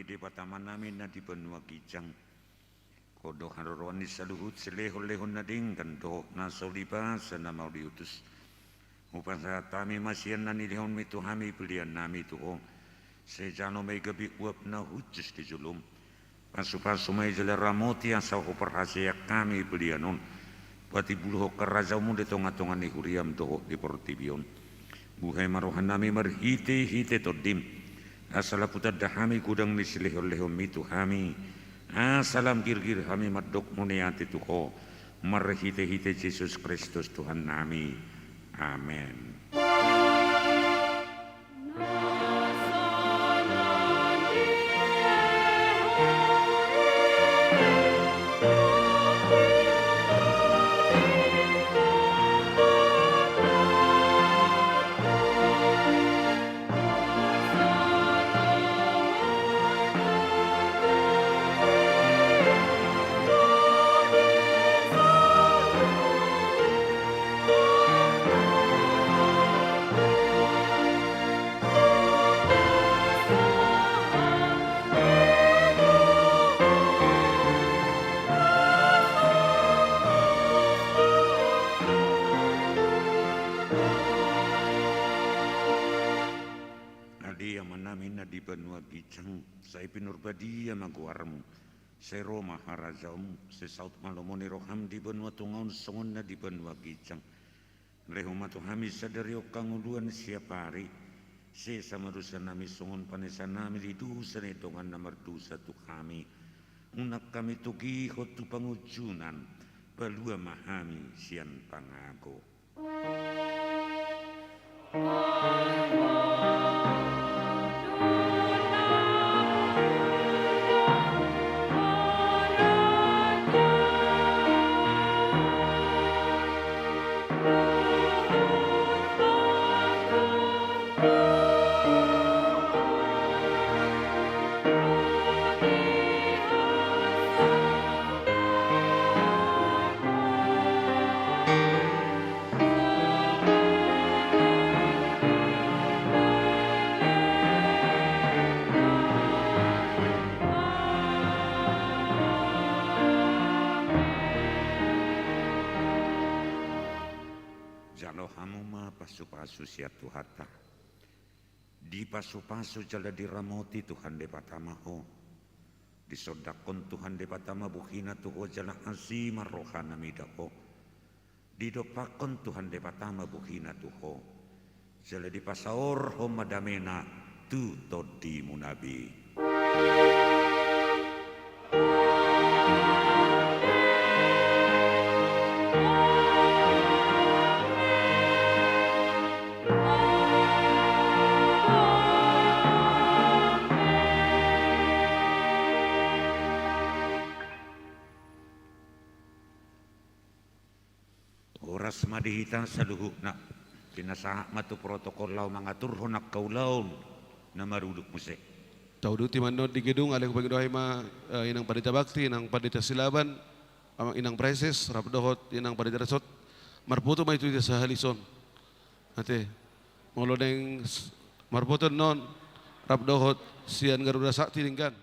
Di pataman namin na di benua kijang kodo haroroni saluhut selehon-lehon nading kando na soliba sana mau diutus upasa tami masian na nilihon mitu hami pilihan nami tuo sejano may gabi uap na hujus di julum pasu-pasu may jala ramoti asal ko perhasiak kami pilihanon pati buluho karazaw mo dito ngatongan ni huriam tuho di portibion buhay maruhan nami marhite-hite todim asala putar dahami kudang ni silehon-lehon mitu hami asalam gir-gir hami madok muniati tuho marhite-hite Yesus Kristus Tuhan nami amin. Saya pinurbadia maguarmu saya Roma harazaum saya saut malomoni roham di benua tungaun songon na di benua gicang lehumatu hami sadari okanguluan siapa hari saya sama dosa nami songon panesan nami di dusa netongan nomor dosa tu kami unak kami tugi hotu pangujunan balua mahami sian pangago. Pasu-pasu siatu hata di pasu-pasu jala diramoti Tuhan de patamaho disodakon Tuhan de patama buhina tuho jala azima rohana midaho didopakon Tuhan de patama buhina tuho Jala di pasaor ho madamena tu todi munabi. Oras madihitan sa luhukna, pinasaha matu protokol lau mangatur honak kaulaun na maruduk musik. Taudu timanod di gedung alih bagi doa ma inang padita bakti, inang padita silaban, amang inang preses, rapdohot inang padita resot, marputo ma itu sa halison. Ate, molo deng marputo non rapdohot sian Garuda Sakti dingkan.